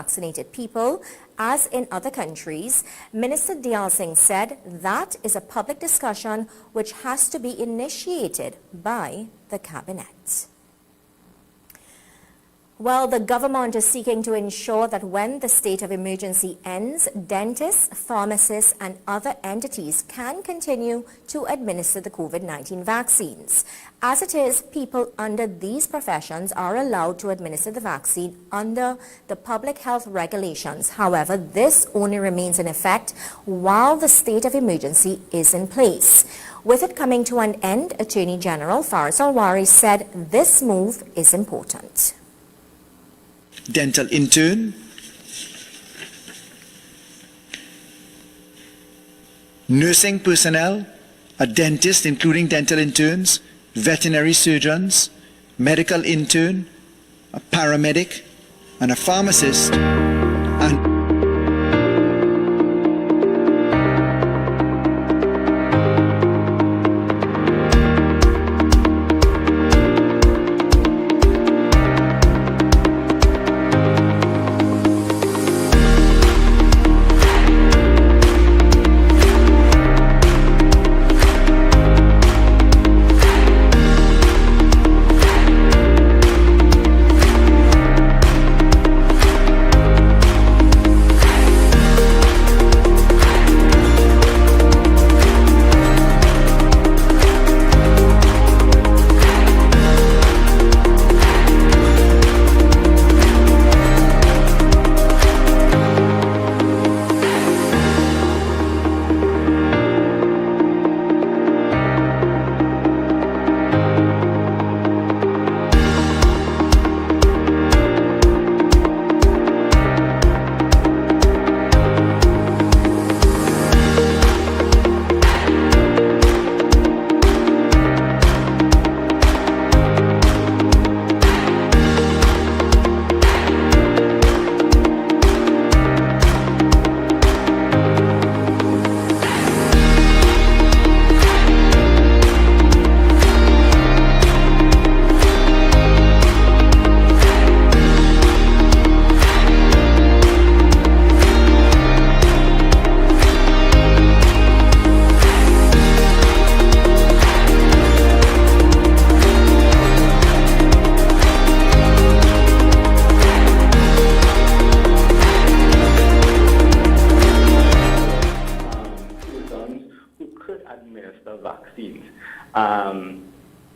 vaccinated people as in other countries, Minister Dayal Singh said that is a public discussion which has to be initiated by the cabinet. Well, the government is seeking to ensure that when the state of emergency ends, dentists, pharmacists and other entities can continue to administer the COVID-19 vaccines. As it is, people under these professions are allowed to administer the vaccine under the public health regulations. However, this only remains in effect while the state of emergency is in place. With it coming to an end, Attorney General Faris Alwari said this move is important. Dental intern, nursing personnel, a dentist including dental interns, veterinary surgeons, medical intern, a paramedic, and a pharmacist, and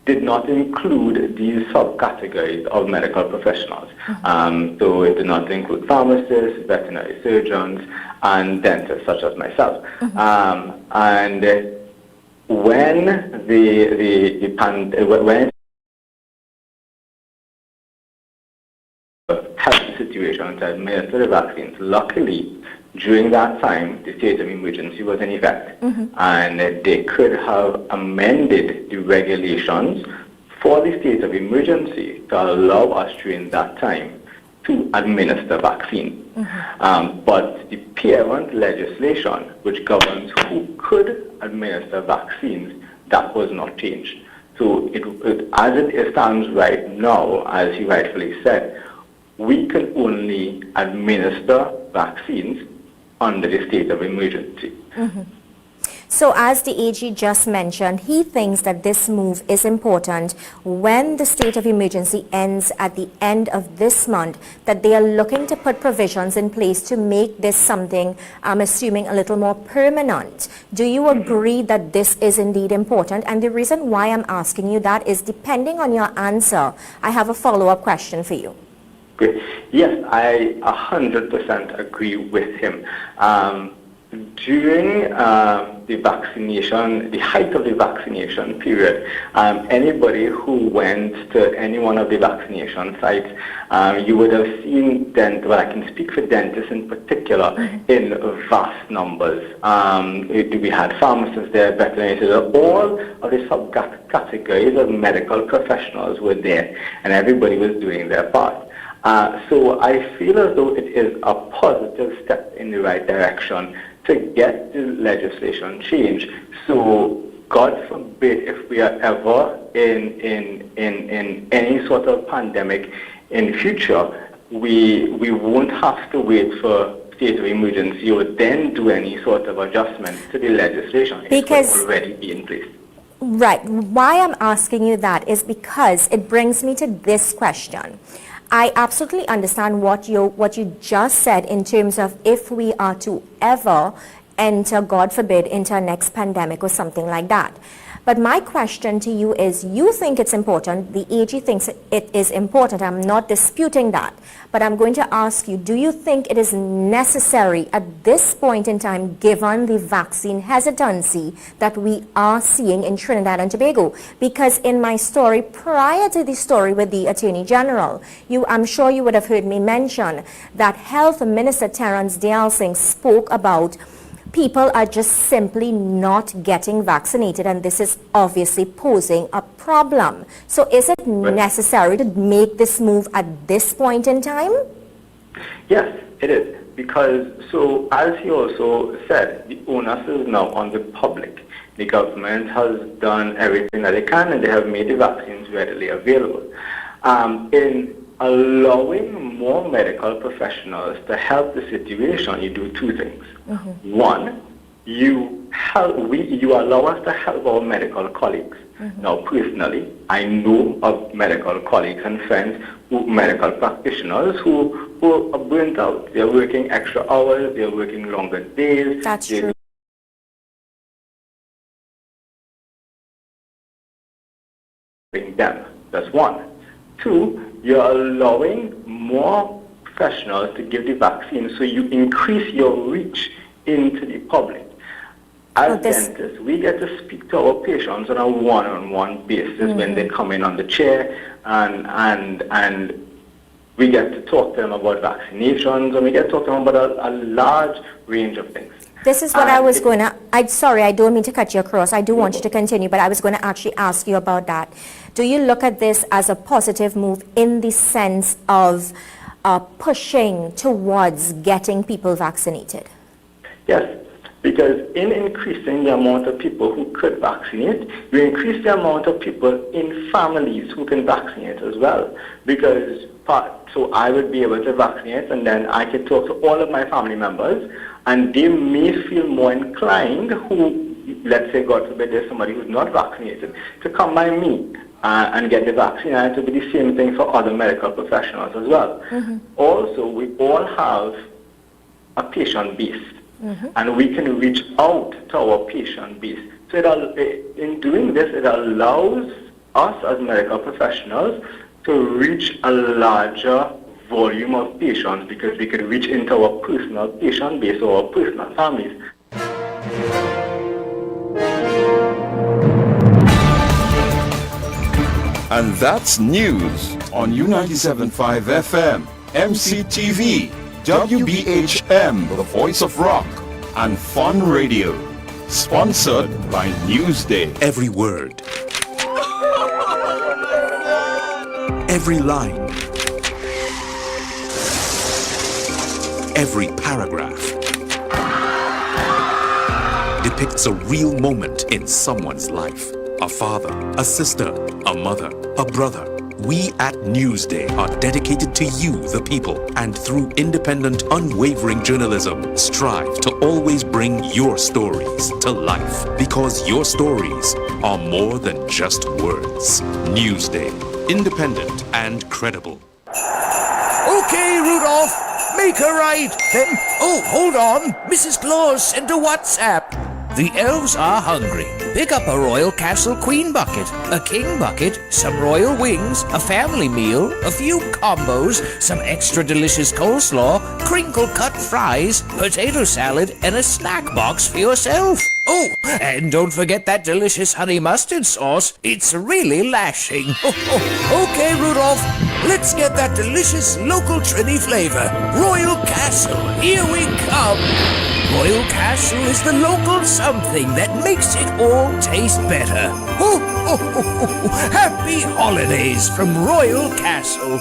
did not include these subcategories of medical professionals. So it did not include pharmacists, veterinary surgeons, and dentists such as myself. And when when health situation to administer the vaccines, luckily, during that time, the state of emergency was in effect, and they could have amended the regulations for the state of emergency to allow us during that time to administer vaccine. But the parent legislation, which governs who could administer vaccines, that was not changed. So as it stands right now, as he rightfully said, we can only administer vaccines under the state of emergency. So as the AG just mentioned, he thinks that this move is important when the state of emergency ends at the end of this month, that they are looking to put provisions in place to make this something, I'm assuming, a little more permanent. Do you agree that this is indeed important? And the reason why I'm asking you that is, depending on your answer, I have a follow-up question for you. Yes, I 100% agree with him. During the vaccination, the height of the vaccination period, anybody who went to any one of the vaccination sites, you would have seen, well, I can speak for dentists in particular, in vast numbers. We had pharmacists there, veterinarians, all of the subcategories of medical professionals were there, and everybody was doing their part. So I feel as though it is a positive step in the right direction to get the legislation changed. So God forbid if we are ever in any sort of pandemic in future, we won't have to wait for state of emergency or then do any sort of adjustments to the legislation. Because- It will already be in place. Right. Why I'm asking you that is because it brings me to this question. I absolutely understand what you just said in terms of if we are to ever enter, God forbid, into a next pandemic or something like that. But my question to you is, you think it's important, the AG thinks it is important, I'm not disputing that, but I'm going to ask you, do you think it is necessary at this point in time, given the vaccine hesitancy that we are seeing in Trinidad and Tobago? Because in my story, prior to the story with the Attorney General, I'm sure you would have heard me mention that Health Minister Terence Dale Singh spoke about people are just simply not getting vaccinated, and this is obviously posing a problem. So is it necessary to make this move at this point in time? Yes, it is. Because, so as he also said, the onus is now on the public. The government has done everything that they can, and they have made the vaccines readily available. In allowing more medical professionals to help the situation, you do two things. Mm-hmm. One, you allow us to help our medical colleagues. Mm-hmm. Now, personally, I know of medical colleagues and friends, medical practitioners who are burnt out. They're working extra hours, they're working longer days. That's true. Them. That's one. Two, you're allowing more professionals to give the vaccine, so you increase your reach into the public. As dentists, we get to speak to our patients on a one-on-one basis. Mm-hmm. When they come in on the chair, and we get to talk to them about vaccinations, and we get to talk to them about a large range of things. This is what I was going to, sorry, I don't mean to cut you across. I do want you to continue, but I was going to actually ask you about that. Do you look at this as a positive move in the sense of pushing towards getting people vaccinated? Yes, because in increasing the amount of people who could vaccinate, you increase the amount of people in families who can vaccinate as well. Because so I would be able to vaccinate, and then I could talk to all of my family members, and they may feel more inclined, who, let's say, God forbid, there's somebody who's not vaccinated, to come by me and get the vaccine. And it will be the same thing for other medical professionals as well. Mm-hmm. Also, we all have a patient base, mm-hmm. and we can reach out to our patient base. So in doing this, it allows us as medical professionals to reach a larger volume of patients, because we can reach into our personal patient base or our personal families. And that's news on U97.5 FM, MCTV, WBHM, the Voice of Rock, and Fun Radio. Sponsored by Newsday. Every word, every line, every paragraph depicts a real moment in someone's life. A father, a sister, a mother, a brother. We at Newsday are dedicated to you, the people, and through independent, unwavering journalism, strive to always bring your stories to life. Because your stories are more than just words. Newsday, independent and credible. Okay, Rudolph, make a right. Then, hold on. Mrs. Claus sent a WhatsApp. The elves are hungry. Pick up a Royal Castle Queen bucket, a King bucket, some royal wings, a family meal, a few combos, some extra delicious coleslaw, crinkle-cut fries, potato salad, and a snack box for yourself. Oh, and don't forget that delicious honey mustard sauce. It's really lashing. Okay, Rudolph, let's get that delicious local Trini flavor. Royal Castle, here we come. Royal Castle is the local something that makes it all taste better. Happy holidays from Royal Castle.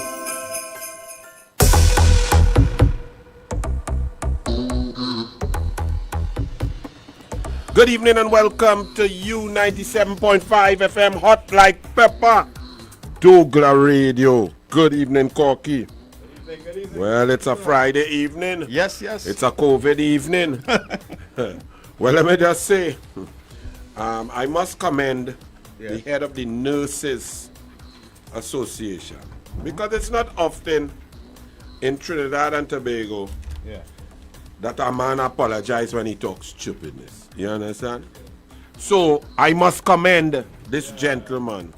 Good evening and welcome to U97.5 FM Hot Like Pepper, DouglAR Radio. Good evening, Corky. Well, it's a Friday evening. Yes, yes. It's a COVID evening. Well, let me just say, I must commend the head of the Nurses Association, because it's not often in Trinidad and Tobago that a man apologizes when he talks stupidness. You understand? So I must commend this gentleman,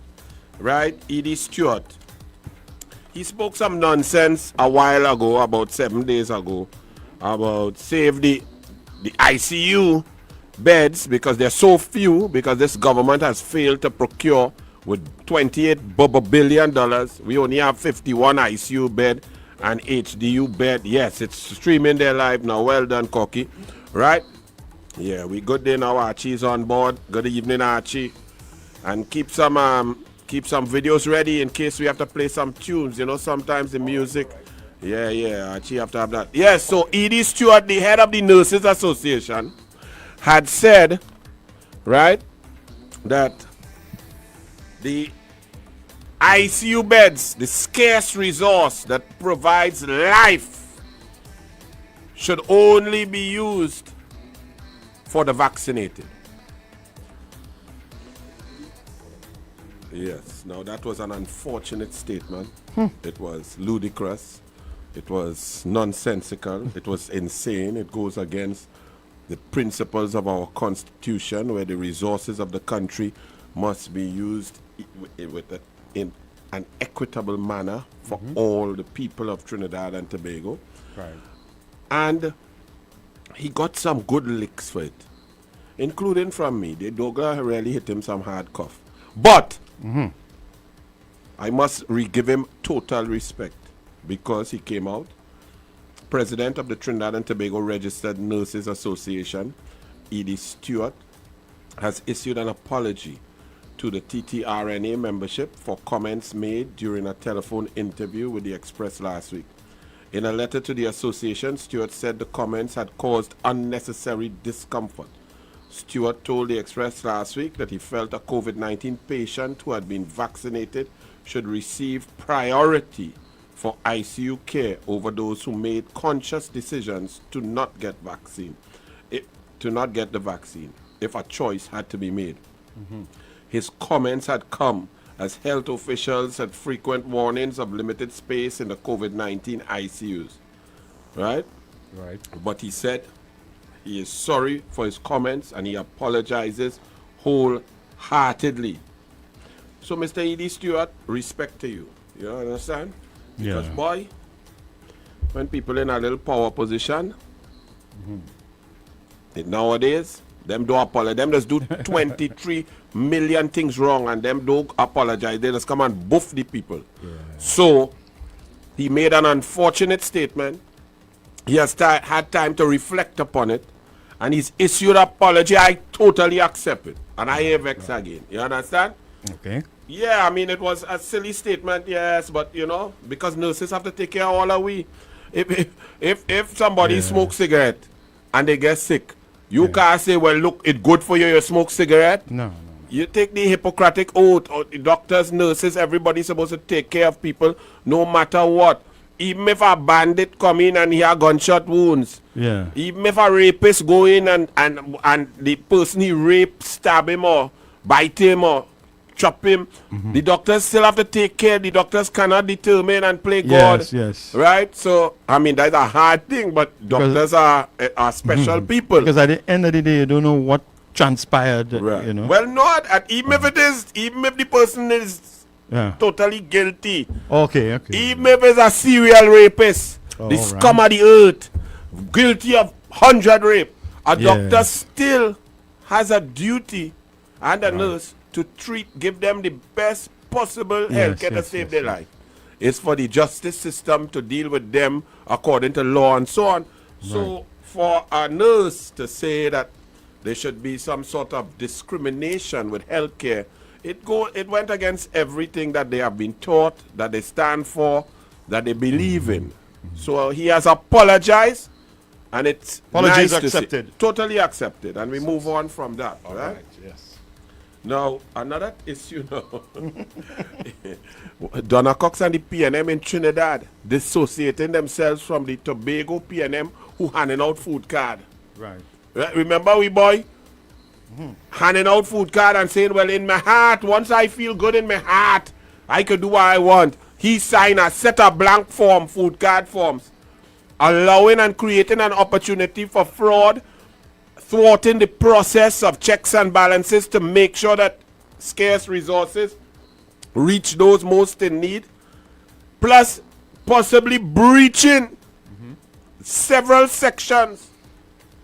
right? Edie Stewart. He spoke some nonsense a while ago, about 7 days ago, about save the ICU beds because they're so few, because this government has failed to procure with $28 billion. We only have 51 ICU bed and HDU bed. Yes, it's streaming their live now. Well done, Cocky. Right? Yeah, we good day now. Archie's on board. Good evening, Archie. And keep some videos ready in case we have to play some tunes. You know, sometimes the music. Yeah, Archie have to have that. Yes, so Edie Stewart, the head of the Nurses Association, had said, right, that the ICU beds, the scarce resource that provides life, should only be used for the vaccinated. Yes, now that was an unfortunate statement. It was ludicrous. It was nonsensical. It was insane. It goes against the principles of our constitution, where the resources of the country must be used in an equitable manner for all the people of Trinidad and Tobago. Right. And he got some good licks for it, including from me. The DouglAR really hit him some hard cuff. But I must give him total respect, because he came out. President of the Trinidad and Tobago Registered Nurses Association, Edie Stewart, has issued an apology to the TTRNA membership for comments made during a telephone interview with the Express last week. In a letter to the association, Stewart said the comments had caused unnecessary discomfort. Stewart told the Express last week that he felt a COVID-19 patient who had been vaccinated should receive priority for ICU care over those who made conscious decisions to not get the vaccine, if a choice had to be made. His comments had come as health officials had frequent warnings of limited space in the COVID-19 ICUs. Right? Right. But he said he is sorry for his comments and he apologizes wholeheartedly. So, Mr. Edie Stewart, respect to you. You understand? Because, boy, when people in a little power position, nowadays, them don't apologize. Them just do 23 million things wrong and them don't apologize. They just come and buff the people. So, he made an unfortunate statement. He has had time to reflect upon it. And he's issued an apology. I totally accept it. And I ain't vexed again. You understand? Okay. Yeah, I mean, it was a silly statement, yes, but, you know, because nurses have to take care of all of we. If somebody smokes cigarette and they get sick, you can't say, well, look, it's good for you, you smoke cigarette. No. You take the Hippocratic oath, or the doctors, nurses, everybody's supposed to take care of people no matter what. Even if a bandit come in and he have gunshot wounds. Yeah. Even if a rapist go in and the person he raped stab him or bite him or chop him, the doctors still have to take care. The doctors cannot determine and play God. Yes. Right? So, I mean, that's a hard thing, but doctors are special people. Because at the end of the day, you don't know what transpired, Right. you know. Well, not, even if the person is totally guilty, Okay. even if it's a serial rapist, the scum of the earth, guilty of 100 rape, a doctor still has a duty and a nurse to give them the best possible health care to save their life. It's for the justice system to deal with them according to law and so on. So for a nurse to say that there should be some sort of discrimination with health care, it went against everything that they have been taught, that they stand for, that they believe in. So he has apologized, and it's Apologies nice accepted. to see. Totally accepted, and we move on from that. All right? Yes. Now, another issue now. Donna Cox and the PNM in Trinidad dissociating themselves from the Tobago PNM who handing out food card. Right. Remember we boy? Handing out food card and saying, well, in my heart, once I feel good in my heart, I could do what I want. He signed a set of blank form, food card forms, allowing and creating an opportunity for fraud, thwarting the process of checks and balances to make sure that scarce resources reach those most in need, plus possibly breaching several sections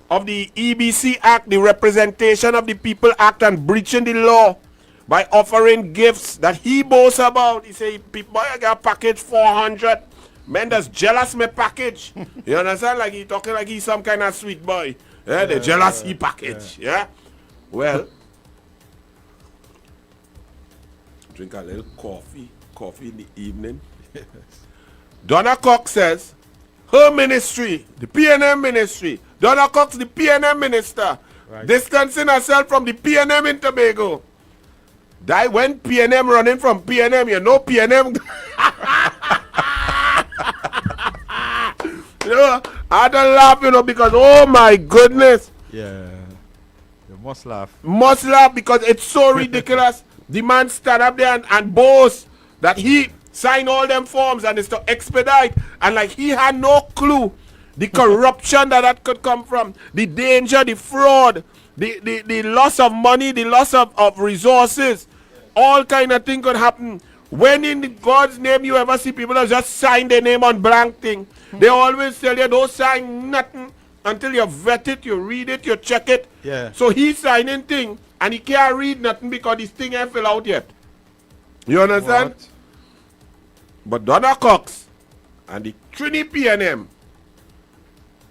of the EBC Act, the Representation of the People Act, and breaching the law by offering gifts that he boasts about. He say, people, I got a package 400. Man, that's jealous me package. You understand? Like he talking like he's some kind of sweet boy. Yeah, the jealousy package. Yeah. Well, drink a little coffee in the evening. Donna Cox says her ministry, the PNM ministry, Donna Cox, the PNM minister, distancing herself from the PNM in Tobago. That when PNM running from PNM, you know PNM. You know, I had to laugh, you know, because oh my goodness. Yeah. You must laugh. Must laugh because it's so ridiculous. The man stand up there and boast that he signed all them forms and it's to expedite, and like he had no clue the corruption that could come from, the danger, the fraud, the loss of money, the loss of resources, all kind of thing could happen. When in God's name you ever see people that just sign their name on blank thing, they always tell you don't sign nothing until you vet it, you read it, you check it. Yeah. So he's signing thing and he can't read nothing because this thing ain't fill out yet. You understand? What? But Donna Cox and the Trini PNM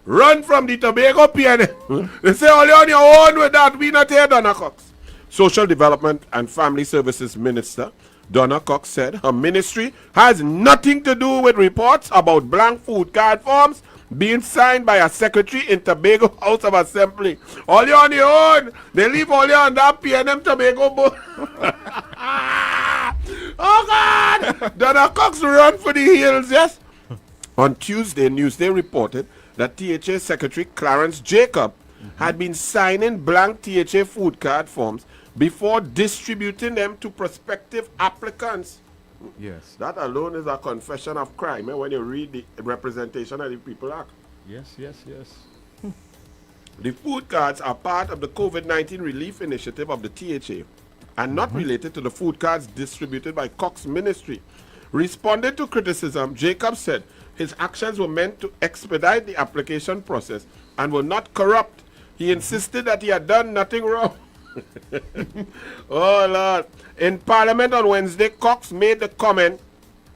run from the Tobago PNM. They say, only on your own with that, we not here, Donna Cox. Social Development and Family Services Minister Donna Cox said her ministry has nothing to do with reports about blank food card forms being signed by a secretary in Tobago House of Assembly. All you on your own. They leave all you on that PNM Tobago boat. Oh God! Donna Cox run for the hills, yes? On Tuesday, Newsday reported that THA Secretary Clarence Jacob had been signing blank THA food card forms before distributing them to prospective applicants. Yes. That alone is a confession of crime when you read the Representation of the People Act. Yes. The food cards are part of the COVID-19 relief initiative of the THA and not related to the food cards distributed by Cox Ministry. Responding to criticism, Jacob said his actions were meant to expedite the application process and were not corrupt. He insisted that he had done nothing wrong. Oh Lord. In Parliament on Wednesday, Cox made the comment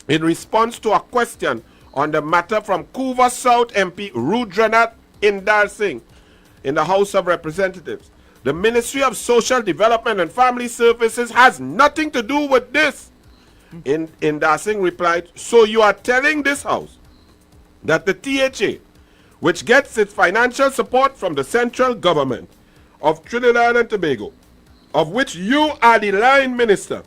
in response to a question on the matter from Couva South MP Rudranath Indar Singh in the House of Representatives. The Ministry of Social Development and Family Services has nothing to do with this. Indar Singh replied, so you are telling this House that the THA, which gets its financial support from the central government of Trinidad and Tobago, of which you are the line minister,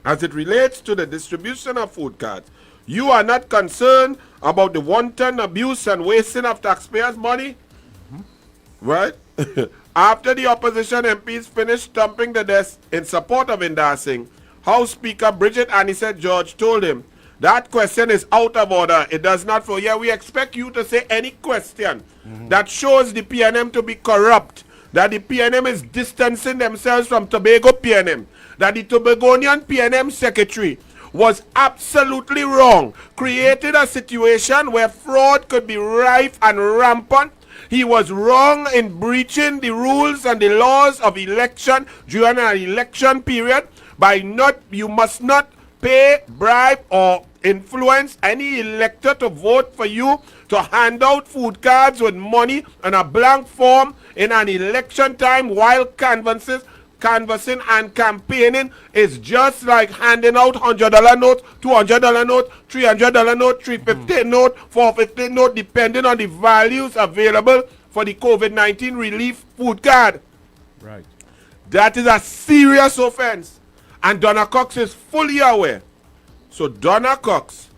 as it relates to the distribution of food cards, you are not concerned about the wanton abuse and wasting of taxpayers' money? Right? After the opposition MPs finished stumping the desk in support of Indar Singh, House Speaker Bridget Anisette George told him, that question is out of order. It does not flow. Yeah, we expect you to say any question that shows the PNM to be corrupt, that the PNM is distancing themselves from Tobago PNM, that the Tobagonian PNM secretary was absolutely wrong, created a situation where fraud could be rife and rampant. He was wrong in breaching the rules and the laws of election during an election period by you must not pay, bribe, or influence any elector to vote for you to hand out food cards with money and a blank form in an election time while canvassing and campaigning is just like handing out $100 note, $200 note, $300 note, $350 note, $450 note, depending on the values available for the COVID-19 relief food card. Right. That is a serious offense. And Donna Cox is fully aware. So Donna Cox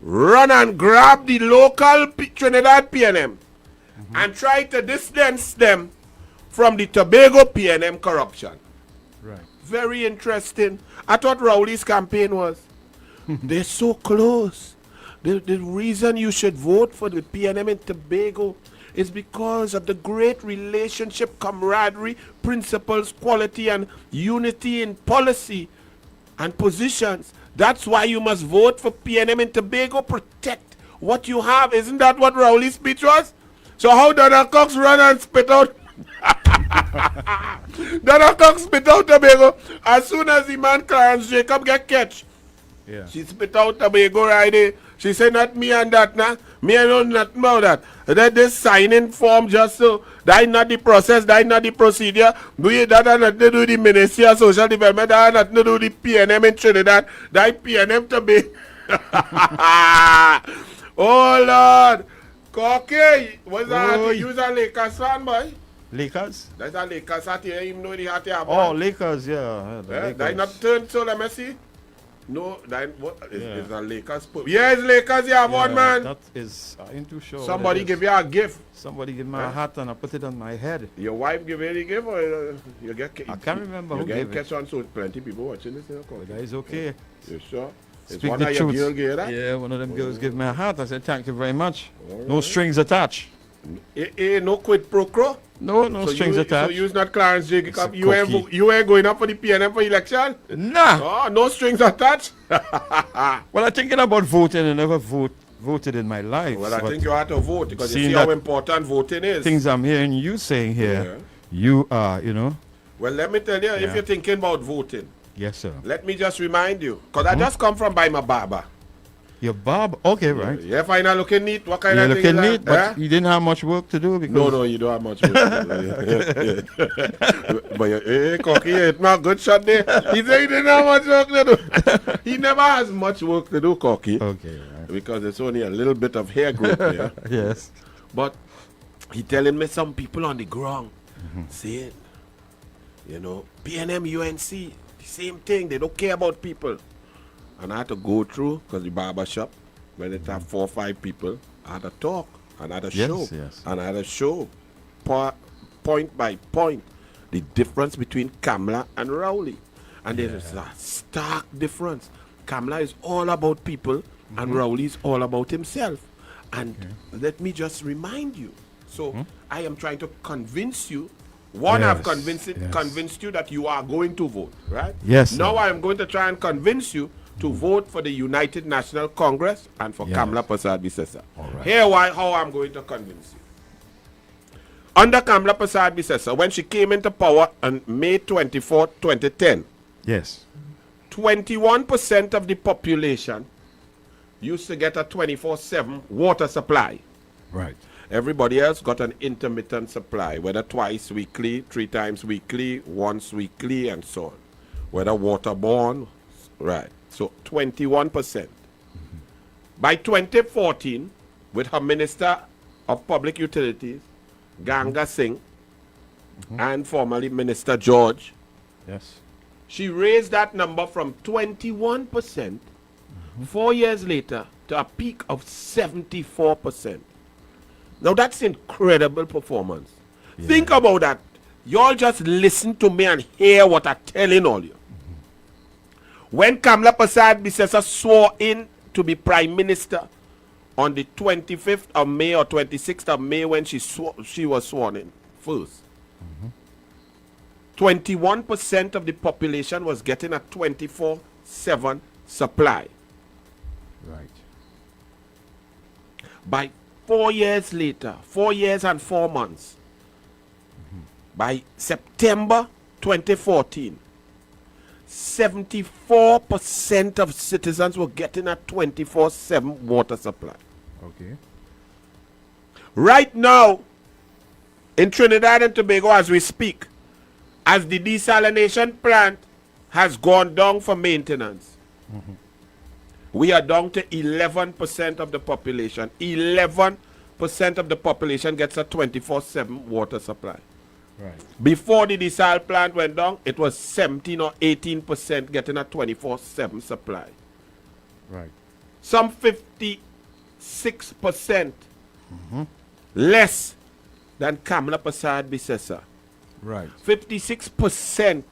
run and grab the local Trinidad PNM and try to distance them from the Tobago PNM corruption. Right. Very interesting. I thought Rowley's campaign was. They're so close. The reason you should vote for the PNM in Tobago is because of the great relationship, camaraderie, principles, quality, and unity in policy and positions. That's why you must vote for PNM in Tobago. Protect what you have. Isn't that what Rowley's speech was? So how Donna Cox run and spit out? Donna Cox spit out Tobago as soon as the man Clarence Jacob get catch. Yeah. She spit out Tobago right there. She said, not me and that, nah. Me, I know nothing about that. That this signing form just so. That not the process, that not the procedure. That had nothing to do with the Ministry of Social Development. That had nothing to do with the PNM in Trinidad. That PNM to be. Oh, Lord. Cocky. What's that? Oi. You was a Lakers fan, boy? Lakers? That's a Lakers hat here, even though they had to have Oh, one. Lakers, yeah. The Lakers. That not turned so, let me see. No, that what is Yeah. a Lakers. Yeah, it's Lakers. You have one, man. That is, I ain't too sure. what Somebody it is. give you a gift. Somebody give me a hat and I put it on my head. Your wife give you any gift, or you get? I can't remember you who get gave it. catch on, so plenty people watching this. You know, That is okay. You sure? It's Speak one the of your truth. girl gave that? Yeah, one of them girls give me a hat. I said, thank you very much. No strings attached. No quid pro quo. No So strings you, attached. so you's not Clarence Jacob. It's a You ain't, cookie. you ain't going up for the PNM for election. Nah. Oh, no strings attached. Well, I'm thinking about voting. I never voted in my life. Well, I but think you have to vote because you seeing see how that important voting is. things I'm hearing you saying here, you are, Well, let me tell you, if Yeah. you're thinking about voting, yes, sir. let me just remind you, because I just come from by my barber. Your barb, okay, right. Yeah, find out looking neat. What kind You're of thing looking is neat, that? but you didn't have much work to do because No, you don't have much work. But hey, Cocky, it's not good shot there. He said he didn't have much work to do. He never has much work to do, Cocky. Okay, right. Because it's only a little bit of hair growth there. Yes. But he telling me some people on the ground saying, PNM, UNC, the same thing. They don't care about people. And I had to go through, because the barber shop, when it have 4 or 5 people, I had to talk, and I had to show, yes. and I had to show point by point the difference between Kamala and Rowley. And there is a stark difference. Kamala is all about people, and Rowley is all about himself. And let me just remind you. So I am trying to convince you. One, I've convinced you that you are going to vote, right? Yes, Now sir. I am going to try and convince you to vote for the United National Congress and for Kamala Persad-Bissessar. right. Here how I'm going to convince you. Under Kamala Persad-Bissessar, when she came into power on May 24, 2010, Yes. 21% of the population used to get a 24/7 water supply. Right. Everybody else got an intermittent supply, whether twice weekly, 3 times weekly, once weekly, and so on. Whether waterborne, right. So 21%. By 2014, with her Minister of Public Utilities, Ganga Singh, and formerly Minister George, Yes. she raised that number from 21% 4 years later to a peak of 74%. Now that's incredible performance. Think about that. Y'all just listen to me and hear what I'm telling all you. When Kamala Persad-Bissessar swore in to be Prime Minister on the 25th of May or 26th of May when she was sworn in first, 21% of the population was getting a 24/7 supply. Right. By 4 years later, 4 years and 4 months, by September 2014, 74% of citizens were getting a 24/7 water supply. Okay. Right now, in Trinidad and Tobago, as we speak, as the desalination plant has gone down for maintenance, we are down to 11% of the population. 11% of the population gets a 24/7 water supply. Right. Before the desal plant went down, it was 17 or 18% getting a 24/7 supply. Right. Some 56% less than Kamla Prasad Bisesa. Right. 56%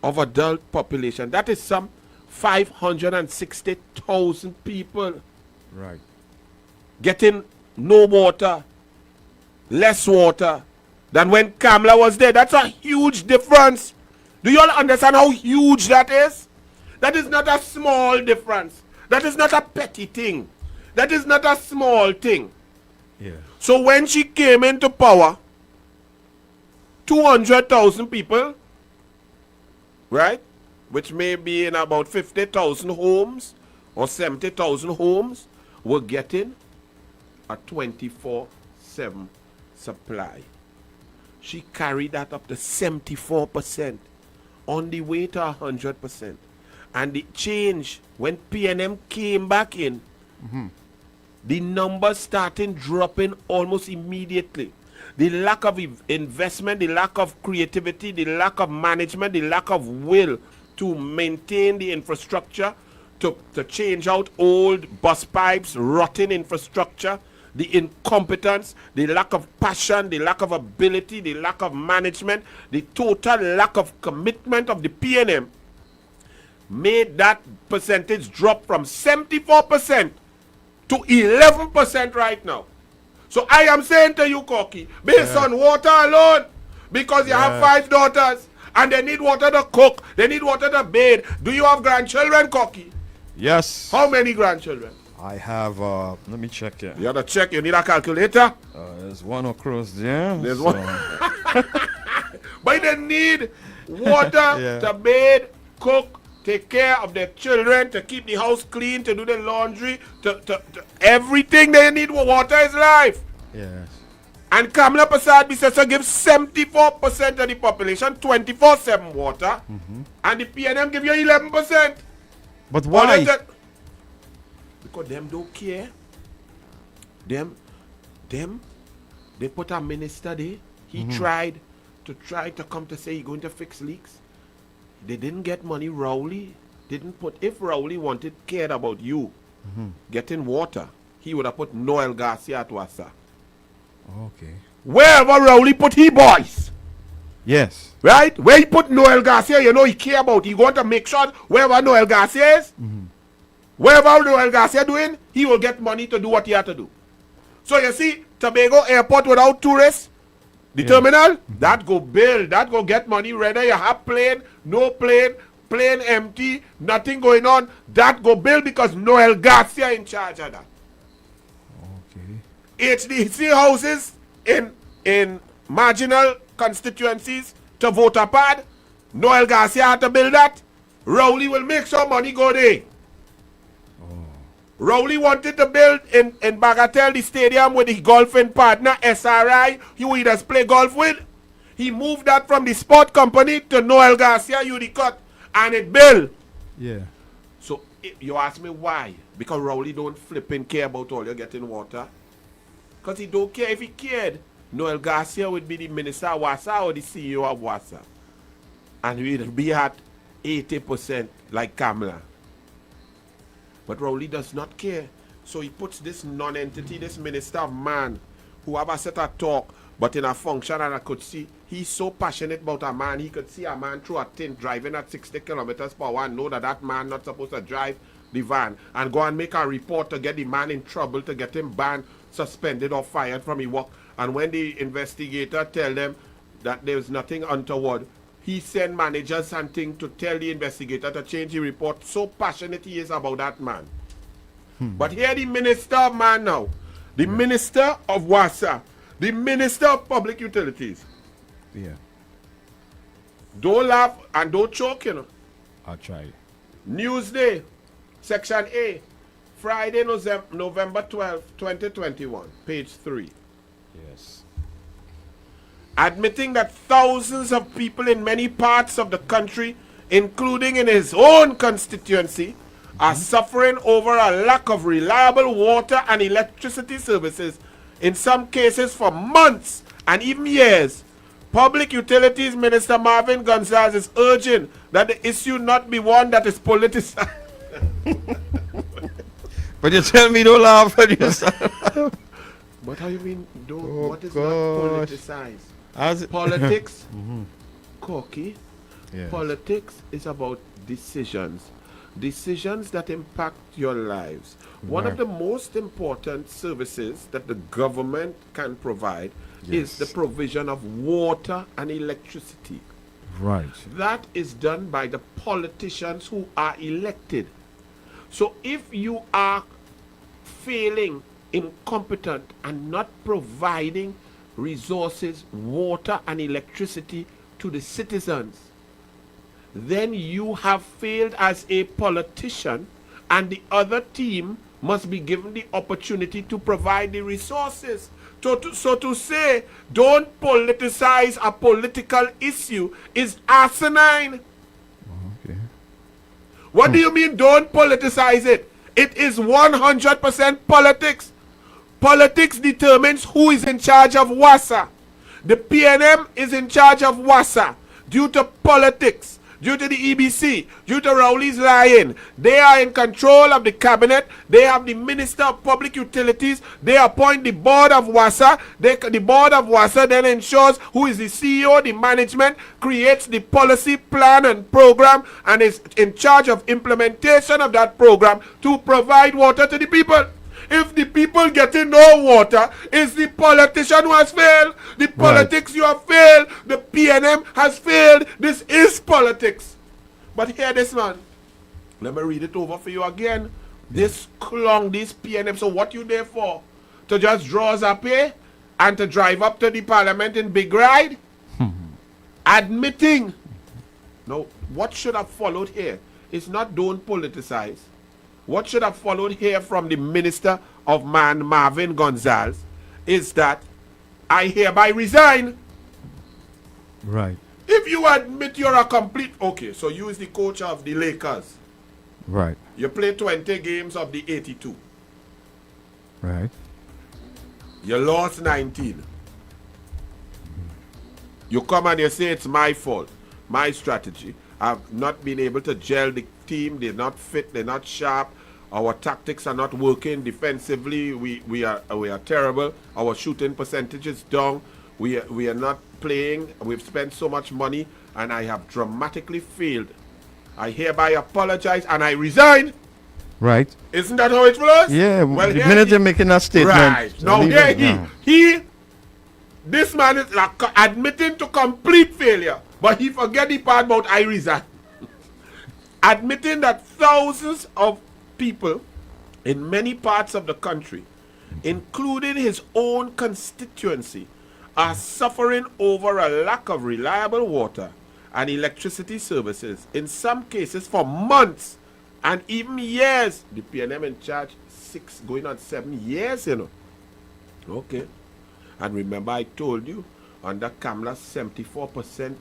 of adult population. That is some 560,000 people Right. getting no water, less water than when Kamla was there. That's a huge difference. Do you all understand how huge that is? That is not a small difference. That is not a petty thing. That is not a small thing. Yeah. So when she came into power, 200,000 people, right, which may be in about 50,000 homes or 70,000 homes, were getting a 24/7 supply. She carried that up to 74%, on the way to 100%. And the change, when PNM came back in, the numbers started dropping almost immediately. The lack of investment, the lack of creativity, the lack of management, the lack of will to maintain the infrastructure, to change out old bus pipes, rotten infrastructure, the incompetence, the lack of passion, the lack of ability, the lack of management, the total lack of commitment of the PNM made that percentage drop from 74% to 11% right now. So I am saying to you, Corky, based on water alone, because you have 5 daughters and they need water to cook, they need water to bathe. Do you have grandchildren, Corky? Yes. How many grandchildren? I have, let me check here. You have to check. You need a calculator. There's one across there. There's so- one. But they need water to bathe, cook, take care of their children, to keep the house clean, to do the laundry, to everything they need. Water is life. Yes. And Kamla Prasad Bisesa gives 74% of the population 24/7 water, and the PNM give you 11%. But All why? of that- Because them don't care. Them, they put a minister there. He tried to come to say he's going to fix leaks. They didn't get money. Rowley didn't put. If Rowley cared about you getting water, he would have put Noel Garcia at Wassa. Okay. Wherever Rowley put he boys, Yes. right? Where he put Noel Garcia, you know he care about. He going to make sure wherever Noel Garcia is, wherever Noel Garcia doing, he will get money to do what he had to do. So you see, Tobago Airport without tourists, the terminal, that go build, that go get money, whether you have plane, no plane, plane empty, nothing going on, that go build because Noel Garcia in charge of that. Okay. HDC houses in marginal constituencies to vote apart, Noel Garcia had to build that. Rowley will make sure money go there. Rowley wanted to build in Bagatelle the stadium with his golfing partner SRI, who he does play golf with. He moved that from the sport company to Noel Garcia Udicut, and it built. Yeah. So you ask me why? Because Rowley don't flipping care about all you getting water. Because he don't care. If he cared, Noel Garcia would be the minister of Wassa or the CEO of Wassa. And we'd be at 80% like Kamla. But Rowley does not care. So he puts this non-entity, this minister of man, who have a set of talk, but in a function, and I could see, he's so passionate about a man, he could see a man through a tin driving at 60 kilometers per hour and know that that man not supposed to drive the van, and go and make a report to get the man in trouble, to get him banned, suspended or fired from his work. And when the investigator tell them that there's nothing untoward, he send managers and things to tell the investigator to change the report. So passionate he is about that man. But here the minister of man now, the minister of Wassa, the minister of public utilities. Yeah. Don't laugh and don't choke, you know. I'll try it. Newsday, Section A, Friday, November 12, 2021, page 3. Yes. Admitting that thousands of people in many parts of the country, including in his own constituency, are suffering over a lack of reliable water and electricity services, in some cases for months and even years. Public Utilities Minister Marvin Gonzalez is urging that the issue not be one that is politicized. But you tell me don't laugh at yourself. But how you mean, Oh, what is gosh. not politicized? As Politics, Corky, Yes. politics is about decisions. Decisions that impact your lives. One of Right. the most important services that the government can provide is the provision of water and electricity. Right. That is done by the politicians who are elected. So if you are failing, incompetent, and not providing resources, water and electricity to the citizens, then you have failed as a politician, and the other team must be given the opportunity to provide the resources. So to say, don't politicize a political issue is asinine. Okay. What do you mean don't politicize it? It is 100% politics. Politics determines who is in charge of WASA. The PNM is in charge of WASA due to politics, due to the EBC, due to Rowley's lying. They are in control of the cabinet. They have the Minister of Public Utilities. They appoint the board of WASA. The board of WASA then ensures who is the CEO, the management, creates the policy, plan and program, and is in charge of implementation of that program to provide water to the people. If the people getting no water, it's the politician who has failed. The politics you have failed. The PNM has failed. This is politics. But hear this, man. Let me read it over for you again. This clung, this PNM. So what you there for? To just draw us a pay and to drive up to the parliament in big ride? Admitting. Now, what should have followed here is not don't politicize. What should have followed here from the Minister of Man, Marvin Gonzalez, is that I hereby resign. Right. If you admit you're a complete... Okay, so you is the coach of the Lakers. Right. You play 20 games of the 82. Right. You lost 19. You come and you say it's my fault, my strategy. I've not been able to gel the team. They're not fit. They're not sharp. Our tactics are not working defensively. We are terrible. Our shooting percentage is down. We are not playing. We've spent so much money, and I have dramatically failed. I hereby apologize and I resign. Right. Isn't that how it flows? Yeah. Well, the here minute he- you're making that statement. Right. so Now leave there it now. this man is like admitting to complete failure, but he forget the part about I resign. Admitting that thousands of people in many parts of the country, including his own constituency, are suffering over a lack of reliable water and electricity services, in some cases for months and even years. The PNM in charge 6 going on 7 years, you know. Okay. And remember I told you, under Kamla, 74%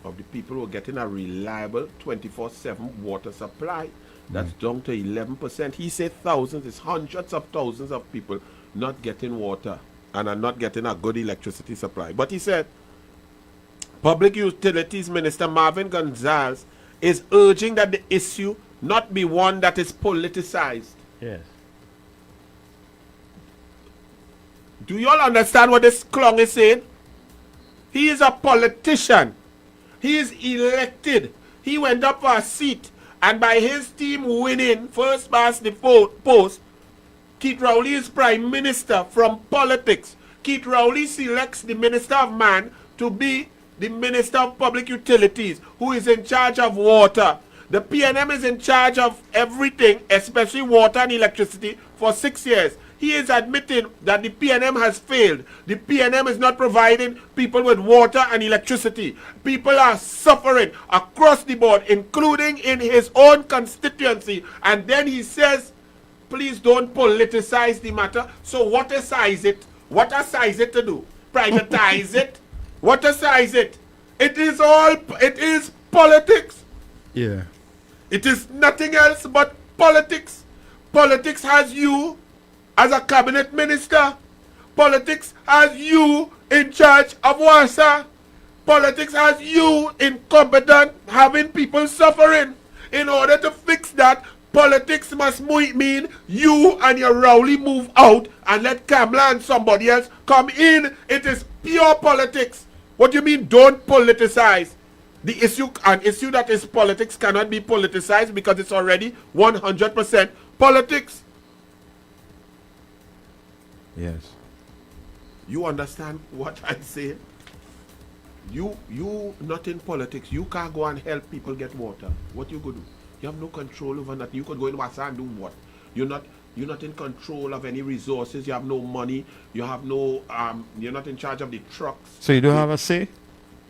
of the people were getting a reliable 24/7 water supply. That's down to 11%. He said thousands, it's hundreds of thousands of people not getting water and are not getting a good electricity supply. But he said, Public Utilities Minister Marvin Gonzalez is urging that the issue not be one that is politicized. Yes. Do you all understand what this clown is saying? He is a politician. He is elected. He went up for a seat, and by his team winning first past the post, Keith Rowley is prime minister from politics. Keith Rowley selects the Minister of Man to be the Minister of Public Utilities, who is in charge of water. The PNM is in charge of everything, especially water and electricity, for 6 years. He is admitting that the PNM has failed. The PNM is not providing people with water and electricity. People are suffering across the board, including in his own constituency. And then he says, please don't politicize the matter. So what size it? What size it to do? Privatize it? What size it? It is politics. Yeah. It is nothing else but politics. Politics has you as a cabinet minister. Politics has you in charge of WASA. Politics has you incompetent, having people suffering. In order to fix that, politics must mean you and your Rowley move out and let Kamala and somebody else come in. It is pure politics. What do you mean don't politicize? The issue, an issue that is politics cannot be politicized because it's already 100% politics. Yes. You understand what I say? You not in politics. You can't go and help people get water. What you go do? You have no control over that. You could go in Wassa and do what? You're not in control of any resources. You have no money. You have no you're not in charge of the trucks. So you don't have a say?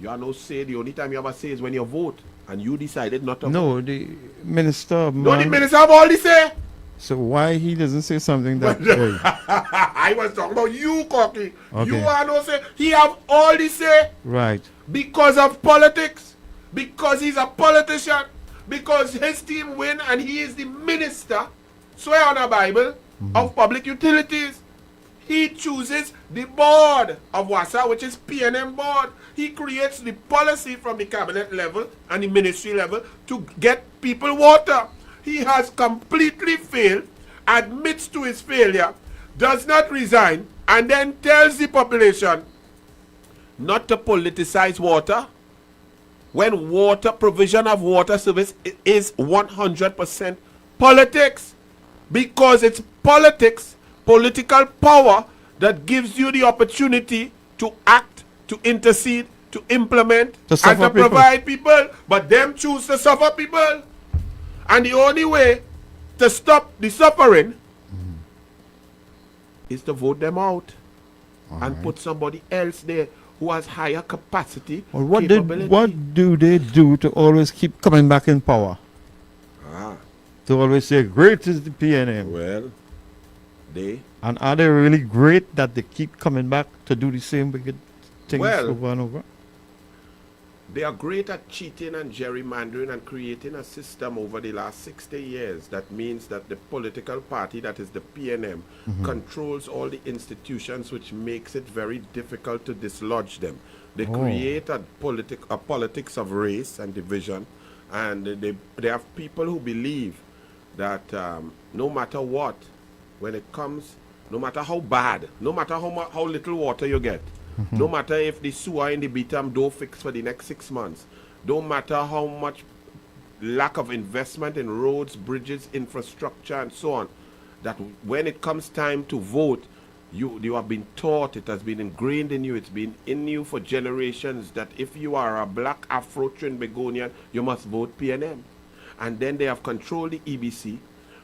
You have no say. The only time you have a say is when you vote. And you decided not to vote. No, the minister. No, the minister have all the say. So why he doesn't say something that I was talking about you, Cocky. Okay. You are no say. He have all the say. Right. Because of politics. Because he's a politician. Because his team win and he is the minister, swear on a Bible, of public utilities. He chooses the board of WASA, which is PNM board. He creates the policy from the cabinet level and the ministry level to get people water. He has completely failed, admits to his failure, does not resign, and then tells the population not to politicize water, when water provision of water service is 100% politics, because it's politics, political power, that gives you the opportunity to act, to intercede, to implement, and to provide people. But them choose to suffer people. And the only way to stop the suffering is to vote them out and put somebody else there who has higher capacity, well, what capability. do they do to always keep coming back in power? To always say, great is the PNM. Well, and are they really great that they keep coming back to do the same wicked things Well, over and over? They are great at cheating and gerrymandering and creating a system over the last 60 years. That means that the political party, that is the PNM, controls all the institutions, which makes it very difficult to dislodge them. They create a politics of race and division, and they have people who believe that no matter what, when it comes, no matter how bad, no matter how little water you get, no matter if the sewer in the Beatam don't fix for the next 6 months, don't matter how much lack of investment in roads, bridges, infrastructure, and so on, that when it comes time to vote, you have been taught, it has been ingrained in you, it's been in you for generations, that if you are a black Afro-Trinbagonian, you must vote PNM. And then they have controlled the EBC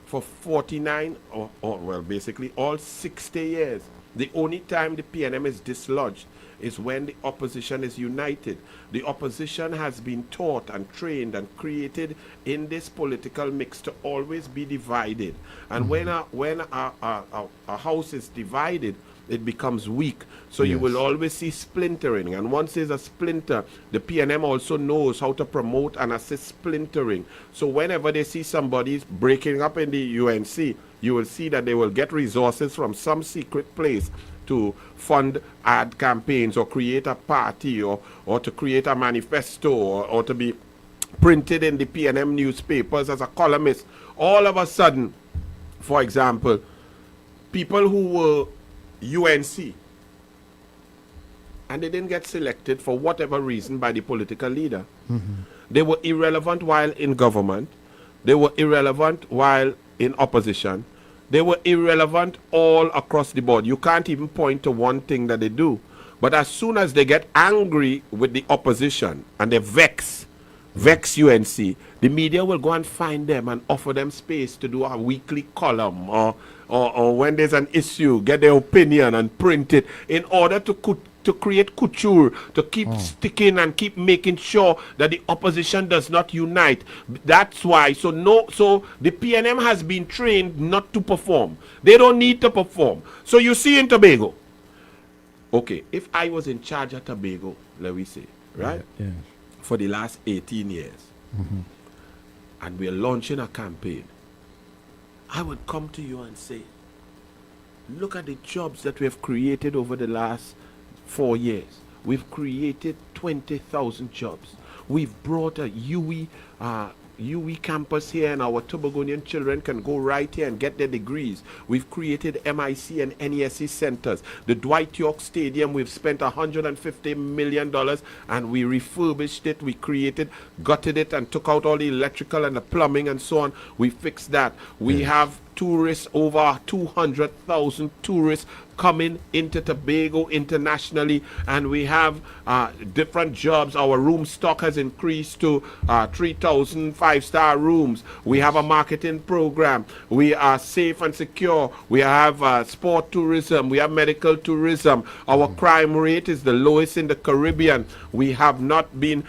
for 49, or well, basically all 60 years. The only time the PNM is dislodged is when the opposition is united. The opposition has been taught and trained and created in this political mix to always be divided. And when a house is divided, it becomes weak. So you will always see splintering. And once there's a splinter, the PNM also knows how to promote and assist splintering. So whenever they see somebody breaking up in the UNC, you will see that they will get resources from some secret place to fund ad campaigns or create a party or to create a manifesto or to be printed in the PNM newspapers as a columnist. All of a sudden, for example, people who were UNC and they didn't get selected for whatever reason by the political leader. They were irrelevant while in government. They were irrelevant while in opposition. They were irrelevant all across the board. You can't even point to one thing that they do. But as soon as they get angry with the opposition and they vex UNC, the media will go and find them and offer them space to do a weekly column or when there's an issue, get their opinion and print it in order to create couture, to keep sticking and keep making sure that the opposition does not unite. That's why. So the PNM has been trained not to perform. They don't need to perform. So you see in Tobago, okay, if I was in charge of Tobago, let me say, right, for the last 18 years, and we're launching a campaign, I would come to you and say, look at the jobs that we have created over the last 4 years. we've created 20,000 jobs. We've brought a UE campus here, and our Tobagonian children can go right here and get their degrees. We've created MIC and NESE centers. The Dwight York Stadium, we've spent $150 million and we refurbished it. We created, gutted it, and took out all the electrical and the plumbing and so on. We fixed that. We have tourists, over 200,000 tourists coming into Tobago internationally, and we have different jobs. Our room stock has increased to 3,000 five-star rooms. We have a marketing program. We are safe and secure. We have sport tourism. We have medical tourism. Our crime rate is the lowest in the Caribbean. We have not been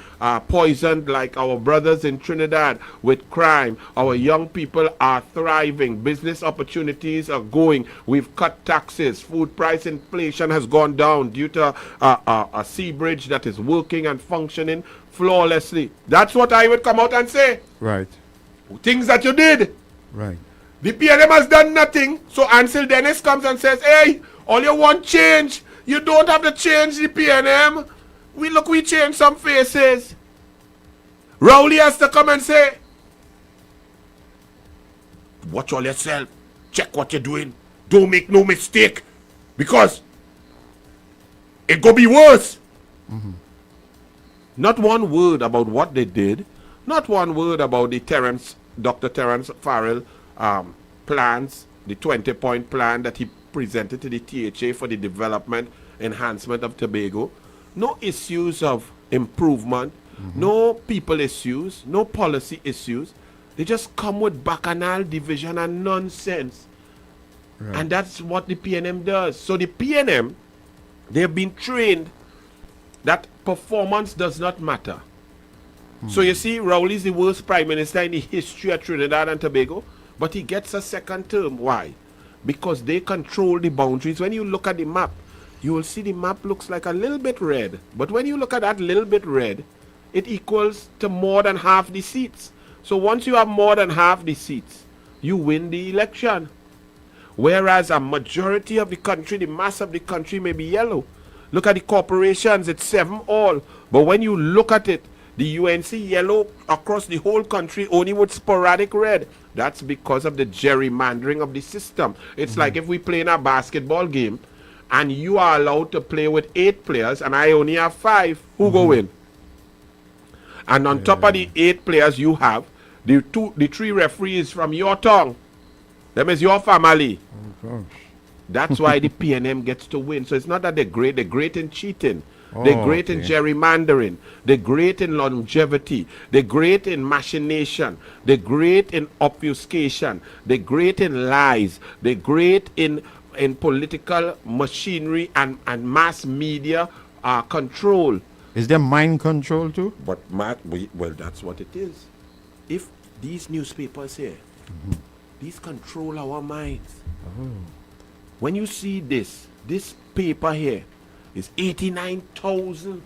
poisoned like our brothers in Trinidad with crime. Our young people are thriving. Business opportunities are going. We've cut taxes. Food price inflation has gone down due to a sea bridge that is working and functioning flawlessly. That's what I would come out and say. Right. Things that you did. Right. The PNM has done nothing. So Ansel Dennis comes and says, hey, all you want change. You don't have to change the PNM. We change some faces. Rowley has to come and say, watch all yourself. Check what you're doing. Don't make no mistake. Because it go be worse. Not one word about what they did. Not one word about the Dr. Terence Farrell plans, the 20-point plan that he presented to the THA for the development, enhancement of Tobago. No issues of improvement, no people issues, no policy issues. They just come with bacchanal division and nonsense. Right. And that's what the PNM does. So the PNM, they've been trained that performance does not matter. So you see, Rowley is the worst prime minister in the history of Trinidad and Tobago, but he gets a second term. Why? Because they control the boundaries. When you look at the map, you will see the map looks like a little bit red. But when you look at that little bit red, it equals to more than half the seats. So once you have more than half the seats, you win the election. Whereas a majority of the country, the mass of the country may be yellow. Look at the corporations, it's 7 all. But when you look at it, the UNC yellow across the whole country only with sporadic red. That's because of the gerrymandering of the system. It's like if we play in a basketball game and you are allowed to play with 8 players and I only have 5, who go in? And on top of the 8 players you have, the 3 referees from your tongue. Them is your family. Oh, gosh. That's why the PNM gets to win. So it's not that they're great in cheating. They're great in gerrymandering. They're great in longevity. They're great in machination. They're great in obfuscation. They're great in lies. They're great in political machinery and mass media control. Is there mind control too? But well, that's what it is. If these newspapers here, these control our minds. When you see this paper here is 89,000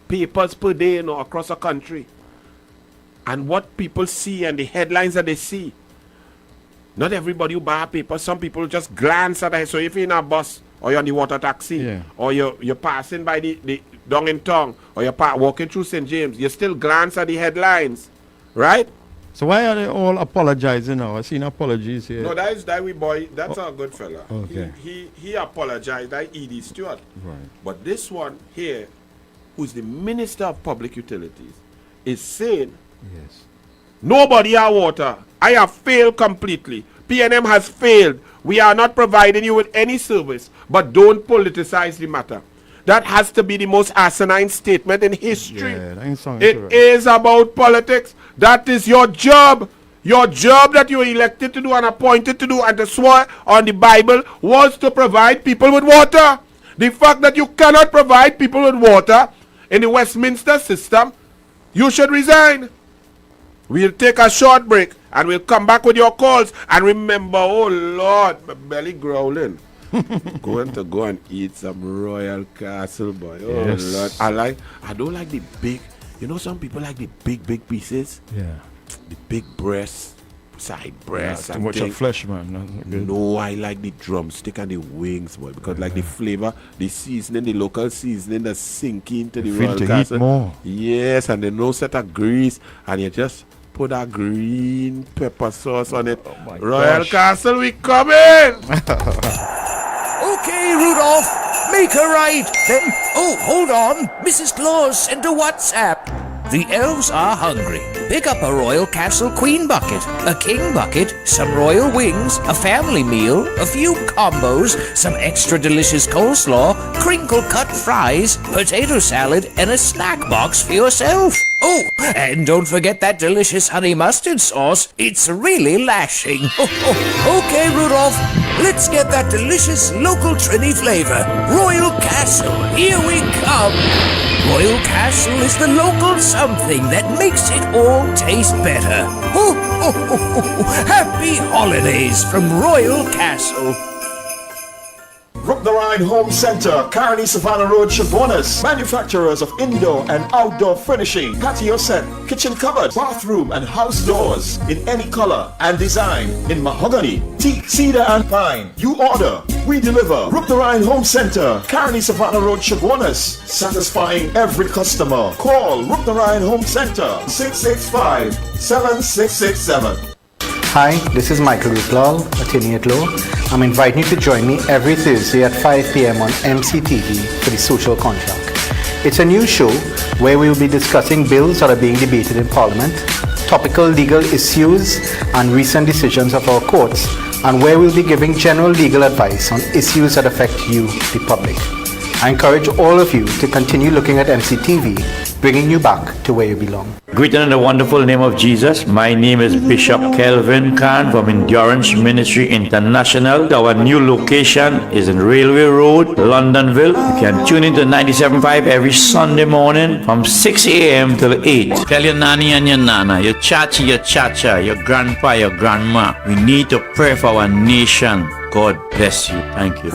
papers per day, you know, across the country. And what people see and the headlines that they see, not everybody who buy a paper, some people just glance at it. So if you're in a bus or you're on the water taxi or you're passing by the down in town or you're walking through St. James, you still glance at the headlines, right? So why are they all apologizing now? I seen apologies here. No, that we boy. That's a good fella. Okay. He apologized. That E.D. Stewart. Right. But this one here, who's the Minister of Public Utilities, is saying, Yes. nobody have water. I have failed completely. PNM has failed. We are not providing you with any service. But don't politicize the matter. That has to be the most asinine statement in history. Yeah, that ain't sounding It correct. is about politics. That is your job. Your job that you were elected to do and appointed to do and to swear on the Bible was to provide people with water. The fact that you cannot provide people with water in the Westminster system, you should resign. We'll take a short break and we'll come back with your calls. And remember, oh Lord, my belly growling. Going to go and eat some Royal Castle, boy. Oh Yes. Lord. I don't like the big, you know, some people like the big pieces. Yeah. The big breasts. side breast. Too and much thing. of flesh, man. Not good. No, I like the drumstick and the wings, boy, because like the flavor, the seasoning, the local seasoning that's sinking to the Feel Royal to Castle. eat more. Yes, and then no set of grease, and you just put a green pepper sauce on it. my Royal gosh. Castle, we coming! Okay, Rudolph, make her right. Then, oh, hold on. Mrs. Claus sent a WhatsApp. The elves are hungry. Pick up a Royal Castle Queen bucket, a King bucket, some royal wings, a family meal, a few combos, some extra delicious coleslaw, crinkle cut fries, potato salad, and a snack box for yourself. Oh, and don't forget that delicious honey mustard sauce. It's really lashing. Okay, Rudolph, let's get that delicious local Trini flavor. Royal Castle, here we come. Royal Castle is the local something that makes it all taste better. Happy holidays from Royal Castle. DouglAR Home Center, Carney Savannah Road, Chabonas. Manufacturers of indoor and outdoor furnishing, patio set, kitchen cupboard, bathroom and house doors in any color and design in mahogany, teak, cedar and pine. You order, we deliver. DouglAR Home Center, Carney Savannah Road, Chabonas. Satisfying every customer. Call DouglAR Home Center 665-7667. Hi, this is Michael Ruklal, attorney at law. I'm inviting you to join me every Thursday at 5 p.m. on MCTV for the Social Contract. It's a new show where we will be discussing bills that are being debated in Parliament, topical legal issues and recent decisions of our courts, and where we'll be giving general legal advice on issues that affect you, the public. I encourage all of you to continue looking at MCTV, bringing you back to where you belong. Greeting in the wonderful name of Jesus. My name is Bishop Kelvin Khan from Endurance Ministry International. Our new location is in Railway Road, Londonville. You can tune into 97.5 every Sunday morning from 6 a.m. till 8. Tell your nanny and your nana, your chachi, your chacha, your grandpa, your grandma. We need to pray for our nation. God bless you. Thank you.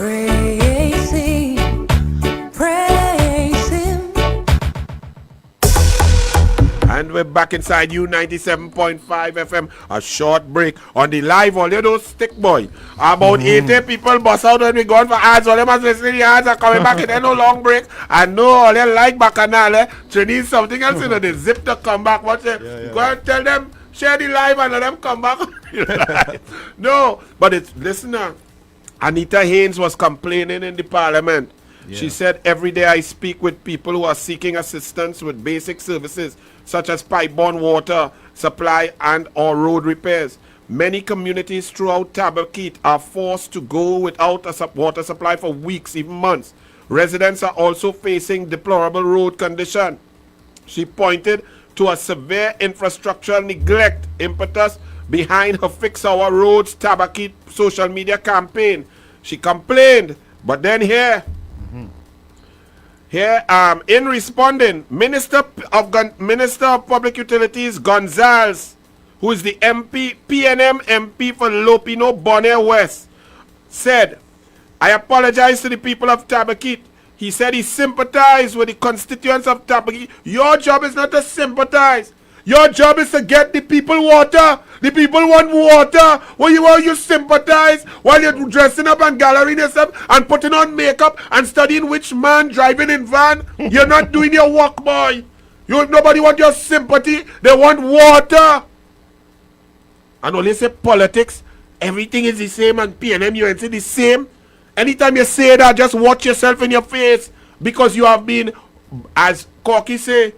And we're back inside you 97.5 FM. A short break on the live. All you those stick boy. About 80 people bust out when we going for ads. All you must listen to the ads are coming back. It ain't no long break. And no, all you like bacchanal. So need something else. You know, they zip to come back. Watch it. Go and tell them, share the live and let them come back. No, but it's, listen now. Anita Haynes was complaining in the parliament. Yeah. She said, every day I speak with people who are seeking assistance with basic services such as pipe-borne water supply and or road repairs. Many communities throughout Tabaquite are forced to go without a water supply for weeks, even months. Residents are also facing deplorable road condition. She pointed to a severe infrastructural neglect impetus behind her Fix Our Roads Tabaquite social media campaign. She complained, but then here, in responding, Minister of Public Utilities Gonzalez, who is the MP, PNM MP for Lopino Bonaire West, said, I apologize to the people of Tabaquite. He said he sympathized with the constituents of Tabaquite. Your job is not to sympathize. Your job is to get the people water. The people want water. While you sympathize while you're dressing up and gallerying yourself and putting on makeup and studying which man driving in van. You're not doing your work, boy. Nobody want your sympathy. They want water. And when you say politics, everything is the same and PNM UNC the same. Anytime you say that, just watch yourself in your face because you have been, as Corky say,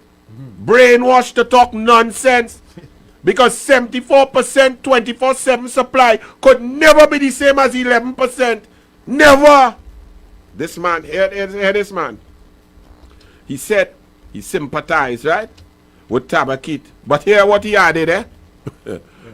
brainwashed to talk nonsense. Because 74% 24/7 supply could never be the same as 11%. Never. This man, here this man. He said he sympathized, right, with Tabaquite. But here what he added,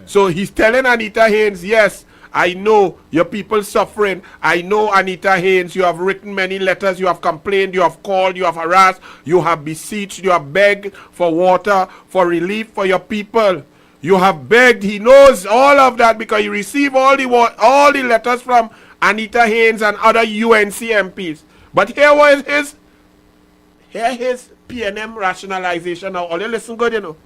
So he's telling Anita Haynes, yes, I know your people suffering. I know, Anita Haynes, you have written many letters, you have complained, you have called, you have harassed, you have beseeched, you have begged for water, for relief for your people. You have begged. He knows all of that because he received all the letters from Anita Haynes and other UNC MPs. But here his PNM rationalization. Now, all you listen good, you know.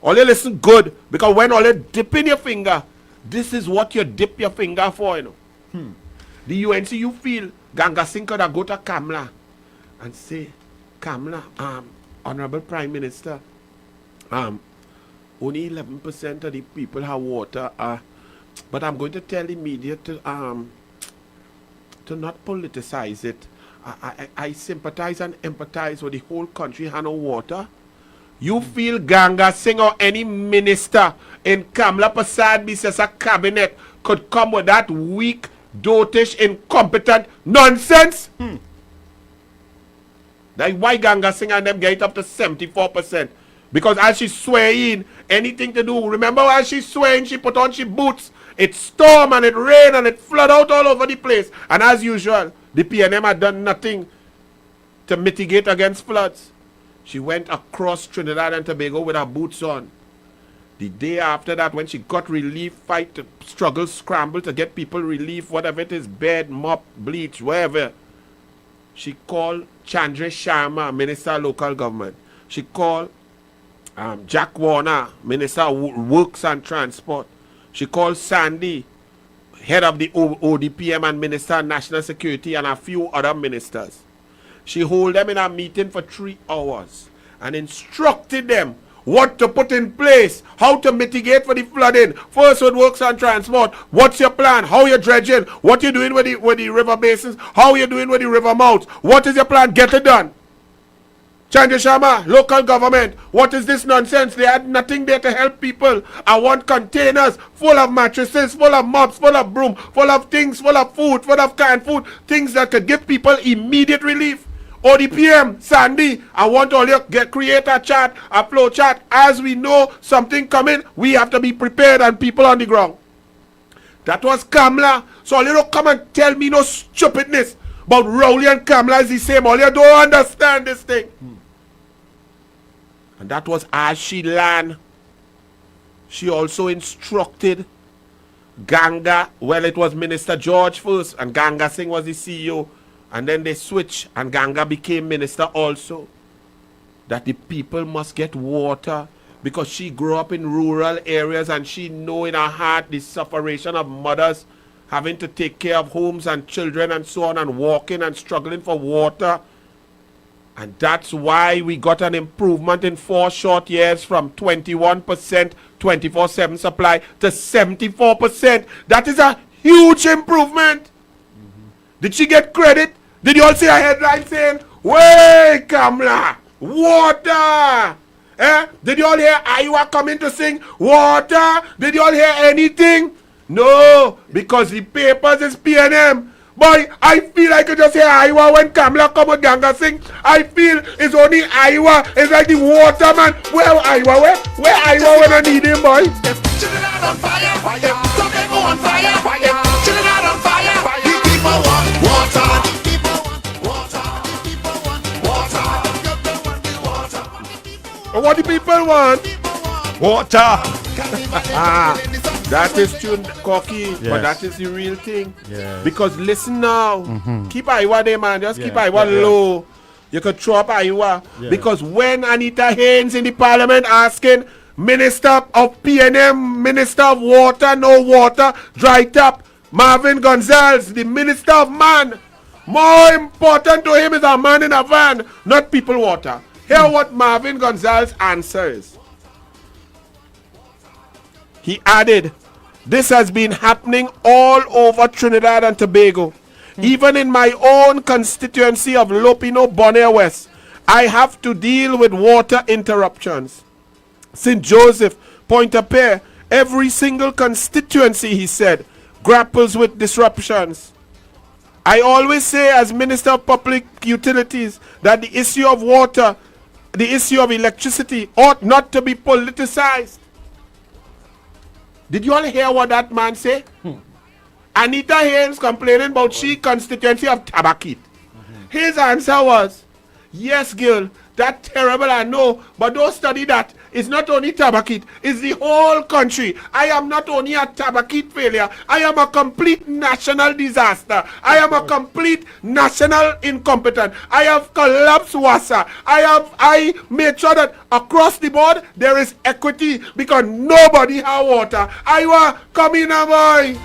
All you listen good, because when all you dip in your finger, this is what you dip your finger for, you know. The UNC you feel, Ganga Singh could go to Kamla and say, Kamla, Honorable Prime Minister, only 11% of the people have water, but I'm going to tell the media to not politicize it. I sympathize and empathize with the whole country have no water. You feel Ganga Singh or any minister in Kamla Prasad Bisesa cabinet could come with that weak, dotish, incompetent nonsense? That's why Ganga Singh and them get up to 74%. Because as she's swaying, anything to do, remember while she's swaying, she put on she boots. It storm and it rain and it flood out all over the place. And as usual, the PNM had done nothing to mitigate against floods. She went across Trinidad and Tobago with her boots on. The day after that, when she got relief, fight, struggle, scramble to get people relief, whatever it is, bed, mop, bleach, wherever, she called Chandra Sharma, Minister of Local Government. She called Jack Warner, Minister of Works and Transport. She called Sandy, head of the ODPM and Minister of National Security, and a few other ministers. She held them in a meeting for 3 hours and instructed them what to put in place, how to mitigate for the flooding. First with Works and Transport, what's your plan, how you're dredging, what you're doing with the river basins, how you're doing with the river mouths, what is your plan, get it done. Chandra Sharma, local government, what is this nonsense? They had nothing there to help people. I want containers full of mattresses, full of mops, full of broom, full of things, full of food, full of canned food, things that could give people immediate relief. ODPM, Sandy, I want all you create a chart, a flow chart. As we know something coming, we have to be prepared and people on the ground. That was Kamla. So all you don't come and tell me no stupidness about Rowley and Kamla is the same. All you don't understand this thing. And that was as she land. She also instructed Ganga, well, it was Minister George first, and Ganga Singh was the CEO. And then they switched, and Ganga became minister also. That the people must get water, because she grew up in rural areas and she know in her heart the sufferation of mothers having to take care of homes and children and so on, and walking and struggling for water. And that's why we got an improvement in 4 short years from 21% 24/7 supply to 74%. That is a huge improvement. Did she get credit? Did you all see a headline saying, "Way Kamla, water"? Did you all hear Iowa coming to sing water? Did you all hear anything? No, because the papers is PNM. Boy, I feel I could just hear Iowa when Kamla come with Ganga Singh. I feel it's only Iowa. It's like the water man. Where Iowa? Where Iowa when I need him, boy? Trinidad on fire, fire. Tobago on fire, fire. Trinidad on fire, fire. The people want water. What do people want? Water. That is tune cocky, Yes. but that is the real thing. Yes. Because listen now, keep Iowa there, man. Just keep Yeah, Iowa yeah, yeah. low. You could throw up Iowa. Yeah. Because when Anita Haynes in the parliament asking Minister of PNM, Minister of Water, no water, dried up, Marvin Gonzalez, the Minister of Man, more important to him is a man in a van, not people water. Hear what Marvin Gonzalez answers. He added, "This has been happening all over Trinidad and Tobago. Even in my own constituency of Lopino, Bonaire West, I have to deal with water interruptions. St. Joseph, Pointe-à-Pierre, every single constituency," he said, "grapples with disruptions. I always say as Minister of Public Utilities that the issue of water, the issue of electricity ought not to be politicized." Did you all hear what that man say? Anita Haynes complaining about she constituency of Tabakit. His answer was, "Yes, girl, that's terrible, I know, but don't study that. It's not only Tabakit, it's the whole country. I am not only a Tabakit failure, I am a complete national disaster. I am a complete national incompetent. I have collapsed WASA. I made sure that across the board there is equity because nobody has water. I want come in, boy.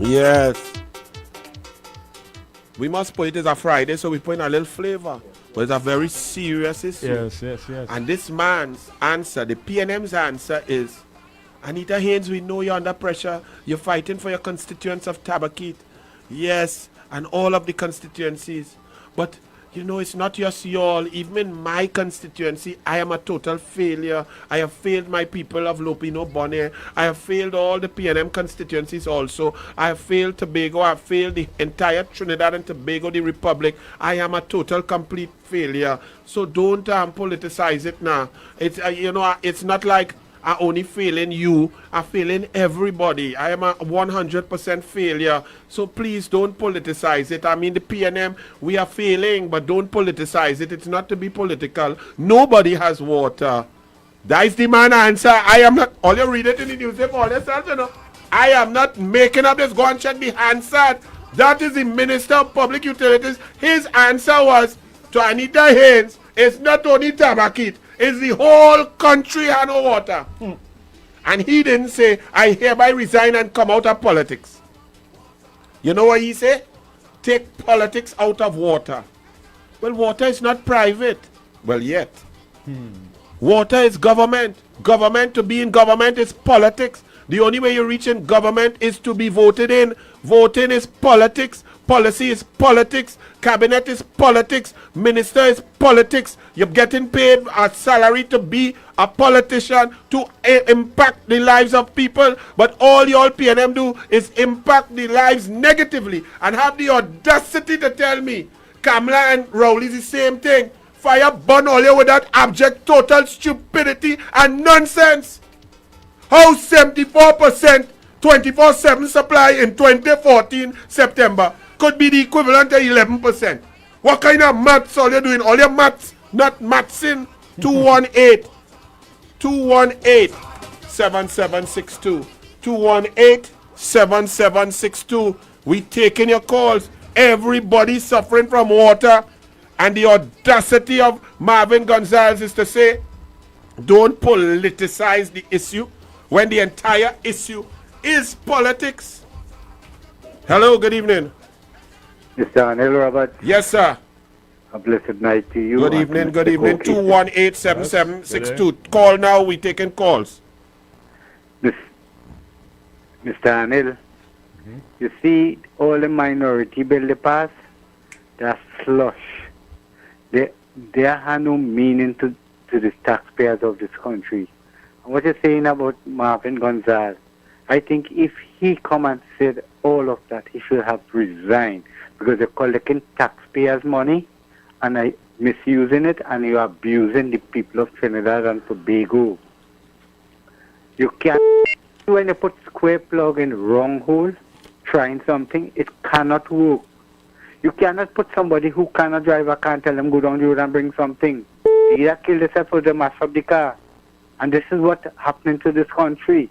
Yes. We must put it as a Friday, so we put in a little flavor. But it's a very serious issue. Yes. And this man's answer, the PNM's answer is, Anita Haynes, we know you're under pressure. You're fighting for your constituents of Tabakit. Yes, and all of the constituencies. But you know, it's not just y'all. Even in my constituency, I am a total failure. I have failed my people of Lopino Bonnet. I have failed all the PNM constituencies also. I have failed Tobago. I have failed the entire Trinidad and Tobago, the Republic. I am a total, complete failure. So don't politicize it now. It's, it's not like I'm only failing you, I'm failing everybody. I am a 100% failure. So please don't politicize it. I mean, the PNM, we are failing, but don't politicize it. It's not to be political. Nobody has water. That is the man answer. I am not, all you read it in the newspaper all yourself, you know. I am not making up this. Go and check the answer. That is the Minister of Public Utilities. His answer was to Anita Haynes, it's not only Tabakit. It's the whole country had no water. And he didn't say, I hereby resign and come out of politics. You know what he said? Take politics out of water. Well, water is not private. Well, yet. Water is government. Government, to be in government is politics. The only way you reach in government is to be voted in. Voting is politics. Policy is politics. Cabinet is politics. Minister is politics. You're getting paid a salary to be a politician, to impact the lives of people. But all y'all PNM do is impact the lives negatively and have the audacity to tell me Kamala and Rowley is the same thing. Fire burn all you with that abject total stupidity and nonsense. How 74% 24/7 supply in 2014 September could be the equivalent to 11%. What kind of maths are you doing? All your maths, not mathsing. 218-7762. 218-7762. We taking your calls. Everybody suffering from water. And the audacity of Marvin Gonzalez is to say, don't politicize the issue when the entire issue is politics. Hello, good evening. Mr. Anil Robert. Yes, sir. A blessed night to you. Good evening, good evening. 218-7762. Call now, we taking calls. Mr. Anil, you see all the minority bill they pass, they're slush. They have no meaning to the taxpayers of this country. And what you're saying about Marvin Gonzalez, I think if he come and said all of that, he should have resigned because they're collecting taxpayers' money and misusing it, and you're abusing the people of Trinidad and Tobago. You can't, when you put square plug in wrong hole, trying something, it cannot work. You cannot put somebody who cannot drive a car and tell them go down the road and bring something. They either kill themselves or they mash up the car. And this is what's happening to this country.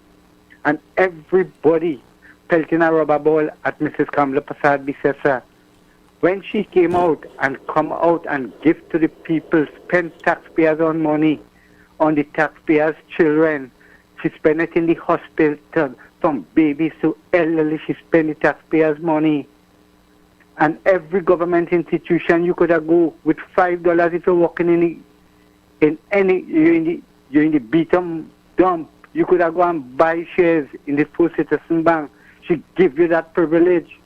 And everybody pelting a rubber ball at Mrs. Kamala Prasad Bisesa. When she came out and come out and give to the people, spend taxpayers on money, on the taxpayers' children, she spent it in the hospital, from babies to elderly, she spent the taxpayers' money. And every government institution you could have go with $5 if you're working you're in the beat-em dump. You could have go and buy shares in the First Citizen Bank. She give you that privilege.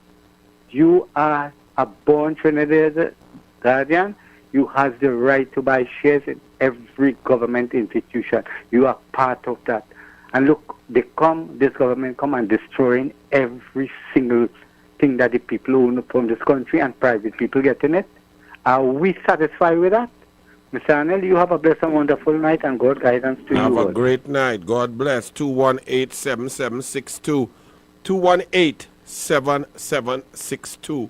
You are a born Trinidadian. You have the right to buy shares in every government institution. You are part of that. And look, this government come and destroying every single thing that the people own from this country and private people getting it. Are we satisfied with that? Mr. Anil, you have a blessed and wonderful night and God guidance to you. Have all. a great night. God bless. 218-7762. 218-7762.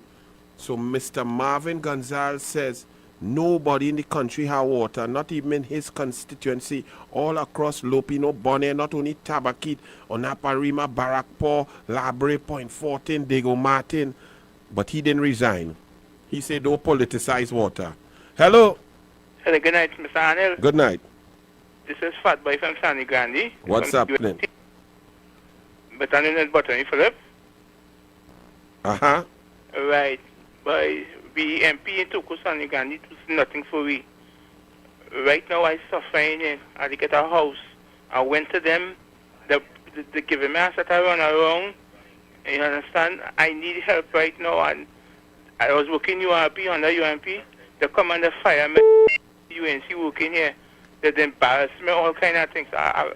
So Mr. Marvin Gonzalez says nobody in the country have water, not even in his constituency, all across Lopino, Bonnet, not only Tabakit, Onaparima, Barakpo, Labre, Point 14, Diego Martin. But he didn't resign. He said don't politicize water. Hello. Hello, good night, Mr. Anil. Good night. This is Fat Boy from Sandy Grande. What's happening? But Anil and Button, Philip. Uh-huh. Right. But we MP in Toko Sandy Grande do nothing for we. Right now I suffering and I get a house. I went to them, they give me a set I run around. You understand? I need help right now and I was working URP under UMP. They come and they fire me. UNC working here. They embarrass me, all kind of things. I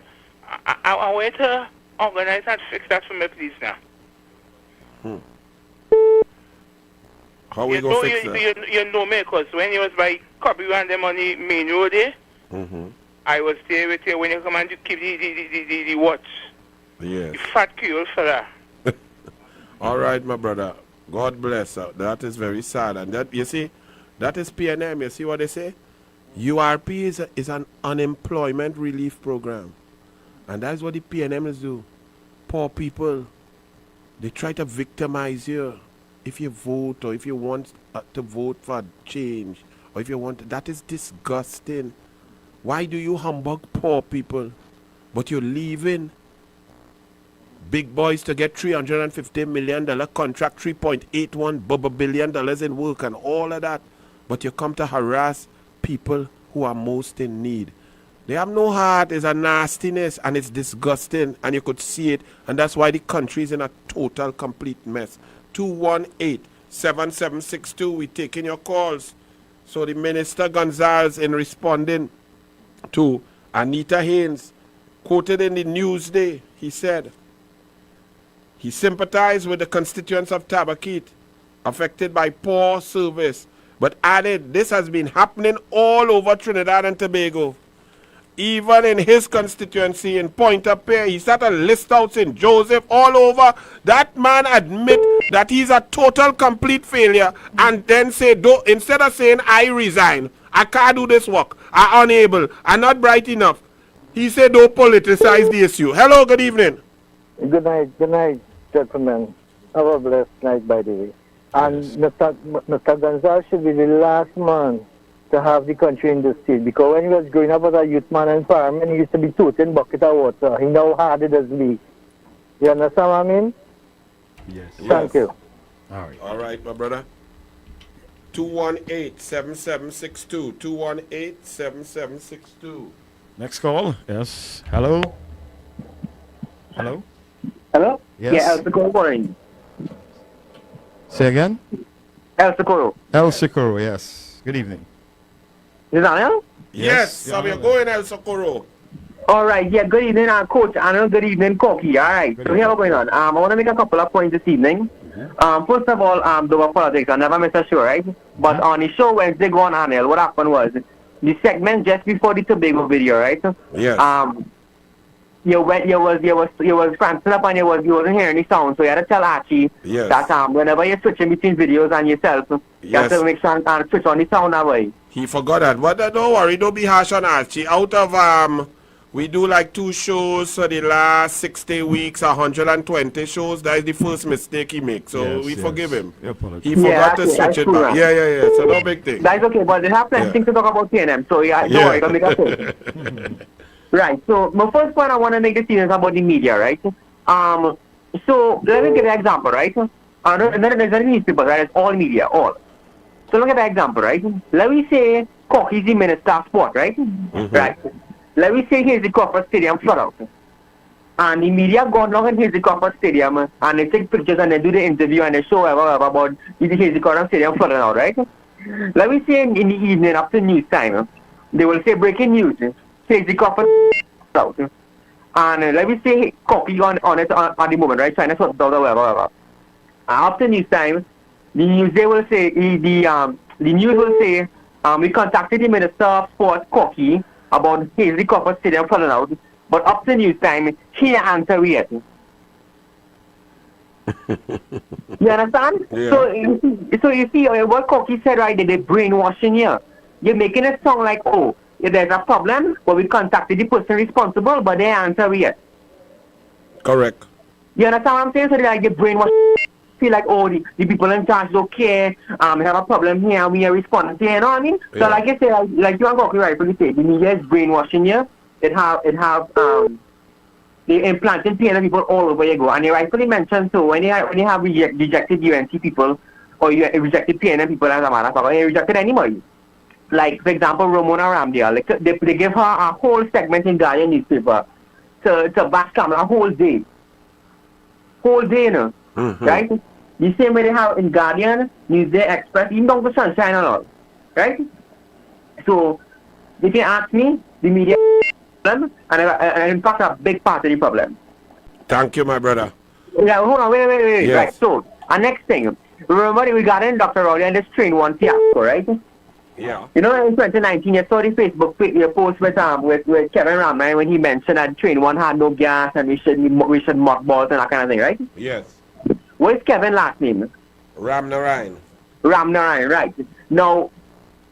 want to organize and fix that for me, please, now. How we go fix that? You know me, because when you was by copy and them on the main road there, I was there with you when you come and you keep the watch. Yes. You fat Creole fella. All right, my brother. God bless. That is very sad. And that, you see, that is PNM. You see what they say? URP is an unemployment relief program. And that's what the PNMs do. Poor people, they try to victimize you. If you vote or if you want to vote for change, or if you want, that is disgusting. Why do you humbug poor people? But you're leaving big boys to get $350 million contract, $3.81 billion in work and all of that. But you come to harass people who are most in need. They have no heart. It's a nastiness and it's disgusting and you could see it. And that's why the country is in a total, complete mess. 218-7762. We're taking your calls. So the Minister Gonzalez, in responding to Anita Haynes, quoted in the Newsday, he said, he sympathized with the constituents of Tabakit affected by poor service, but added this has been happening all over Trinidad and Tobago. Even in his constituency in Point-a-Pierre, he set a list out in Joseph, all over. That man admit that he's a total, complete failure and then say, instead of saying, I resign, I can't do this work, I'm unable, I'm not bright enough, he said, don't politicize the issue. Hello, good evening. Good night, gentlemen. Have a blessed night, by the way. And Mr. Gonzalez should be the last man to have the country in the state, because when he was growing up as a youth man in Parliament, he used to be toting bucket of water. He now hard it as me. You understand what I mean? Yes. Thank you. All right, my brother. 218-7762. 218-7762. Next call. Yes. Hello. Hello. Hello? Yes. Yeah, El Socorro morning. Say again? El Socorro. El Socorro, yes. Good evening. Is that Anil? Yes, so we're going El Socorro. All right, yeah, good evening, Coach Anil. Good evening, Corky. All right, so here's what's going on. I want to make a couple of points this evening. First of all, there were politics. I never miss a show, right? But on the show Wednesday going on, Anil, what happened was, the segment just before the Tobago video, right? Yes. You was cramping up and you wasn't hearing the sound, so you had to tell Archie that whenever you're switching between videos and yourself, you have to make sure and switch on the sound that way. He forgot that. But don't worry, don't be harsh on Archie. Out of we do like 2 shows for the last 60 weeks, 120 shows. That is the first mistake he makes. So we forgive him. He forgot to switch it back. Yeah. So no big thing. That's okay, but they have plenty things to talk about TNM, so don't worry, don't make a thing. Right, so my first point I want to make this is about the media, right? So let me give you an example, right? There's a newspaper, right? It's all media, all. So look at the example, right? Let me say Cork is the Minister of Sport, right? Right. Let me say here's the Crawford Stadium flood out. And the media go down and here's the Crawford Stadium and they take pictures and they do the interview and they show whatever about the Crawford Stadium flooding out, right? Let me say in the evening after news time, they will say breaking news. Casey Crawford out. And let me say copy on it at the moment, right? China sort out whatever. After news time, the news they will say the news will say we contacted the Minister of Sport, Corky, about Hazley Copper Stadium falling out. But up to news time, he didn't answer yet. You understand? Yeah. So you see what Corky said right there, they're brainwashing you. You're making it sound like, oh, if there's a problem, well, we contacted the person responsible, but they didn't answer yet. Correct. You understand what I'm saying? So they like, they brainwash. Feel like, oh, the people in charge don't care. We have a problem here, we are responding to it, you know what I mean? Yeah. So like you say, like you and Corky rightfully say, the media is brainwashing you. They implanting PNM people all over you go. And they rightfully mentioned, so when they have rejected UNC people, or you rejected PNM people as a matter of fact, or they rejected anybody. Like, for example, Ramona Ramdale, like, they give her a whole segment in Guardian newspaper to bash Kamala a whole day. Whole day, you know. Mm-hmm. Right? The same way they have in Guardian, Newsday, Express, even down to Sunshine and all. Right? So, if you ask me, the media and in fact a big part of the problem. Thank you, my brother. Yeah, hold on, wait. Yes. Right, so, next thing. Remember regarding Dr. Rowley and this train one fiasco, right? Yeah. You know, in 2019, you saw the Facebook post with Kevin Ramnine when he mentioned that train one had no gas and we should mothballs and that kind of thing, right? Yes. What is Kevin's last name? Ramnarine, right. Now,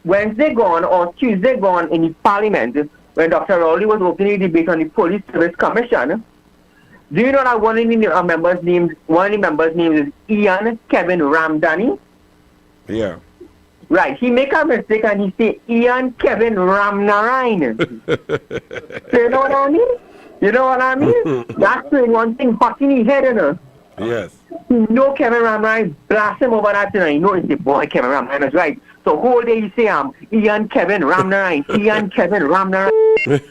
Wednesday gone or Tuesday gone in the Parliament, when Dr. Rowley was opening the debate on the Police Service Commission, do you know that one of the members' names is Ian Kevin Ramdani? Yeah. Right, he make a mistake and he say Ian Kevin Ramnarine. So you know what I mean? That's doing one thing hot in his head, you know. Yes. You know Kevin Ramnarine blast him over that, you know. You know it's the boy Kevin Ramnarine is right. So whole day you say Ian Kevin Ramnarine, Ian Kevin Ramnarine.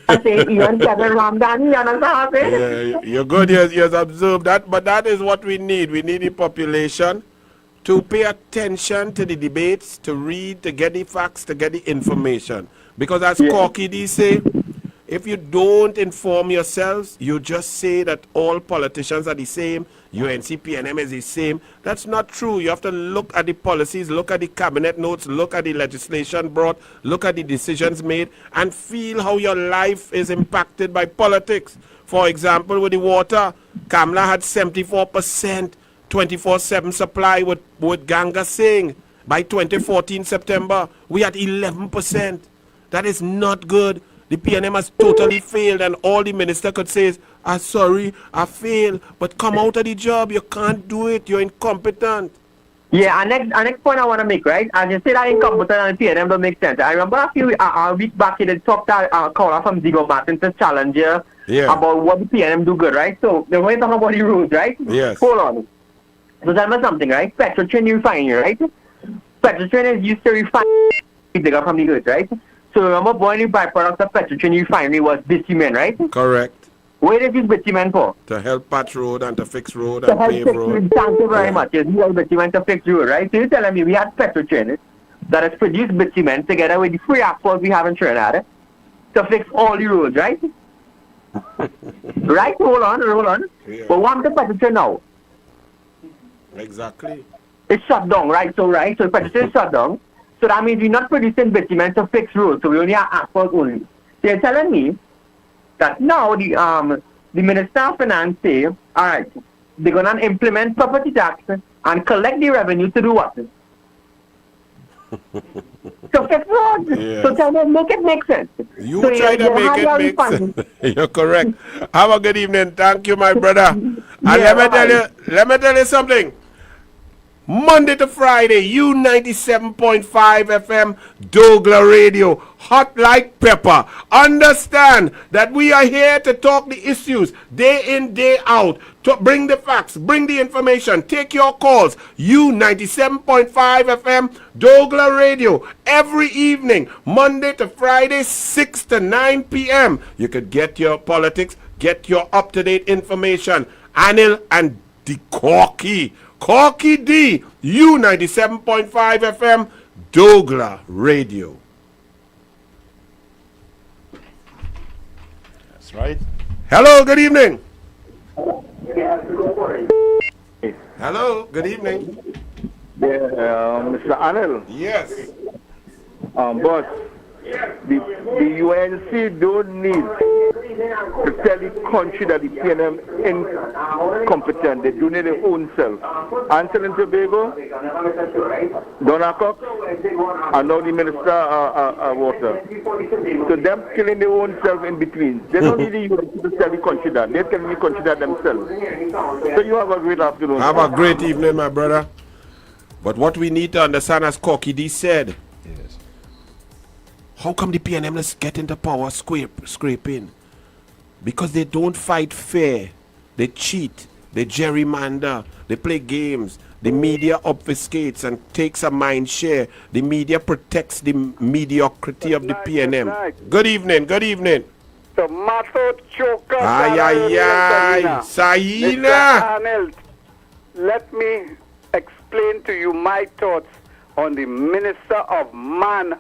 I say Ian Kevin Ramdani, you understand what I'm saying? Yeah, you're good, you've observed that, but that is what we need. We need the population to pay attention to the debates, to read, to get the facts, to get the information. Because as Corky D say, if you don't inform yourselves, you just say that all politicians are the same, UNC PNM is the same. That's not true. You have to look at the policies, look at the cabinet notes, look at the legislation brought, look at the decisions made, and feel how your life is impacted by politics. For example, with the water, Kamala had 74% 24/7 supply with Ganga Singh. By 2014 September, we had 11%. That is not good. The PNM has totally failed, and all the minister could say is, I'm sorry, I failed, but come out of the job. You can't do it. You're incompetent. Yeah, and next point I want to make, right? As you say that incompetent and PNM don't make sense. I remember a week back, they talked that caller from Zigo Martin to challenge you about what the PNM do good, right? So, they were talking about the rules, right? Yes. Hold on. So tell me something, right? Petrotrin refinery, right? Petrotrin is used to refine they got from the earth, right? So remember, boiling byproduct of Petrotrin refinery was bitumen, right? Correct. What is this bitumen for? To help patch road and to fix road and pave road. Thank you very much. Yes, we have bitumen to fix road, right? So you're telling me we had Petrotrin that has produced bitumen together with the free asphalt we have in Trinidad to fix all the roads, right? Right? Hold on. Yeah. But what happened to Petrotrin now? Exactly. It's shut down, right? So Petrotrin is shut down. So that means we're not producing bitumen to fix roads, so we only have asphalt only. So you're telling me that now the Minister of Finance say, all right, they're going to implement property tax and collect the revenue to do what? To fix roads. Yes. So tell me, make it make sense. You so try to make it make sense. You're correct. Have a good evening. Thank you, my brother. And let me tell you something. Monday to Friday, U97.5 FM, DouglAR Radio, hot like pepper. Understand that we are here to talk the issues day in, day out, to bring the facts, bring the information, take your calls. U97.5 FM, DouglAR Radio, every evening, Monday to Friday, 6 to 9 p.m. You could get your politics, get your up-to-date information. Anil and the Corky D, U97.5 FM, DouglAR Radio. That's right. Hello, good evening. Hello, good evening. Mr. Anil. Yes. Boss, the UNC don't need to tell the country that the PNM incompetent. They do need their own self. Anil and Tobago, Donacok, and now the Minister of Water. So them killing their own self in between. They don't need the UNC to tell the country that. They're telling the country that themselves. So you have a great afternoon. Have a great evening, my brother. But what we need to understand, as Corky D said, how come the PNM let's get into power scraping? Because they don't fight fair. They cheat. They gerrymander. They play games. The media obfuscates and takes a mind share. The media protects the mediocrity of the PNM. Good evening. Good evening. Tomato choker. Ay. Saina. Anil, let me explain to you my thoughts on the Minister of Man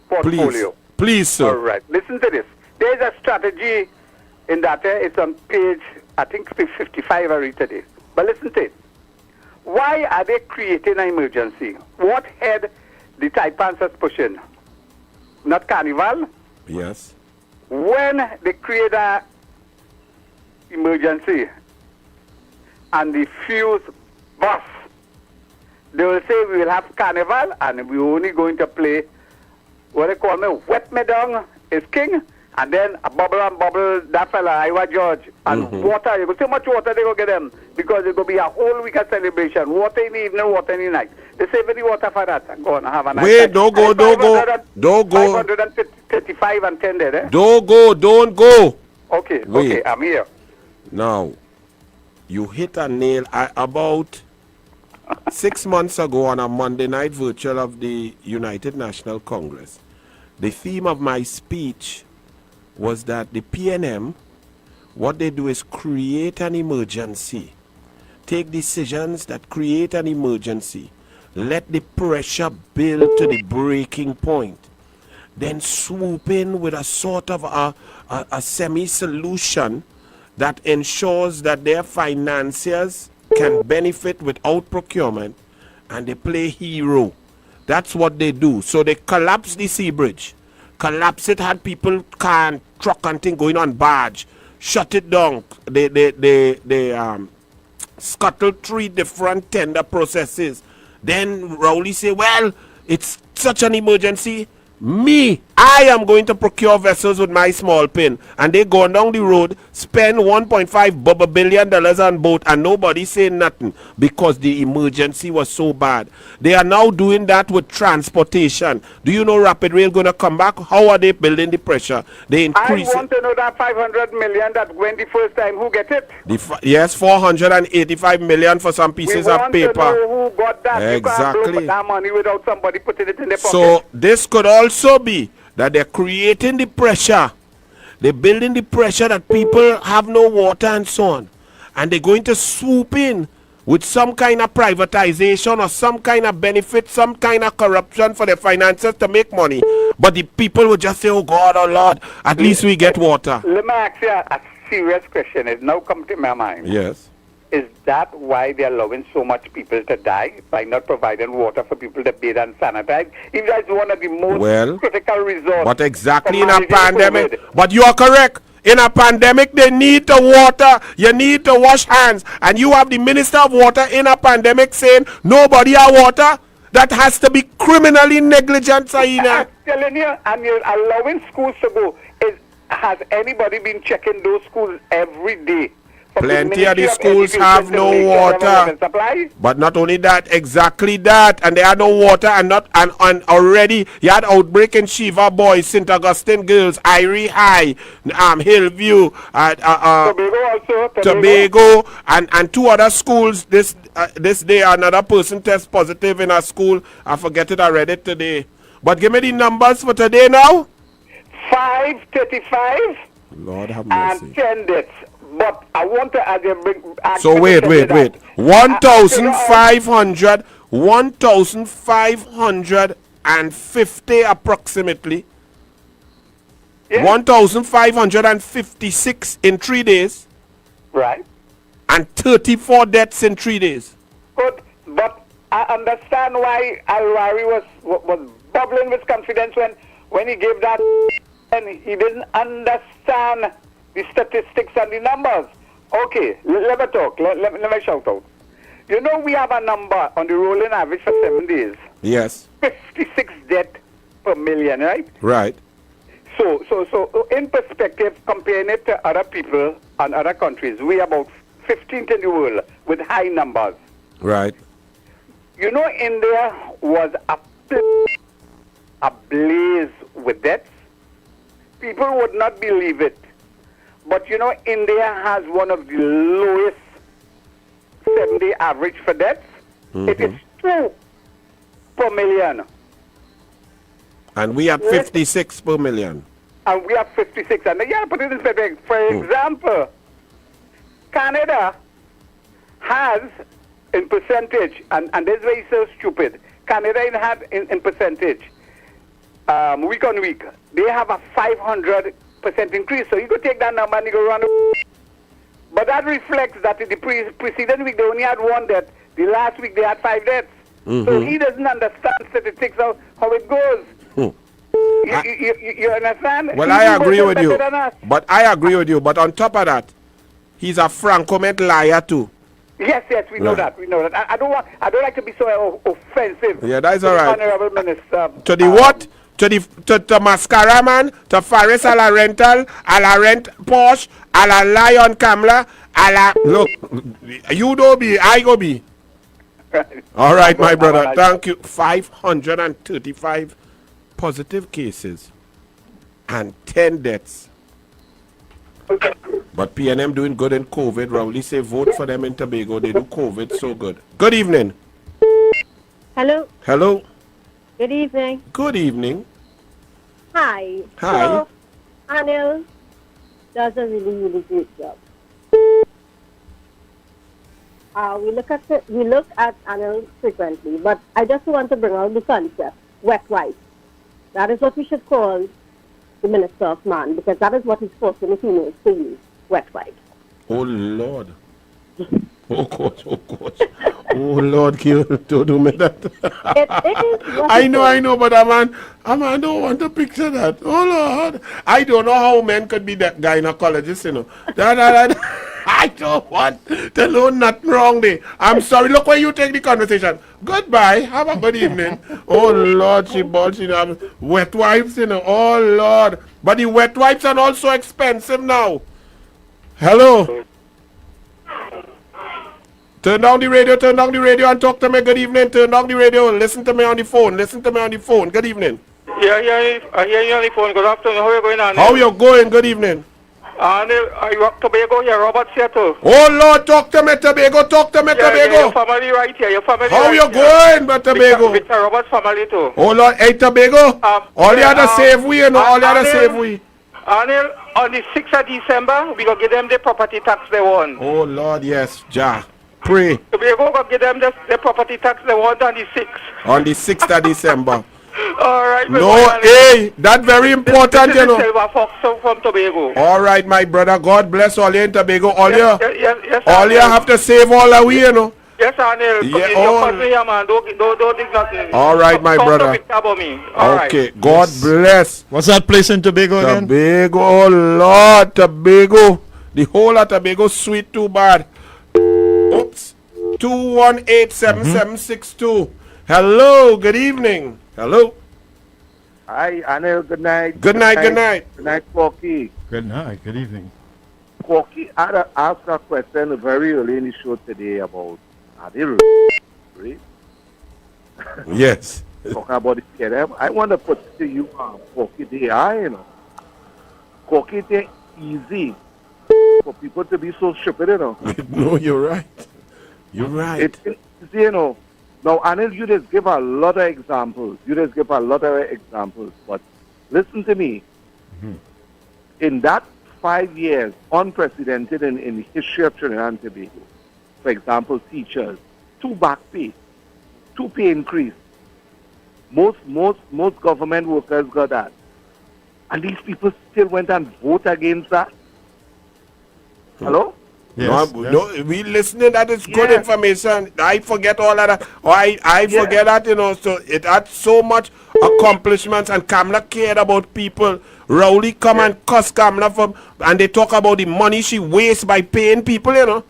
portfolio. Please, sir. All right. Listen to this. There's a strategy in that. It's on page, I think, 55 I read today. But listen to it. Why are they creating an emergency? What head the Taipans is pushing? Not Carnival? Yes. When they create an emergency and the fuse bus, they will say we will have Carnival and we're only going to play what they call me, wet me down is king, and then a bubble and bubble, that fella, Iowa George, and water. You go too much water they go get them, because it will be a whole week of celebration. Water in the evening, water in the night. They save any water for that. Go on, have a nice Wait, time. don't go. 535 and 10 there, eh? Don't go. Okay, Wait. okay, I'm here. Now, you hit a nail. About 6 months ago on a Monday night virtual of the United National Congress, the theme of my speech was that the PNM, what they do is create an emergency, take decisions that create an emergency, let the pressure build to the breaking point, then swoop in with a sort of a semi-solution that ensures that their financiers can benefit without procurement, and they play hero. That's what they do. So they collapse the sea bridge, collapse it, had people can't truck and thing going on barge, shut it down. They scuttle 3 different tender processes. Then Rowley say, well, it's such an emergency. I am going to procure vessels with my small pin. And they go down the road, spend $1.5 billion on boat, and nobody say nothing because the emergency was so bad. They are now doing that with transportation. Do you know Rapid Rail going to come back? How are they building the pressure? They increase I want to know that 500 million that went the first time. Who get it? Yes, 485 million for some pieces of paper. We want to know who got that. Exactly. You can't blow that money without somebody putting it in their pocket. So this could also be that they're creating the pressure. They're building the pressure that people have no water and so on. And they're going to swoop in with some kind of privatization or some kind of benefit, some kind of corruption for the finances to make money. But the people will just say, oh God, oh Lord, at least we get water. Let me ask you a serious question. It now come to my mind. Yes. Is that why they're allowing so much people to die by not providing water for people to bathe and sanitize? If that's one of the most critical resources. But exactly in a pandemic. But you are correct. In a pandemic, they need the water. You need to wash hands. And you have the Minister of Water in a pandemic saying nobody has water. That has to be criminally negligent, Saina. I'm telling you, and you're allowing schools to go. Has anybody been checking those schools every day? Plenty of the schools have no water. But not only that, exactly that. And they had no water, and already you had outbreak in Shiva Boys, St. Augustine Girls, Irie High, Hillview, Tobago, and 2 other schools. This day another person tests positive in a school. I forget it, I read it today. But give me the numbers for today now. 535 Lord have mercy. and 10 deaths. But I want to add so wait. 1,500 1,550 approximately. 1,556 in 3 days. Right. And 34 deaths in 3 days. Good, but I understand why Al-Wari was bubbling with confidence when he gave that, and he didn't understand the statistics and the numbers. Okay, let me talk. Let me shout out. You know, we have a number on the rolling average for 7 days. Yes. 56 deaths per million, right? Right. So in perspective, comparing it to other people and other countries, we are about 15th in the world with high numbers. Right. You know, India was ablaze with deaths. People would not believe it. But you know, India has one of the lowest 7-day average for deaths. It is 2 per million. And we have 56 per million. And we have 56. And you put it in perspective. For example, Canada has, in percentage, and this way is so stupid, Canada had in percentage, week on week, they have a 500% increase. So you could take that number and you go run. But that reflects that in the preceding week they only had 1 death. The last week they had 5 deaths. So he doesn't understand statistics, how it goes. You understand? Well, I agree with you. But I agree with you. But on top of that, he's a franco-met liar too. Yes, we know that. We know that. I don't like to be so offensive. Yeah, that's all right. Honorable Minister. To the what? To the mascara man, to Faris a la rental, a la rent Porsche, a la lie on camera, a la look. You don't be, I go be. All right, my brother. Thank you. 535 positive cases and 10 deaths. But PNM doing good in COVID. Rowley say vote for them in Tobago. They do COVID so good. Good evening. Hello. Hello. Good evening. Good evening. Hi. Hi. So, Anil does a really great job. We look at Anil frequently, but I just want to bring out the concept, wet wipe. That is what we should call the Minister of Man, because that is what he's forcing the females to use, wet wipe. Oh, Lord. Oh, God. Oh, Lord, don't do me that. I know, but a man, don't want to picture that. Oh, Lord. I don't know how men could be that gynecologist, you know. I don't want to know nothing wrong there. I'm sorry. Look where you take the conversation. Goodbye. Have a good evening. Oh, Lord, she bought, wet wipes, Oh, Lord. But the wet wipes are also expensive now. Hello. Turn down the radio and talk to me. Good evening. Turn down the radio. Listen to me on the phone. Good evening. Yeah, I hear you on the phone. Good afternoon. How are you going on? How you going? Good evening. Anil, are you up Tobago? Yeah, Robert Seattle. Oh, Lord, talk to me, Tobago. Tobago. Yeah, your family right here. Your family How right you going, but Tobago? With Robert's family too. Oh, Lord. Hey, Tobago. All the other save we, all the other save we. Anil, on the 6th of December, we going to give them the property tax they want. Oh, Lord, yes. Jah. Pray. We going to give them the property tax they want on the 6th. On the 6th of December. All right. No, hey, that's very important, this is Silver Fox from Tobago. All right, my brother. God bless all you in Tobago. All yes, you have to save all the way, Yes, Anil. Yeah, your country, man. Don't think nothing. All right, my brother. Okay, God bless. What's that place in Tobago again? Tobago, oh Lord, Tobago. The whole of Tobago sweet too bad. Oops. 218-7762. Hello, good evening. Hello. Hi, Anil. Good night. Good night. Good night, Corky. Good night. Good evening. Corky, I asked a question very early in the show today about Anil. Right? Yes. Talking about the PNM. I want to put to you, Corky, Corky, it's easy for people to be so stupid, No, you're right. You're right. It's easy, Now, Anil, you just give a lot of examples. But listen to me. In that 5 years, unprecedented in the history of Trinidad and Tobago, for example, teachers, 2 back pay, 2 pay increase. Most government workers got that. And these people still went and vote against that. Hello? Yes, No, we listening. That is good information. I forget all of that. Or I forget that, So it had so much accomplishments, and Kamala cared about people. Rowley come and cuss Kamala and they talk about the money she wastes by paying people,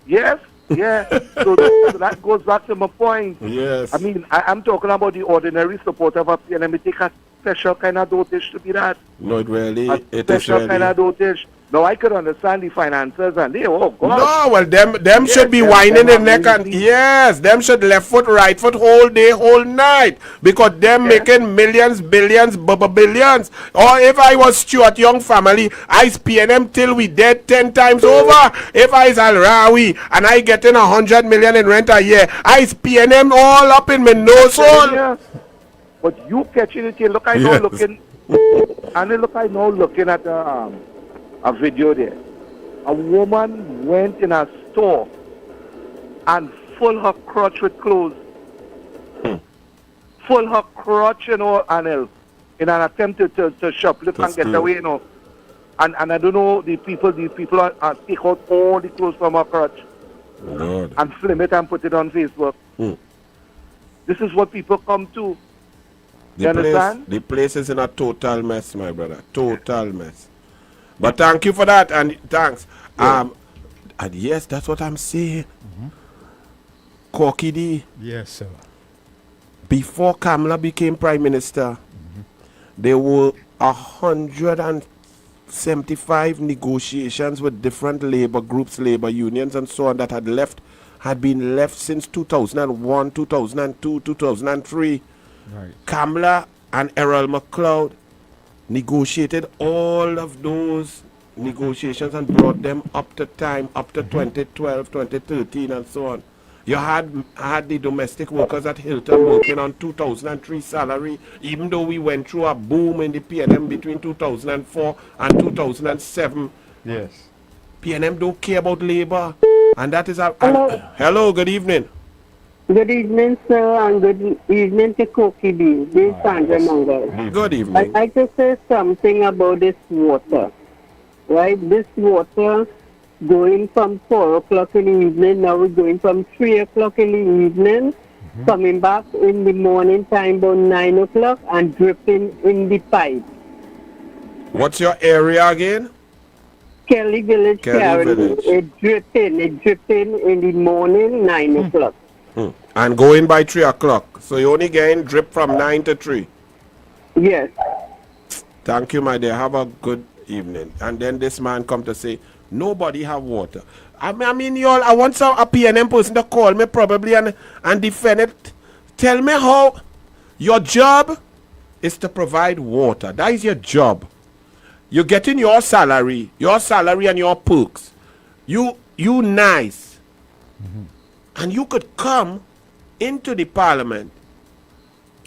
Yes. So that goes back to my point. Yes. I mean, I'm talking about the ordinary supporter of a PNM. It takes a special kind of dotage to be that. No, it really. It is Special really. kind of dotage. Now, I could understand the finances and they, oh, God. No, well, them should be whining their neck and yes, them should left foot, right foot, whole day, whole night, because them making millions, billions, billions. Or if I was Stuart Young family, I PNM till we dead 10 times over. If I is Al Rawi and I getting 100 million in rent a year, I PNM all up in my nose hole. But you catching it here. Look, I know looking, and look, I know looking at a video there. A woman went in a store and full her crotch with clothes. Full her crotch, Anil, in an attempt to shoplift and get away, And I don't know, the people are take out all the clothes from her crotch. Lord. And film it and put it on Facebook. This is what people come to. You understand? The place is in a total mess, my brother. Total mess. But thank you for that, and thanks. And yes, that's what I'm saying. Corky D. Yes, sir. Before Kamala became Prime Minister, there were 175 negotiations with different labor groups, labor unions, and so on that had been left since 2001, 2002, 2003. Right. Kamala and Errol McLeod negotiated all of those negotiations and brought them up to time, up to 2012, 2013, and so on. You had the domestic workers at Hilton working on 2003 salary, even though we went through a boom in the PNM between 2004 and 2007. Yes. PNM don't care about labor, and that is hello, good evening. Good evening, sir, and good evening to Cookie B. This is Sandra Mungo. Good evening. I'd like to say something about this water. Right? This water going from 4 o'clock in the evening, now we're going from 3 o'clock in the evening, coming back in the morning time about 9 o'clock and dripping in the pipe. What's your area again? Kelly Village, Carolina. It's dripping in the morning, 9 o'clock. And going by 3 o'clock. So you only getting drip from 9 to 3. Yes. Thank you, my dear. Have a good evening. And then this man come to say, nobody have water. I mean, y'all, I want a PNM person to call me probably and defend it. Tell me how your job is to provide water. That is your job. You're getting your salary and your perks. You nice. And you could come into the parliament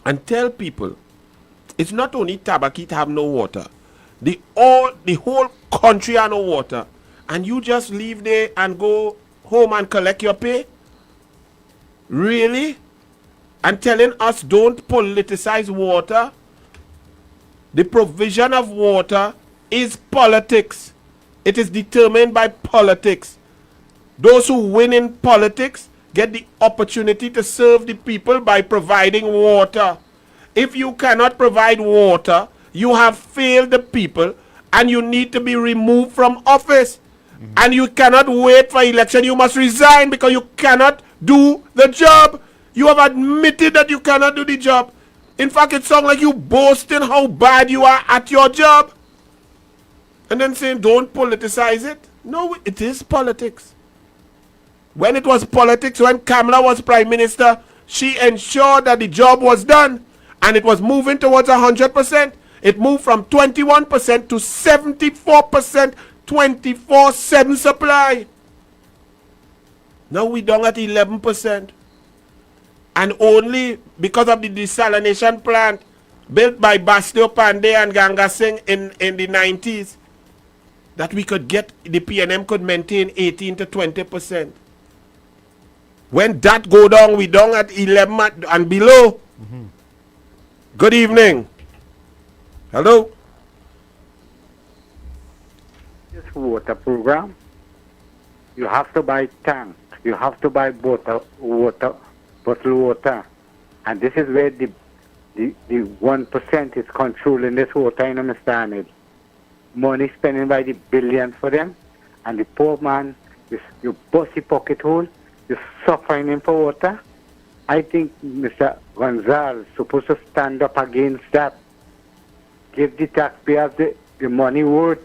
and tell people it's not only Tabaki to have no water. The whole country have no water. And you just leave there and go home and collect your pay? Really? And telling us don't politicize water? The provision of water is politics. It is determined by politics. Those who win in politics get the opportunity to serve the people by providing water. If you cannot provide water, you have failed the people and you need to be removed from office. And you cannot wait for election. You must resign because you cannot do the job. You have admitted that you cannot do the job. In fact, it sounds like you boasting how bad you are at your job. And then saying don't politicize it. No, it is politics. When it was politics, when Kamala was Prime Minister, she ensured that the job was done. And it was moving towards 100%. It moved from 21% to 74%, 24/7 supply. Now we down at 11%. And only because of the desalination plant built by Bastio Pandey and Ganga Singh in the 90s, that we could get, the PNM could maintain 18 to 20%. When that go down, we down at 11 and below. Good evening. Hello. This water program, you have to buy tank, you have to buy bottled water, and this is where the 1% is controlling this water, you know, Mr. Anil. Money spending by the billions for them, and the poor man, you bust the pocket hole, you're suffering him for water. I think Mr. Gonzalez is supposed to stand up against that. Give the taxpayers the money worth.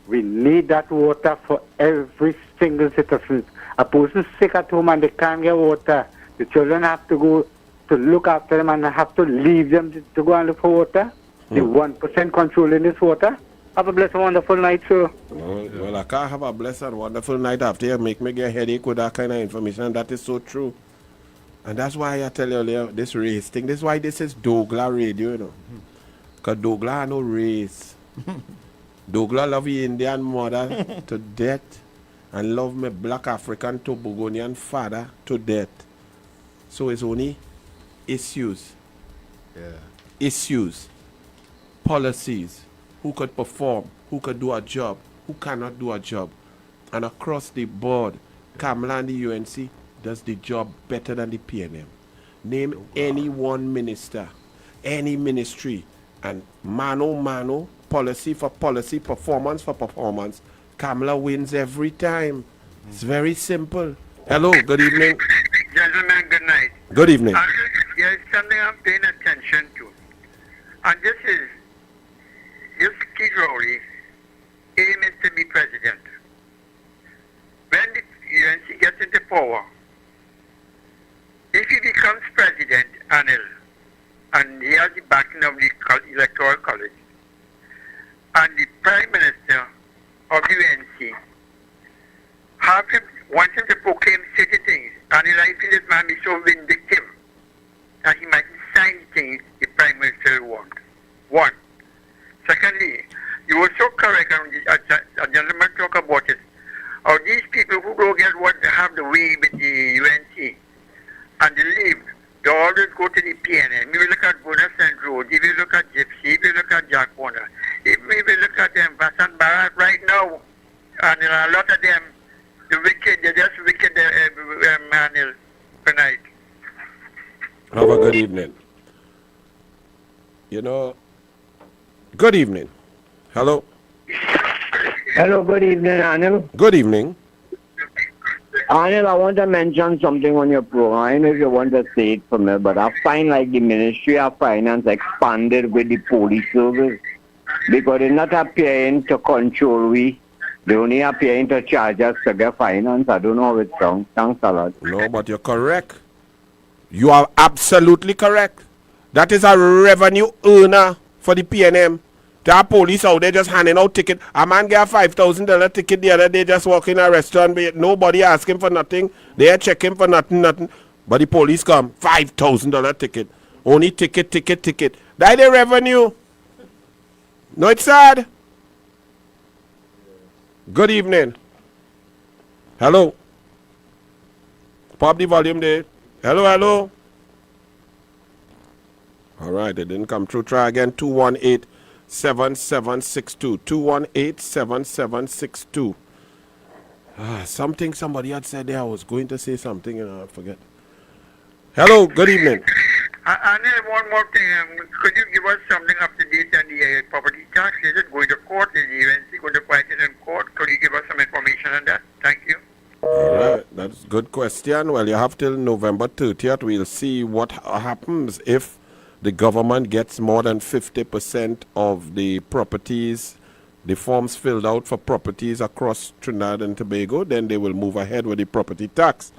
We need that water for every single citizen. A person sick at home and they can't get water. The children have to go to look after them and have to leave them to go and look for water. The 1% controlling this water. Have a blessed, wonderful night, sir. Well, I can't have a blessed, wonderful night after you make me get a headache with that kind of information. That is so true. And that's why I tell you earlier, this race thing, this is why this is DouglAR radio, you know. Because DouglAR no race. DouglAR love your Indian mother to death and love my black African Tobogonian father to death. So it's only issues. Issues. Policies. Who could perform, who could do a job, who cannot do a job. And across the board, Kamala and the UNC does the job better than the PNM. Name any one minister, any ministry, and mano, policy for policy, performance for performance. Kamala wins every time. It's very simple. Hello, good evening. Gentlemen, good night. Good evening. There's something I'm paying attention to. And this Kid Rowley aim is to be president. When the UNC gets into power, if he becomes president, Anil, and he has the backing of the Electoral College, and the Prime Minister of the UNC want him to proclaim certain things, Anil, I feel this man be so vindictive that he might sign things the Prime Minister wants. One. Secondly, you were so correct, and a gentleman talk about it. Of these people who don't get what they have the way with the UNC and they leave, they always go to the PNM. If you look at Bonus and Road, if you look at Gypsy, if you look at Jack Warner, if you look at them, Vasant Bharat right now, and a lot of them, the wicked, they're just wicked, Anil, good night. Have a good evening. You know, good evening. Hello. Hello, good evening, Anil. Good evening. Anil, I want to mention something on your program. I don't know if you want to say it for me, but I find like the Ministry of Finance expanded with the police service because they're not appearing to control we. They only appearing to charge us to get finance. I don't know how it sounds. Thanks a lot. No, but you're correct. You are absolutely correct. That is a revenue earner for the PNM. There are police out there just handing out ticket. A man get a $5,000 ticket the other day, just walk in a restaurant, but nobody ask him for nothing. They are checking for nothing. But the police come, $5,000 ticket. Only ticket. That the revenue. No, it's sad. Good evening. Hello. Pop the volume there. Hello. All right, it didn't come through. Try again. 218-7762. 218-7762. Somebody had said there. I was going to say something and I forget. Hello, good evening. Anil, one more thing. Could you give us something up to date on the property tax? Is it going to court? Is the UNC going to fight it in court? Could you give us some information on that? Thank you. All right, that's a good question. Well, you have till November 30th. We'll see what happens if the government gets more than 50% of the properties, the forms filled out for properties across Trinidad and Tobago. Then they will move ahead with the property tax.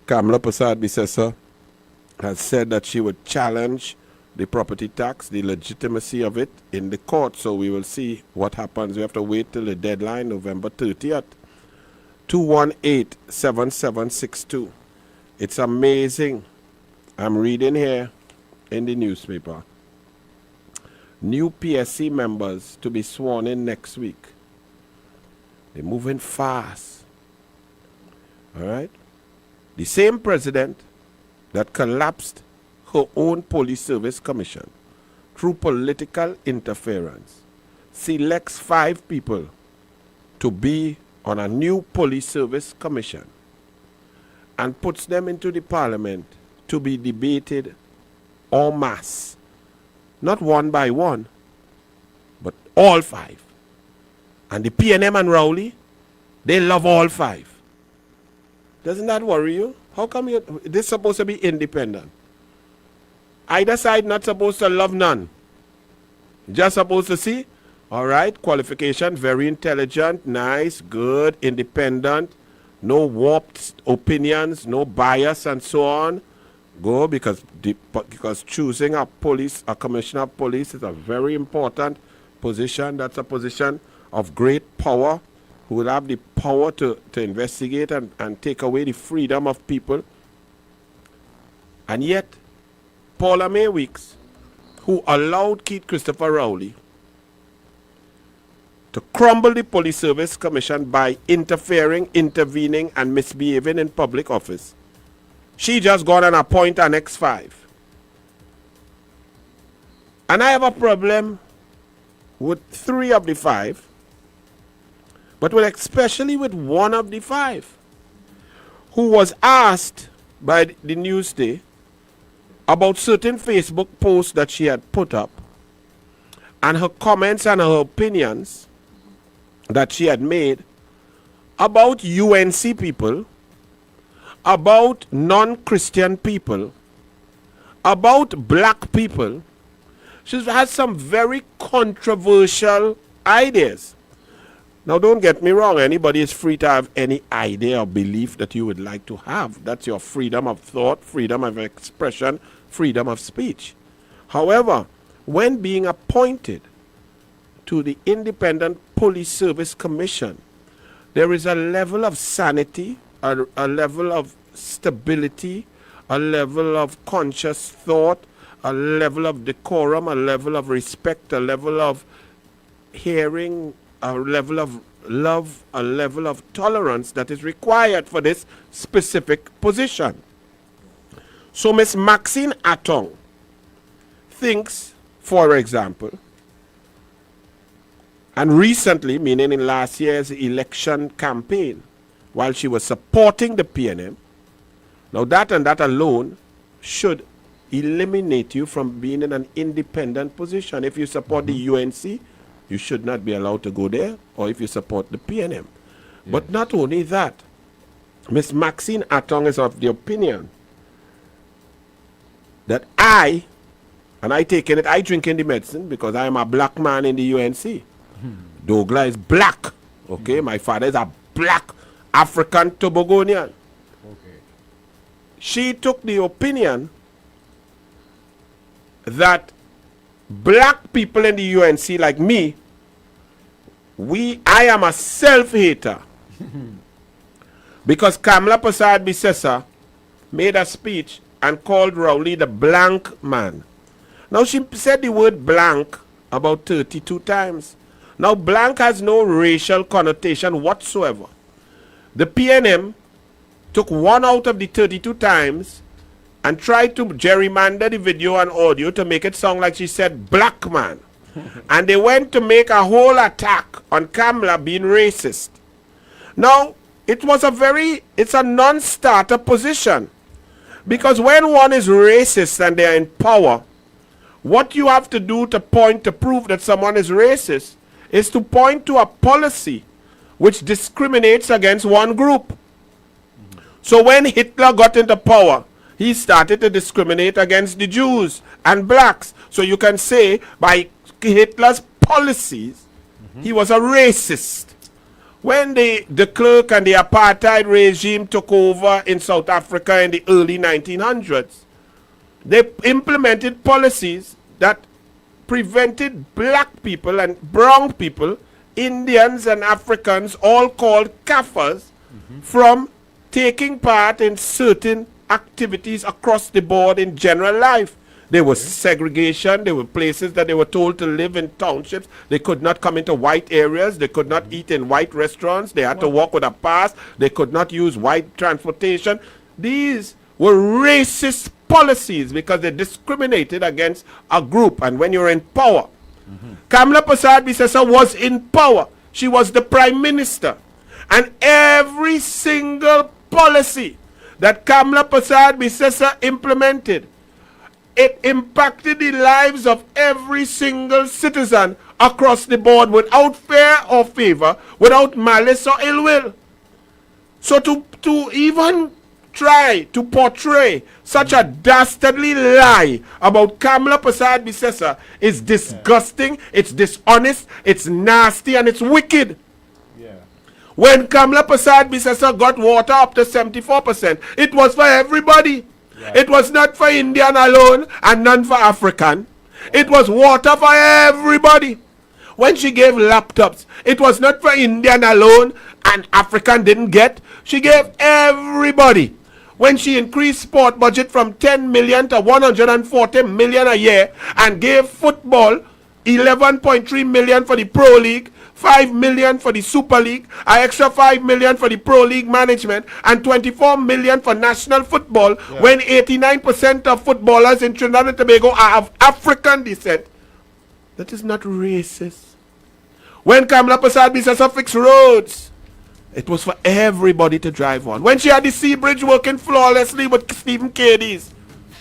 Kamala Prasad Bisesa has said that she would challenge the property tax, the legitimacy of it in the court. So we will see what happens. We have to wait till the deadline, November 30th. 218-7762. It's amazing. I'm reading here in the newspaper. New PSC members to be sworn in next week. They're moving fast. All right? The same president that collapsed her own police service commission through political interference, selects 5 people to be on a new police service commission and puts them into the parliament to be debated en masse, not one by one, but all 5. And the PNM and Rowley, they love all 5. Doesn't that worry you? How come this is supposed to be independent? Either side not supposed to love none. Just supposed to see, all right, qualification, very intelligent, nice, good, independent, no warped opinions, no bias and so on. Go because choosing a commissioner of police is a very important position. That's a position of great power, who will have the power to investigate and take away the freedom of people. And yet, Paula May Weeks, who allowed Keith Christopher Rowley to crumble the Police Service Commission by interfering, intervening, and misbehaving in public office, she just got and appoint an X5. And I have a problem with 3 of the 5, but especially with 1 of the 5, who was asked by the Newsday about certain Facebook posts that she had put up, and her comments and her opinions that she had made about UNC people, about non-Christian people, about black people. She has some very controversial ideas. Now, don't get me wrong. Anybody is free to have any idea or belief that you would like to have. That's your freedom of thought, freedom of expression, freedom of speech. However, when being appointed to the Independent Police Service Commission, there is a level of sanity, a level of stability, a level of conscious thought, a level of decorum, a level of respect, a level of hearing, a level of love, a level of tolerance that is required for this specific position. So Miss Maxine Atong thinks, for example, and recently, meaning in last year's election campaign, while she was supporting the PNM, now that and that alone should eliminate you from being in an independent position. If you support the UNC, you should not be allowed to go there, or if you support the PNM. Yes. But not only that, Miss Maxine Atong is of the opinion that I taking it, I drinking the medicine because I am a black man in the UNC. DouglAR is black, okay? My father is a black African Tobagonian. Okay. She took the opinion that black people in the UNC like me, I am a self-hater. Because Kamla Prasad Bisesa made a speech and called Rowley the blank man. Now she said the word blank about 32 times. Now blank has no racial connotation whatsoever. The PNM took 1 out of the 32 times and tried to gerrymander the video and audio to make it sound like she said black man. And they went to make a whole attack on Kamla being racist. Now, it's a non-starter position. Because when one is racist and they are in power, what you have to do to prove that someone is racist is to point to a policy which discriminates against one group. So when Hitler got into power, he started to discriminate against the Jews and blacks. So you can say by Hitler's policies, he was a racist. When the de Klerk and the apartheid regime took over in South Africa in the early 1900s, they implemented policies that prevented black people and brown people, Indians and Africans, all called Kafirs, from taking part in certain activities across the board in general life. There was segregation. There were places that they were told to live in townships. They could not come into white areas. They could not eat in white restaurants. They had to walk with a pass. They could not use white transportation. These were racist policies because they discriminated against a group. And when you're in power, Kamla Prasad Bisesa was in power. She was the prime minister. And every single policy that Kamla Prasad Bisesa implemented, it impacted the lives of every single citizen across the board without fear or favor, without malice or ill will. So to even try to portray such a dastardly lie about Kamla Prasad Bisesa is disgusting, it's dishonest, it's nasty, and it's wicked. When Kamla Prasad Bisesa got water up to 74%, it was for everybody. It was not for Indian alone and none for African. It was water for everybody. When she gave laptops, it was not for Indian alone and African didn't get. She gave everybody. When she increased sport budget from 10 million to 140 million a year and gave football 11.3 million for the Pro League, 5 million for the Super League, an extra 5 million for the Pro League management, and 24 million for national football, when 89% of footballers in Trinidad and Tobago are of African descent. That is not racist. When Kamla Prasad Bisesa fixed roads, it was for everybody to drive on. When she had the Sea Bridge working flawlessly with Stephen Cadiz,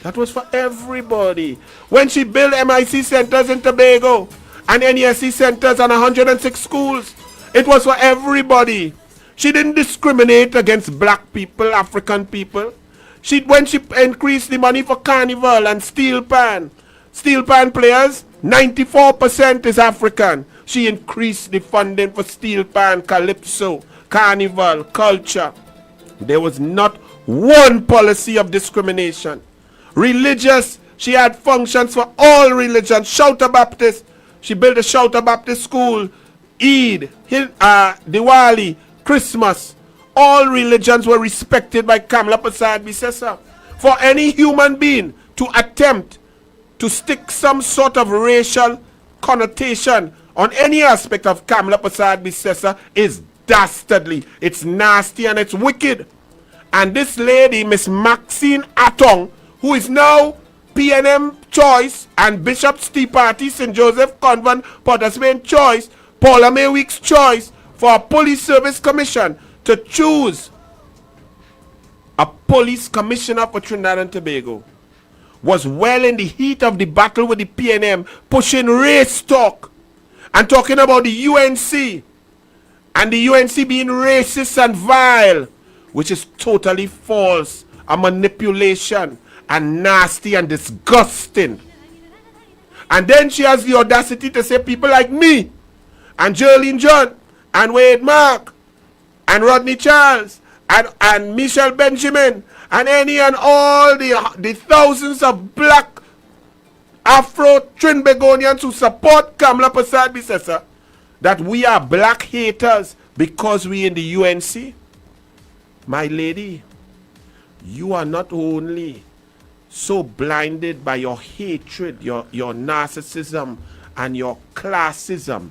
that was for everybody. When she built MIC centers in Tobago and NESC centers and 106 schools, it was for everybody. She didn't discriminate against black people, African people. When she increased the money for Carnival and Steel Pan players, 94% is African. She increased the funding for Steel Pan, Calypso, Carnival, Culture. There was not one policy of discrimination. Religious, she had functions for all religions. Shouter Baptist, she built a Shouter Baptist school. Eid, Diwali, Christmas. All religions were respected by Kamla Prasad Bisesa. For any human being to attempt to stick some sort of racial connotation on any aspect of Kamla Prasad Bisesa is dastardly, it's nasty, and it's wicked. And this lady, Miss Maxine Atong, who is now PNM choice and Bishop's Tea Party, St. Joseph Convent, Port of Spain choice, Paula May Weeks choice for a police service commission to choose a police commissioner for Trinidad and Tobago, was well in the heat of the battle with the PNM, pushing race talk and talking about the UNC and the UNC being racist and vile, which is totally false, a manipulation, and nasty and disgusting. And then she has the audacity to say people like me and Jolene John and Wade Mark and Rodney Charles and Michelle Benjamin and any and all the thousands of black Afro-Trinbagonians who support Kamla Prasad Bisesa, that we are black haters because we in the UNC. My lady, you are not only so blinded by your hatred, your narcissism and your classism,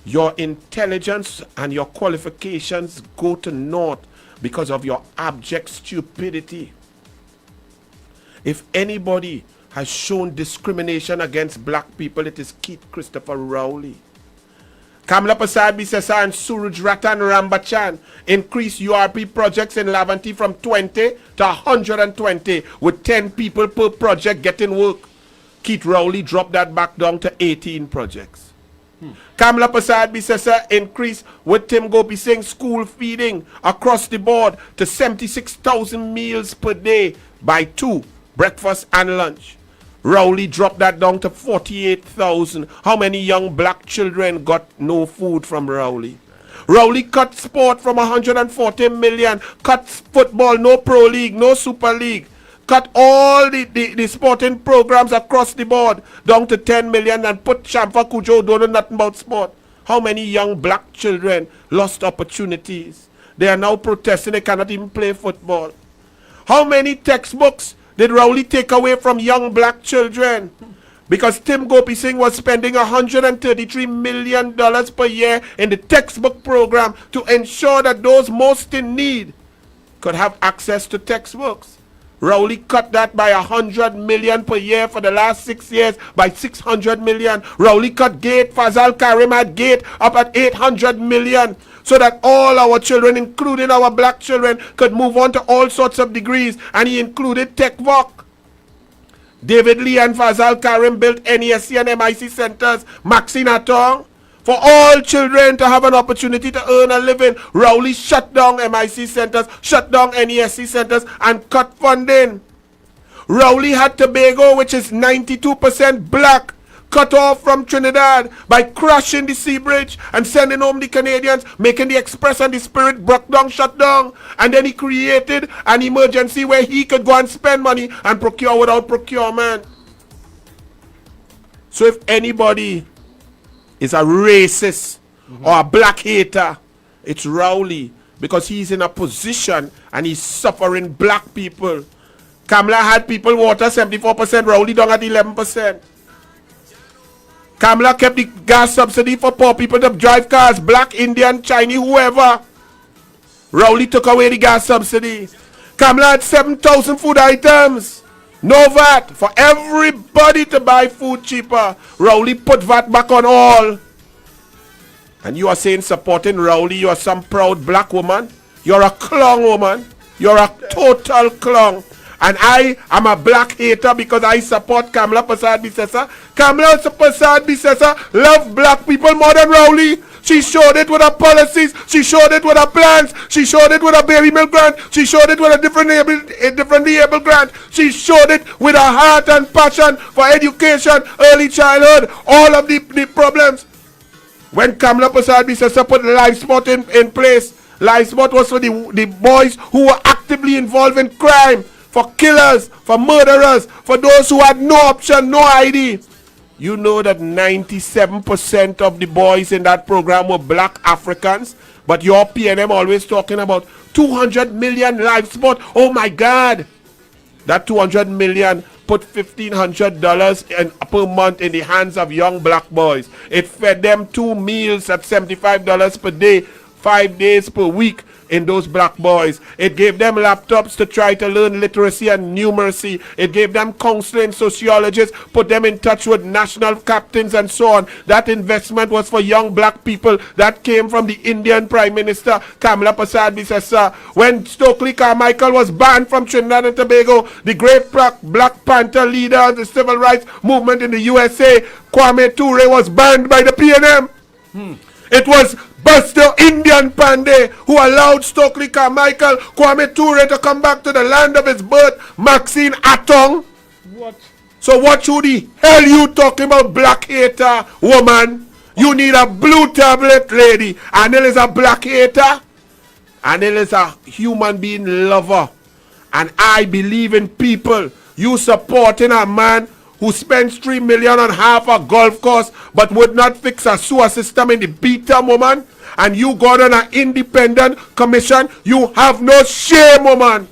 your intelligence and your qualifications go to naught because of your abject stupidity. If anybody has shown discrimination against black people, it is Keith Christopher Rowley. Kamla Prasad Bisesa and Suraj Ratan Rambachan increased URP projects in Lavanti from 20 to 120 with 10 people per project getting work. Keith Rowley dropped that back down to 18 projects. Kamla Prasad Bisesa increased with Tim Gopi Singh school feeding across the board to 76,000 meals per day by 2, breakfast and lunch. Rowley dropped that down to 48,000. How many young black children got no food from Rowley? Rowley cut sport from 140 million, cut football, no Pro League, no Super League, cut all the sporting programs across the board down to 10 million and put Shamfa Kujo don't know nothing about sport. How many young black children lost opportunities? They are now protesting they cannot even play football. How many textbooks did Rowley take away from young black children? Because Tim Gopi Singh was spending $133 million per year in the textbook program to ensure that those most in need could have access to textbooks. Rowley cut that by 100 million per year for the last 6 years, by 600 million. Rowley cut gate, Fazal Karim had gate up at 800 million. So that all our children, including our black children, could move on to all sorts of degrees. And he included TechVoc. David Lee and Fazal Karim built NESC and MIC centers, Maxine Atong, for all children to have an opportunity to earn a living. Rowley shut down MIC centers, shut down NESC centers, and cut funding. Rowley had Tobago, which is 92% black, cut off from Trinidad by crashing the sea bridge and sending home the Canadians, making the Express and the Spirit broke down, shut down. And then he created an emergency where he could go and spend money and procure without procurement. So if anybody is a racist or a black hater, it's Rowley, because he's in a position and he's suffering black people. Kamala had people water 74%, Rowley down at 11%. Kamala kept the gas subsidy for poor people to drive cars, black, Indian, Chinese, whoever. Rowley took away the gas subsidy. Kamala had 7,000 food items. No VAT for everybody to buy food cheaper. Rowley put VAT back on all. And you are saying supporting Rowley, you are some proud black woman? You're a clown woman. You're a total clown. And I am a black hater because I support Kamala Persad-Bissessar. Kamala Persad-Bissessar loves black people more than Rowley. She showed it with her policies. She showed it with her plans. She showed it with her baby milk grant. She showed it with a different disabled grant. She showed it with her heart and passion for education, early childhood, all of the problems. When Kamala Persad-Bissessar put life spot in place, life spot was for the boys who were actively involved in crime, for killers, for murderers, for those who had no option, no ID. You know that 97% of the boys in that program were black Africans, but your PNM always talking about 200 million life spot. Oh my God! That 200 million put $1,500 per month in the hands of young black boys. It fed them 2 meals at $75 per day, 5 days per week in those black boys. It gave them laptops to try to learn literacy and numeracy. It gave them counseling, sociologists, put them in touch with national captains and so on. That investment was for young black people. That came from the Indian Prime Minister, Kamala Persad-Bissessar. When Stokely Carmichael was banned from Trinidad and Tobago, the great Black Panther leader of the civil rights movement in the USA, Kwame Ture, was banned by the PNM. It was Buster Indian Pandey who allowed Stokely Carmichael, Kwame Ture to come back to the land of his birth, Maxine Atong. What? So what should the hell you talking about, black hater woman? You need a blue tablet, lady. Anil is a black hater. Anil is a human being lover. And I believe in people. You supporting a man who spends $3 million on half a golf course but would not fix a sewer system in the Beta, woman, and you got on an independent commission. You have no shame, woman.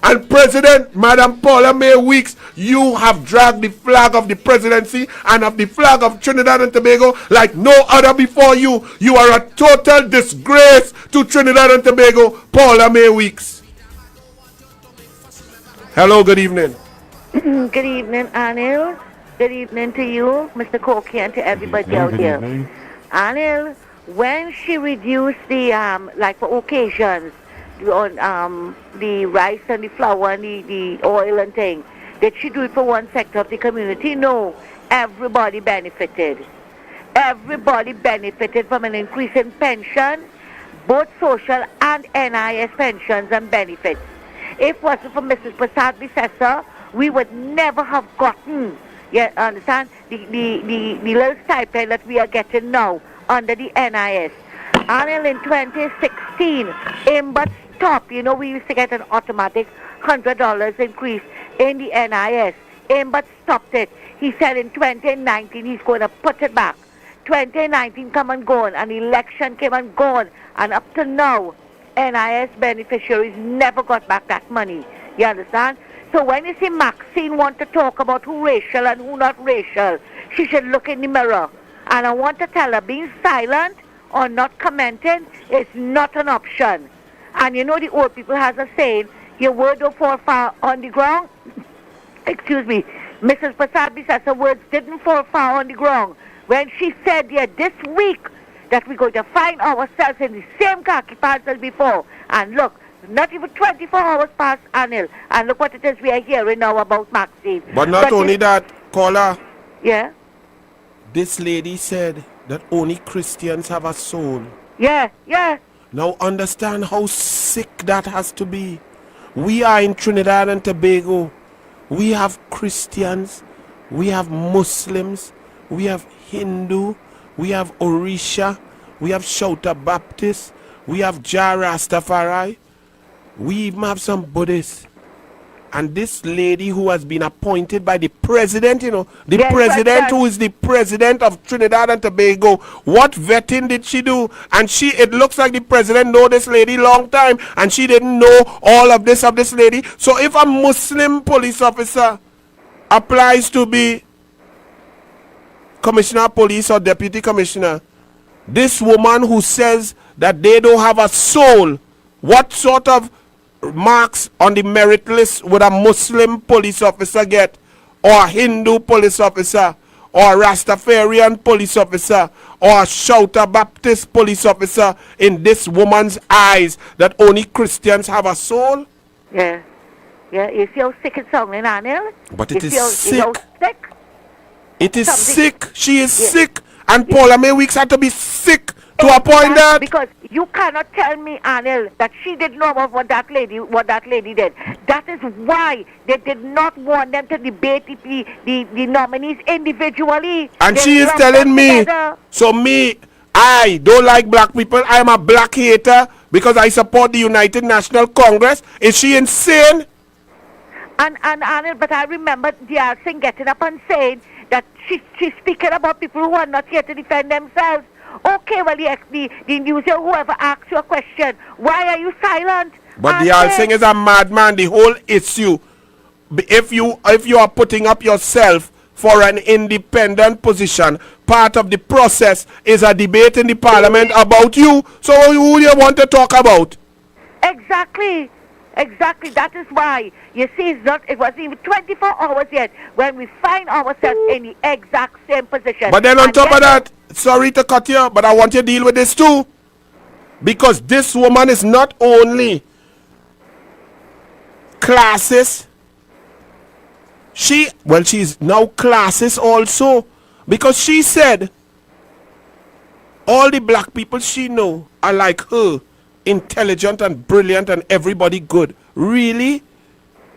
And President Madam Paula May Weeks, you have dragged the flag of the presidency and of the flag of Trinidad and Tobago like no other before you. You are a total disgrace to Trinidad and Tobago, Paula May Weeks. Hello, good evening. Good evening, Anil. Good evening to you, Mr. Corky, and to everybody out here. Anil, when she reduced the, like for occasions, on the rice and the flour and the oil and thing, did she do it for one sector of the community? No. Everybody benefited. Everybody benefited from an increase in pension, both social and NIS pensions and benefits. If it wasn't for Mrs. Persad-Bissessar, we would never have gotten, you understand, the little stipend that we are getting now under the NIS. Anil, in 2016, but stop. You know, we used to get an automatic $100 increase in the NIS. But stopped it. He said in 2019 he's going to put it back. 2019 come and gone, an election came and gone, and up to now, NIS beneficiaries never got back that money. You understand? So when you see Maxine want to talk about who racial and who not racial, she should look in the mirror. And I want to tell her, being silent or not commenting is not an option. And you know the old people has a saying, your word don't fall far on the ground. Excuse me. Mrs. Prasadbi says her words didn't fall far on the ground when she said here this week that we're going to find ourselves in the same khaki pants as before. And look, not even 24 hours past, Anil. And look what it is we are hearing now about Maxine. But not only that, caller. Yeah? This lady said that only Christians have a soul. Yeah, yeah. Now understand how sick that has to be. We are in Trinidad and Tobago. We have Christians, we have Muslims, we have Hindu, we have Orisha, we have Shouta Baptist, we have Jah Rastafari, we even have some Buddhists. And this lady who has been appointed by the president, the Yes, president who is the president of Trinidad and Tobago, what vetting did she do? And it looks like the president know this lady long time, and she didn't know all of this lady. So if a Muslim police officer applies to be commissioner of police or deputy commissioner, this woman who says that they don't have a soul, what sort of marks on the merit list would a Muslim police officer get, or a Hindu police officer, or a Rastafarian police officer, or a Shouta Baptist police officer in this woman's eyes that only Christians have a soul? Yeah. Yeah, you feel sick and sounding, Anil? But it is You sick. feel sick? It is Something- sick. She is Yeah. sick. And Paula May Weeks had to be sick to appoint that. Because you cannot tell me, Anil, that she didn't know about what that lady did. That is why they did not want them to debate the nominees individually. And They she is lumped telling them me, together. so I don't like black people. I am a black hater because I support the United National Congress. Is she insane? And Anil, but I remember DRC getting up and saying that she's speaking about people who are not here to defend themselves. Okay, well, the news, whoever asks you a question, why are you silent? But the whole thing is a madman. The whole issue, if you are putting up yourself for an independent position, part of the process is a debate in the parliament about you. So who do you want to talk about? Exactly. That is why. You see, it wasn't even 24 hours yet when we find ourselves in the exact same position. But then on And top of then- that, sorry to cut you, but I want you to deal with this too. Because this woman is not only classist, she's now classist also. Because she said all the black people she know are like her, intelligent and brilliant and everybody good. Really?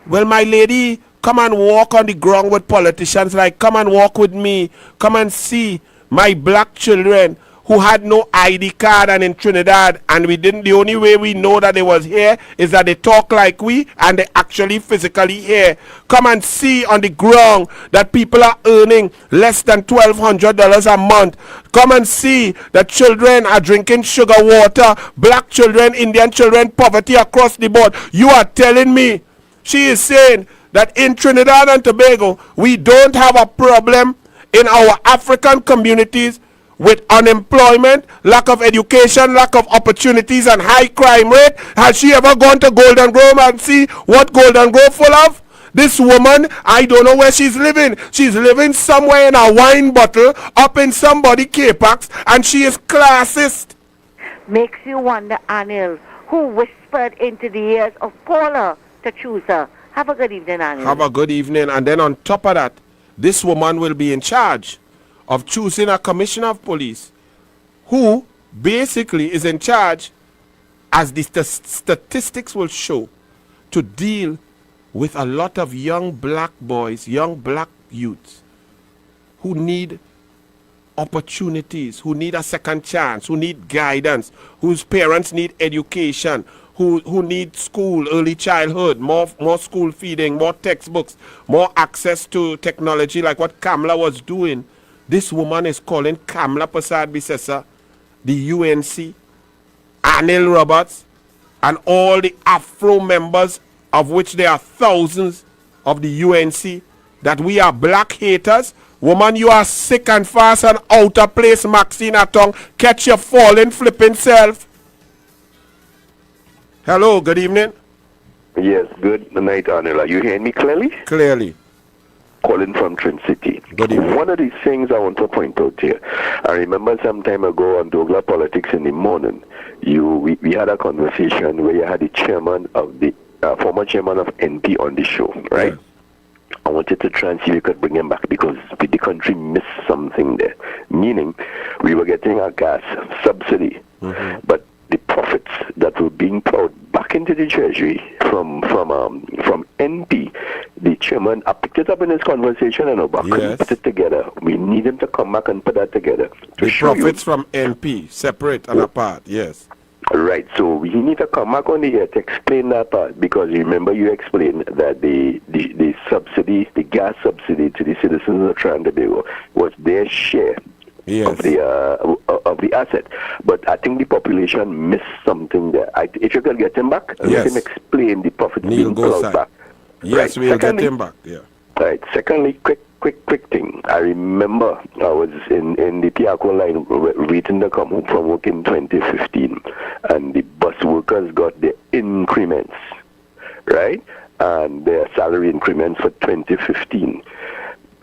Well, my lady, come and walk on the ground with politicians. Like, come and walk with me. Come and see my black children who had no ID card and in Trinidad, and the only way we know that they was here is that they talk like we and they actually physically here. Come and see on the ground that people are earning less than $1,200 a month. Come and see that children are drinking sugar water, black children, Indian children, poverty across the board. You are telling me, she is saying that in Trinidad and Tobago, we don't have a problem in our African communities with unemployment, lack of education, lack of opportunities, and high crime rate. Has she ever gone to Golden Grove and see what Golden Grove full of? This woman, I don't know where she's living. She's living somewhere in a wine bottle up in somebody K-Pax, and she is classist. Makes you wonder, Anil, who whispered into the ears of Paula to choose her. Have a good evening, Anil. Have a good evening. And then on top of that, this woman will be in charge of choosing a commissioner of police who basically is in charge, as the statistics will show, to deal with a lot of young black boys, young black youths who need opportunities, who need a second chance, who need guidance, whose parents need education, who need school, early childhood, more school feeding, more textbooks, more access to technology like what Kamla was doing. This woman is calling Kamla Prasadbi Sessa, the UNC, Anil Roberts, and all the Afro members, of which there are thousands of the UNC, that we are black haters. Woman, you are sick and fast and out of place, Maxine Atong. Catch your falling, flipping self. Hello, good evening. Yes, good night, Anil. Are you hearing me clearly? Clearly. Calling from Trin City. Good evening. One of these things I want to point out here. I remember some time ago on DouglAR Politics in the morning, we had a conversation where you had the chairman of the former chairman of NP on the show, right? Yeah. I wanted to try and see if we could bring him back because the country missed something there. Meaning, we were getting a gas subsidy, but the profits that were being plowed back into the treasury from NP, the chairman picked it up in his conversation and couldn't put it together. We need him to come back and put that together. The profits from NP, separate and apart, yes. Right, so we need to come back on the air to explain that part because remember you explained that the subsidy, the gas subsidy to the citizens of Trinidad and Tobago was their share of the asset. But I think the population missed something there. If you can get him back, let him explain the profits being plowed back. Yes, we'll get him back, yeah. Right, secondly, quick thing. I remember I was in the Piaco line waiting to come home from work in 2015, and the bus workers got their increments, right? And their salary increments for 2015.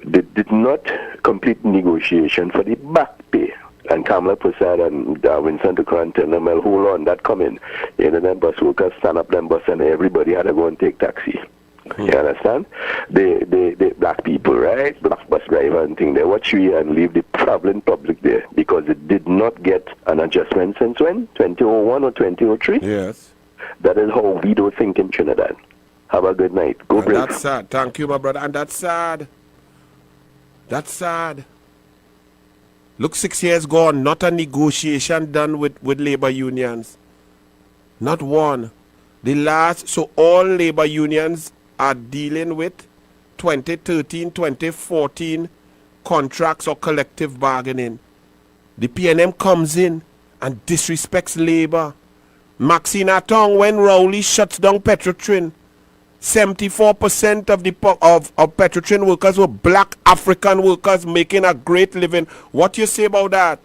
They did not complete negotiation for the back pay. And Kamala Prasad and Winston Ducran tell them, well, hold on, that coming. You know, then bus workers stand up them bus and everybody had to go and take taxi. You understand? The black people, right? Black bus driver and thing, they watch you and leave the traveling public there because it did not get an adjustment since when? 2001 or 2003? Yes. That is how we don't think in Trinidad. Have a good night. Go break. That's sad. Thank you, my brother. And that's sad. That's sad. Look, 6 years gone, not a negotiation done with labor unions. Not one. So all labor unions are dealing with 2013, 2014 contracts or collective bargaining. The PNM comes in and disrespects labor. Maxine Atong, when Rowley shuts down Petrotrin, 74% of Petrotrin workers were black African workers making a great living. What you say about that?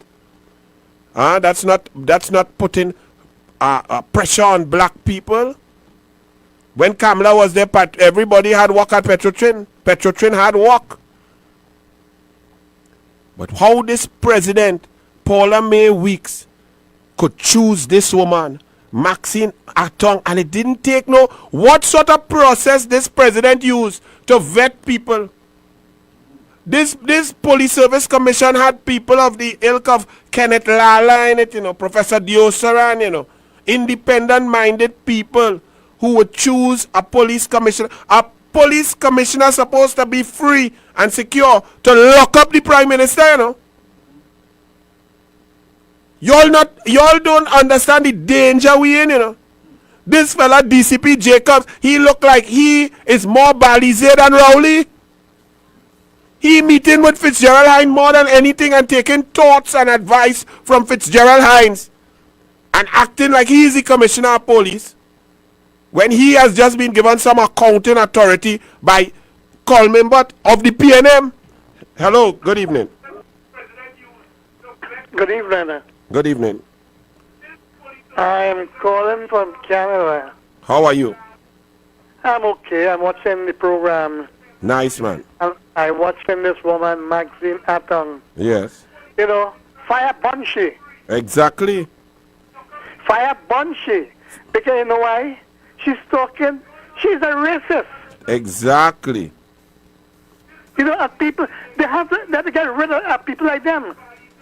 That's not putting pressure on black people. When Kamala was there, everybody had work at Petrotrin. Petrotrin had work. But how this president, Paula May Weeks, could choose this woman, Maxine Atong, and it didn't take what sort of process this president used to vet people? This police service commission had people of the ilk of Kenneth Lala in it, Professor Diosaran, independent-minded people who would choose a police commissioner. A police commissioner supposed to be free and secure to lock up the prime minister, Y'all don't understand the danger we in, This fella DCP Jacobs, he look like he is more Balizé than Rowley. He meeting with Fitzgerald Hines more than anything and taking thoughts and advice from Fitzgerald Hines and acting like he is the commissioner of police when he has just been given some accounting authority by Colmenbot of the PNM. Hello, good evening. Good evening. Good evening. I am calling from Canada. How are you? I'm okay. I'm watching the program. Nice, man. I'm watching this woman, Maxine Atong. Yes. Fire Bunchy. Exactly. Fire Bunchy. Because you know why? She's talking. She's a racist. Exactly. People, they have to get rid of people like them.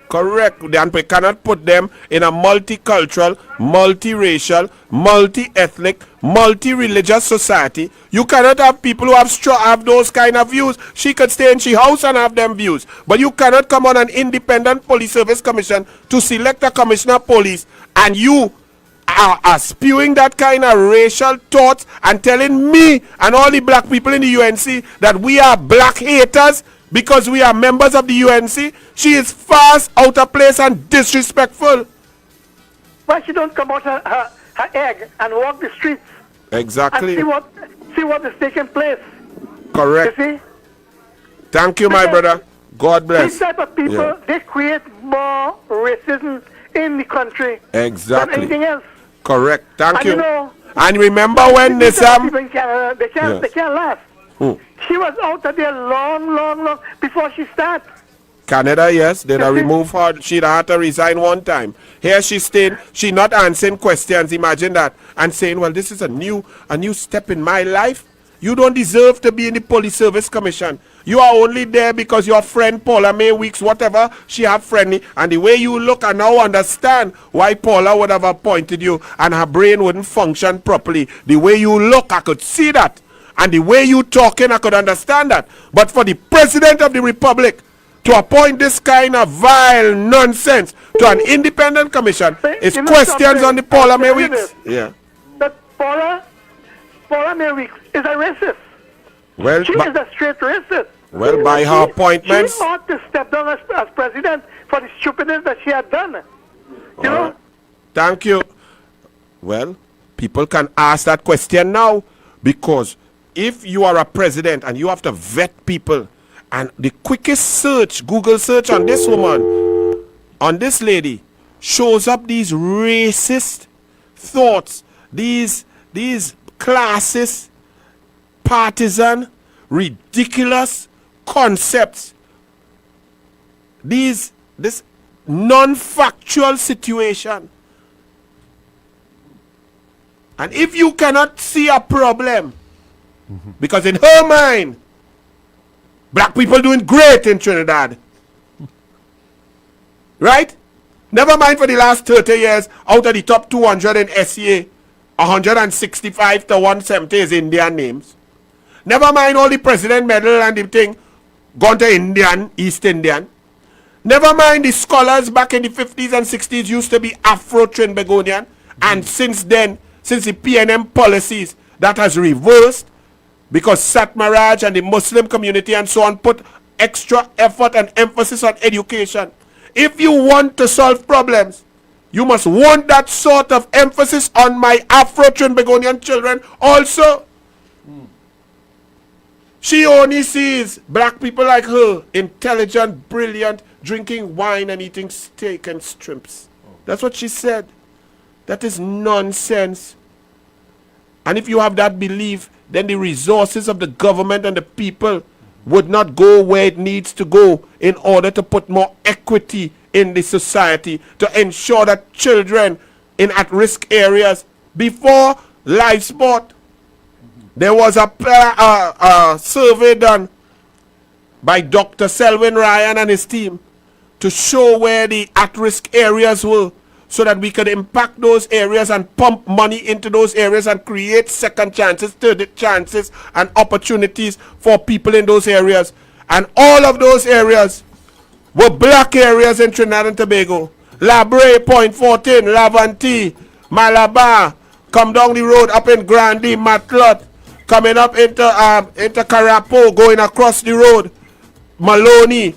Correct. And we cannot put them in a multicultural, multiracial, multi-ethnic, multi-religious society. You cannot have people who have those kind of views. She could stay in she house and have them views. But you cannot come on an independent police service commission to select a commissioner of police and you are spewing that kind of racial thoughts and telling me and all the black people in the UNC that we are black haters because we are members of the UNC. She is fast out of place and disrespectful. Why she don't come out her egg and walk the streets? Exactly. And see what is taking place. Correct. You see? Thank you, my brother. God bless. These type of people, they create more racism in the country exactly than anything else. Correct. Thank And you. you know, And remember when these this people in Canada, they can't laugh. She was out of there long before she started. Canada, yes, they'd have removed her. She'd had to resign one time. Here she stayed. She not answering questions. Imagine that, and saying, "Well, this is a new step in my life." You don't deserve to be in the Police Service Commission. You are only there because your friend Paula May Weeks, whatever she have friendly, and the way you look, I now understand why Paula would have appointed you, and her brain wouldn't function properly. The way you look, I could see that, and the way you talking, I could understand that. But for the President of the Republic to appoint this kind of vile nonsense to an independent commission is questions on the Paula May Weeks. Yeah. But Paula May Weeks is a racist. Well, She is a straight racist. well, by her appointments. She ought to step down as president for the stupidness that she had done. You know? Thank you. Well, people can ask that question now, because if you are a president and you have to vet people, and the quickest search, Google search on this woman, on this lady, shows up these racist thoughts, these classist, partisan, ridiculous concepts, this non-factual situation. And if you cannot see a problem, because in her mind, black people doing great in Trinidad, right? Never mind for the last 30 years, out of the top 200 in SCA, 165 to 170 is Indian names. Never mind all the president medal and the thing gone to Indian, East Indian. Never mind the scholars back in the 50s and 60s used to be Afro-Trinbagonian. And since then, since the PNM policies, that has reversed, because Satmaraj and the Muslim community and so on put extra effort and emphasis on education. If you want to solve problems, you must want that sort of emphasis on my Afro-Trinbagonian children also. She only sees black people like her, intelligent, brilliant, drinking wine and eating steak and shrimps. That's what she said. That is nonsense. And if you have that belief, then the resources of the government and the people would not go where it needs to go in order to put more equity in the society, to ensure that children in at-risk areas, before live sport, there was a survey done by Dr. Selwyn Ryan and his team to show where the at-risk areas were, so that we could impact those areas and pump money into those areas and create second chances, third chances, and opportunities for people in those areas. And all of those areas were black areas in Trinidad and Tobago. La Brea, Point 14, Laventille, Malabar, come down the road up in Grandie, Matlot, coming up into Carapo, going across the road, Maloney,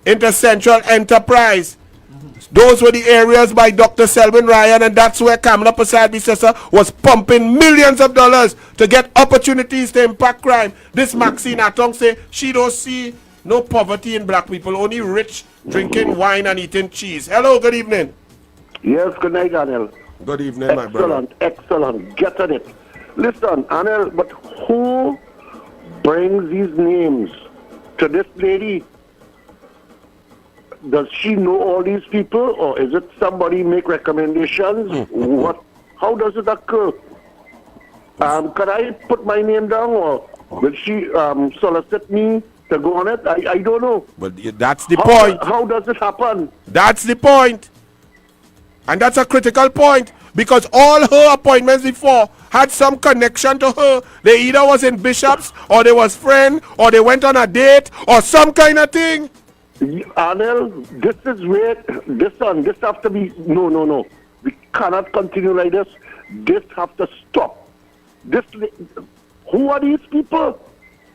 into Central Enterprise. Those were the areas by Dr. Selwyn Ryan, and that's where Kamala Prasad Bisesa was pumping millions of dollars to get opportunities to impact crime. This Maxine Atong say she don't see no poverty in black people, only rich drinking wine and eating cheese. Hello, good evening. Yes, good night, Anil. Good evening, my brother. Excellent. Get on it. Listen, Anil, but who brings these names to this lady? Does she know all these people, or is it somebody make recommendations? What? How does it occur? Can I put my name down, or will she solicit me to go on it? I don't know. But that's the point. How does it happen? That's the point. And that's a critical point, because all her appointments before had some connection to her. They either was in bishops, or they was friend, or they went on a date, or some kind of thing. Anil, this is where this have to be. No. We cannot continue like this. This have to stop. Who are these people?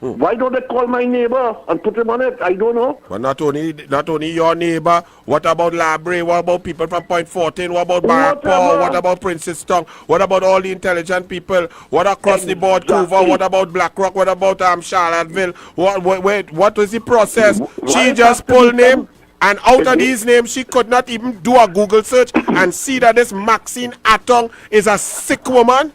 Why don't they call my neighbor and put him on it? I don't know. But not only your neighbor. What about La Brea? What about people from Point 14? What about Barrapaw? What about Princess Town? What about all the intelligent people? What across the board, Couva? What about Blackrock? What about Charlottesville? What is the process? She just pull name. And out of these names, she could not even do a Google search and see that this Maxine Atong is a sick woman.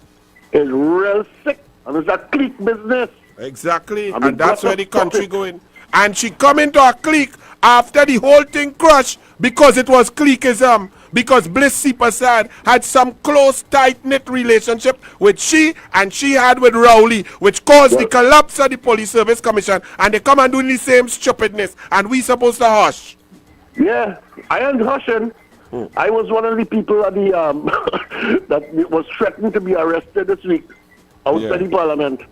It's real sick. And it's a clique business. Exactly. I mean, And that's what where the the country fuck? going. And she come into a clique after the whole thing crushed because it was cliqueism. Because Bliss Sipasad had some close, tight-knit relationship with she and she had with Rowley, which caused the collapse of the Police Service Commission. And they come and do the same stupidness. And we supposed to hush. Yeah, I am hushing. I was one of the people at the that was threatened to be arrested this week outside the parliament.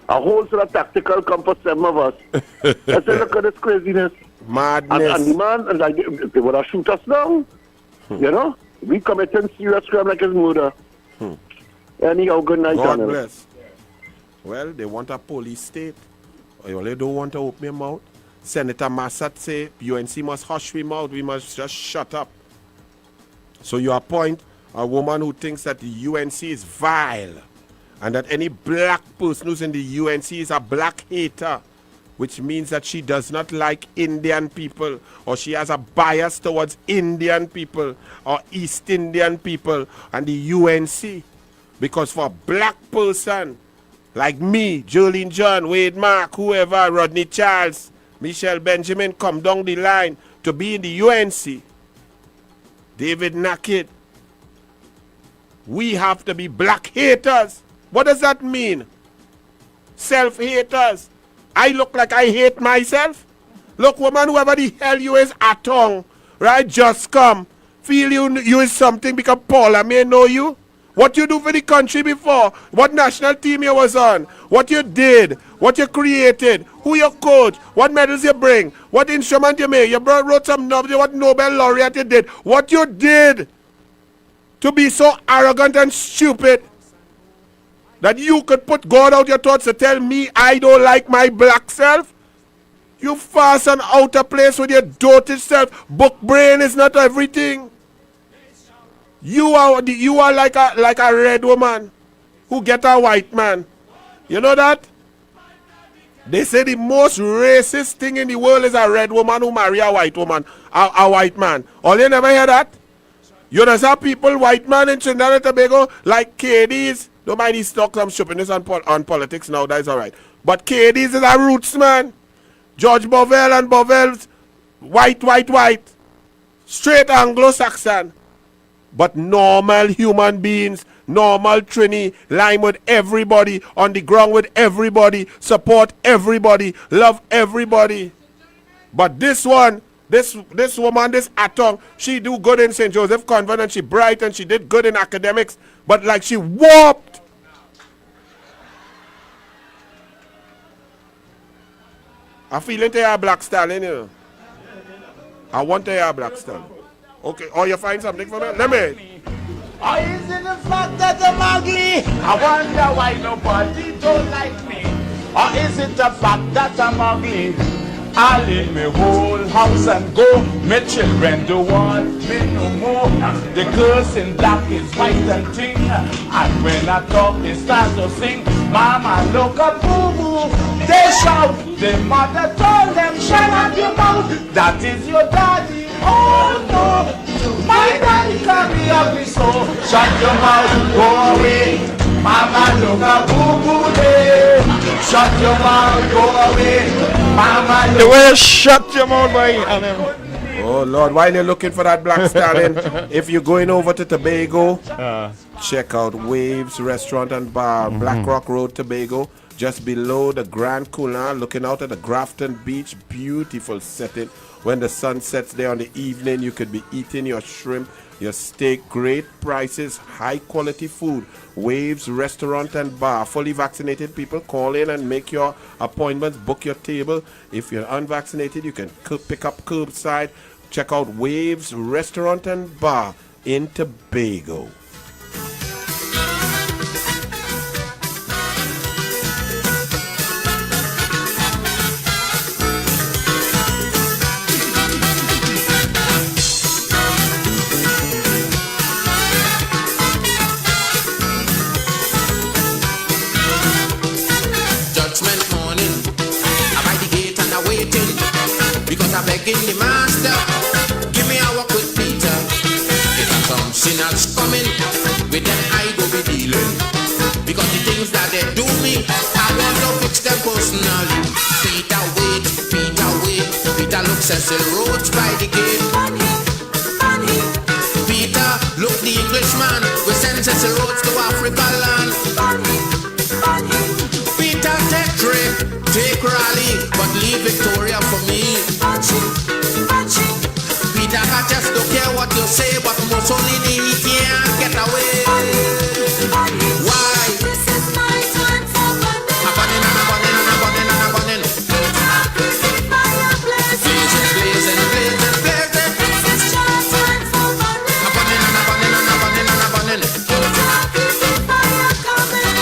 A whole sort of tactical come for 7 of us. I said, look at this craziness. Madness. And the man, like, they would have shoot us down. You know? We committing serious crime like it's murder. Anyhow, good night, God Anil. bless. Well, they want a police state. Or they don't want to open their mouth. Senator Massat say UNC must hush we mouth. We must just shut up. So you appoint a woman who thinks that the UNC is vile and that any black person who's in the UNC is a black hater, which means that she does not like Indian people or she has a bias towards Indian people or East Indian people and the UNC. Because for a black person like me, Jolene John, Wade Mark, whoever, Rodney Charles, Michelle Benjamin come down the line to be in the UNC, David Naked, we have to be black haters. What does that mean? Self-haters. I look like I hate myself? Look, woman, whoever the hell you is, Atong, right, just come. Feel you is something because Paula may know you. What you do for the country before, what national team you was on, what you did, what you created, who you coach, what medals you bring, what instrument you made, you wrote some novel, what Nobel laureate you did, what you did to be so arrogant and stupid that you could put God out your thoughts to tell me I don't like my black self. You fast and out of place with your doted self. Book brain is not everything. You are like a red woman who get a white man. You know that? They say the most racist thing in the world is a red woman who marry a white woman, a white man. All you never hear that? You know some people, white man in Trinidad and Tobago, like KDs. Don't mind these talk some stupidness on politics now, that's alright. But KDs is a roots man. George Bovell and Bovell's white. Straight Anglo-Saxon. But normal human beings, normal Trini, line with everybody, on the ground with everybody, support everybody, love everybody. But this one, this woman, this Atong, she do good in St. Joseph Convent and she bright and she did good in academics, but like she warped. I feeling to hear Black Stallion, you know. I want to hear Black Stallion. Okay, or you find something for me? Let me. Or is it the fact that I'm ugly? I wonder why nobody don't like me. Or is it the fact that I'm ugly? I leave me whole house and go. My children don't want me no more. The girls in black is white and ting. And when I talk they start to sing. Mama look up boo-boo. They shout. The mother told them shut up your mouth. That is your daddy. Oh no, my daddy can be ugly, so shut your mouth, go away. Mama look a boo-boo day. Shut your mouth, go away. Mama look. The way you shut your mouth, boy. Oh Lord, while you're looking for that Black Stallion, if you're going over to Tobago, check out Waves Restaurant and Bar, Black Rock Road, Tobago. Just below the Grand Kuna, looking out at the Grafton Beach, beautiful setting. When the sun sets there on the evening, you could be eating your shrimp, your steak, great prices, high quality food. Waves Restaurant and Bar. Fully vaccinated people, call in and make your appointments, book your table. If you're unvaccinated, you can pick up curbside. Check out Waves Restaurant and Bar in Tobago. begging the master, give me a walk with Peter. If I come sinners coming, with them I go be dealing. Because the things that they do me, I want to fix them personally. Peter wait, Peter look Cecil Rhodes by the gate. Peter look the Englishman, we send Cecil Rhodes to Africa land. Peter take trip, take rally, but leave Victoria for me. Peter I just don't care what you say, but Mussolini he can't get away. Why? This is my time for burning. A burning and a burning and a burning and a burning. Blazing, blazing, blazing, blazing. This is your time for burning. A burning and a burning and a burning and a burning. Fire coming.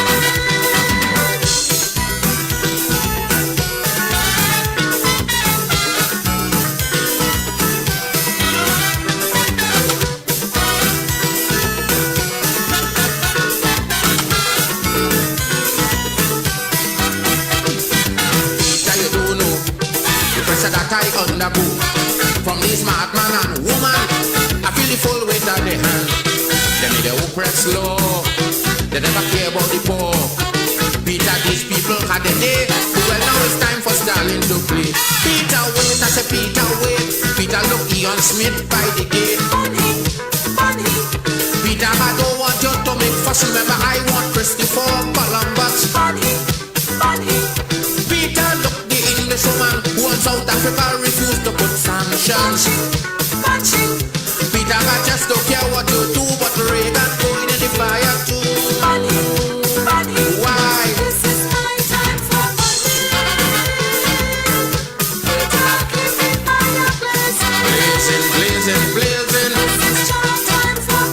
That I undergo from these madman and woman, I feel the full weight of the hand. They made the oppressed law, they never care about the poor. Peter, these people had a day. Well, now it's time for Stalin to play. Peter, wait, I say Peter, wait. Peter, look, Ian Smith by the gate. Peter, I don't want you to make fuss. Remember, I want Christopher Columbus. Peter, look, the Englishwoman who on South Africa refused to put sanctions. Peter, I just don't care what you do, but Reagan going in the fire too. Why? This is my time for blazing, blazing, blazing. This is your time for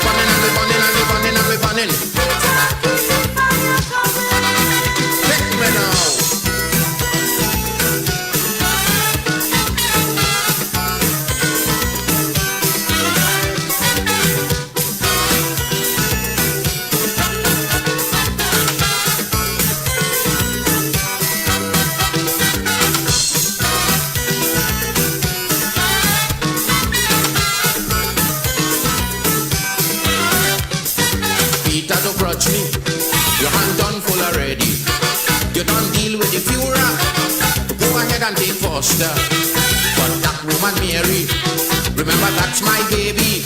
burning and burning and burning and burning. Take me now. Peter, don't grudge me. Your hand done full already. You don't deal with the Führer. Go ahead and take Foster. But that woman Mary, remember that's my baby.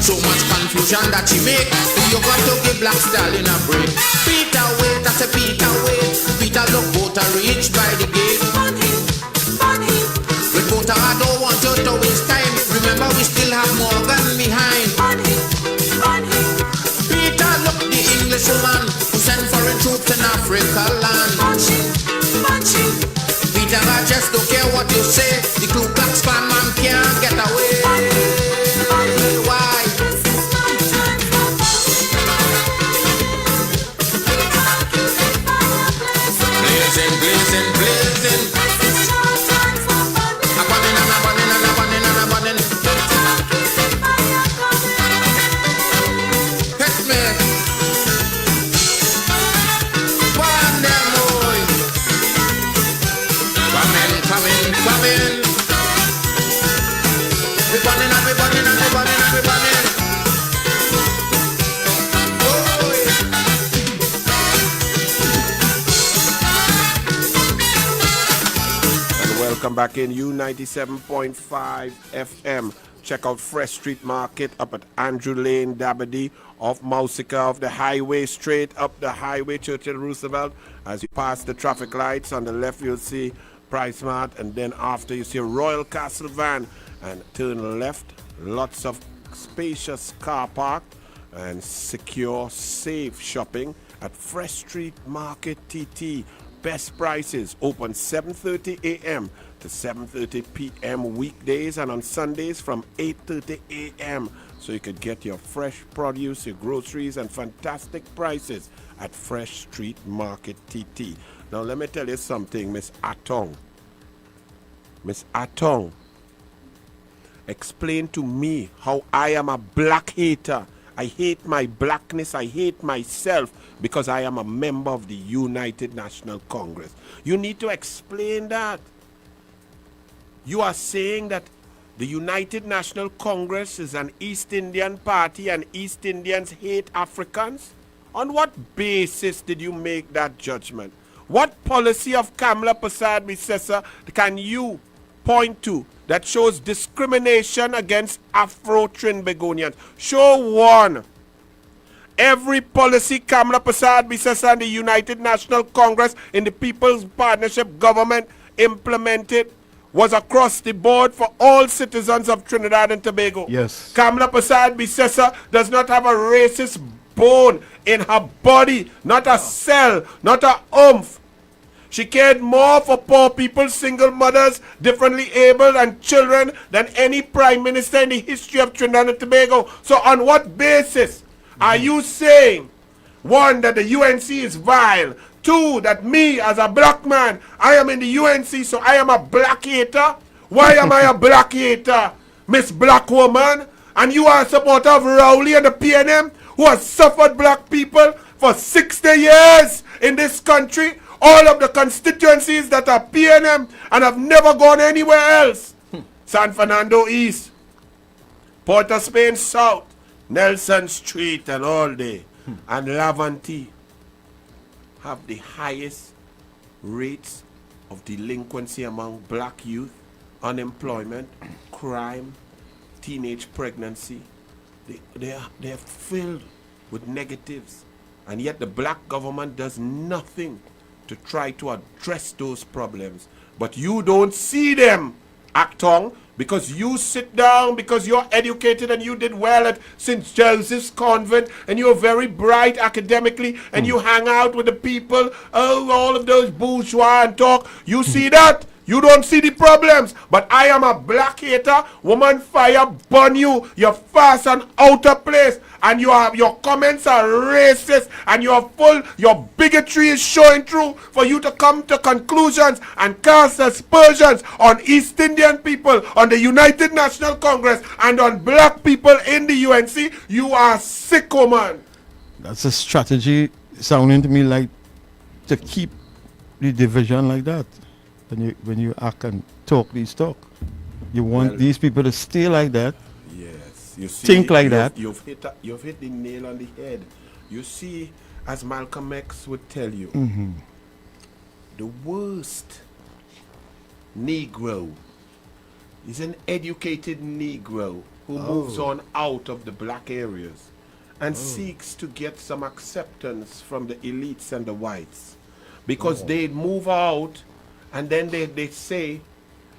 So much confusion that she make. You got to give Black Stalin a break. Peter, wait, I say Peter, wait. Peter, look, voter reached by the gate. With voter, I don't want you to waste time. Remember, we still have Morgan behind. Peter, look, the Englishwoman who sent foreign troops in Africa land. Peter, I just don't care what you say. The Ku Klux Klan man can't get away. Why? Blazing, blazing, blazing. A burning and a burning and a burning and a burning. Hit me. Burn them, boy. Coming. We burning and we burning and we burning and we burning. Welcome back in U97.5 FM. Check out Fresh Street Market up at Andrew Lane, Dabadie, off Mausica, off the highway, straight up the highway, Churchill Roosevelt. As you pass the traffic lights on the left, you'll see Price Mart, and then after you see a Royal Castle van, and turn left, lots of spacious car park and secure, safe shopping at Fresh Street Market TT. Best prices, open 7:30 a.m. to 7:30 p.m. weekdays, and on Sundays from 8:30 a.m. So you could get your fresh produce, your groceries, and fantastic prices at Fresh Street Market TT. Now let me tell you something, Miss Atong. Miss Atong, explain to me how I am a black hater. I hate my blackness, I hate myself because I am a member of the United National Congress. You need to explain that. You are saying that the United National Congress is an East Indian party and East Indians hate Africans? On what basis did you make that judgment? What policy of Kamla Prasad Bisesa can you point to that shows discrimination against Afro-Trinbagonians? Show one. Every policy Kamla Prasad Bisesa and the United National Congress in the People's Partnership government implemented was across the board for all citizens of Trinidad and Tobago. Yes. Kamla Prasad Bisesa does not have a racist bone in her body, not a cell, not a oomph. She cared more for poor people, single mothers, differently abled, and children than any prime minister in the history of Trinidad and Tobago. So on what basis are you saying, one, that the UNC is vile, two, that me as a black man, I am in the UNC, so I am a black hater? Why am I a black hater, Miss Black Woman? And you are a supporter of Rowley and the PNM, who has suffered black people for 60 years in this country, all of the constituencies that are PNM and have never gone anywhere else. San Fernando East, Port of Spain South, Nelson Street and all day, and Laventille have the highest rates of delinquency among black youth, unemployment, crime, teenage pregnancy. They're filled with negatives, and yet the black government does nothing to try to address those problems. But you don't see them, Actong, because you sit down, because you're educated and you did well at St. Joseph's Convent and you're very bright academically and you hang out with the people, all of those bourgeois and talk. You see that? You don't see the problems. But I am a black hater. Woman, fire burn you. You're fast and out of place. And your comments are racist. And you're full. Your bigotry is showing through for you to come to conclusions and cast aspersions on East Indian people, on the United National Congress, and on black people in the UNC. You are sick, man. That's a strategy sounding to me like to keep the division like that. When you act and talk these talk, you want these people to stay like that. Yes, you see, think like that. You've hit the nail on the head. You see, as Malcolm X would tell you, the worst Negro is an educated Negro who moves on out of the black areas and seeks to get some acceptance from the elites and the whites, because they move out. And then they say,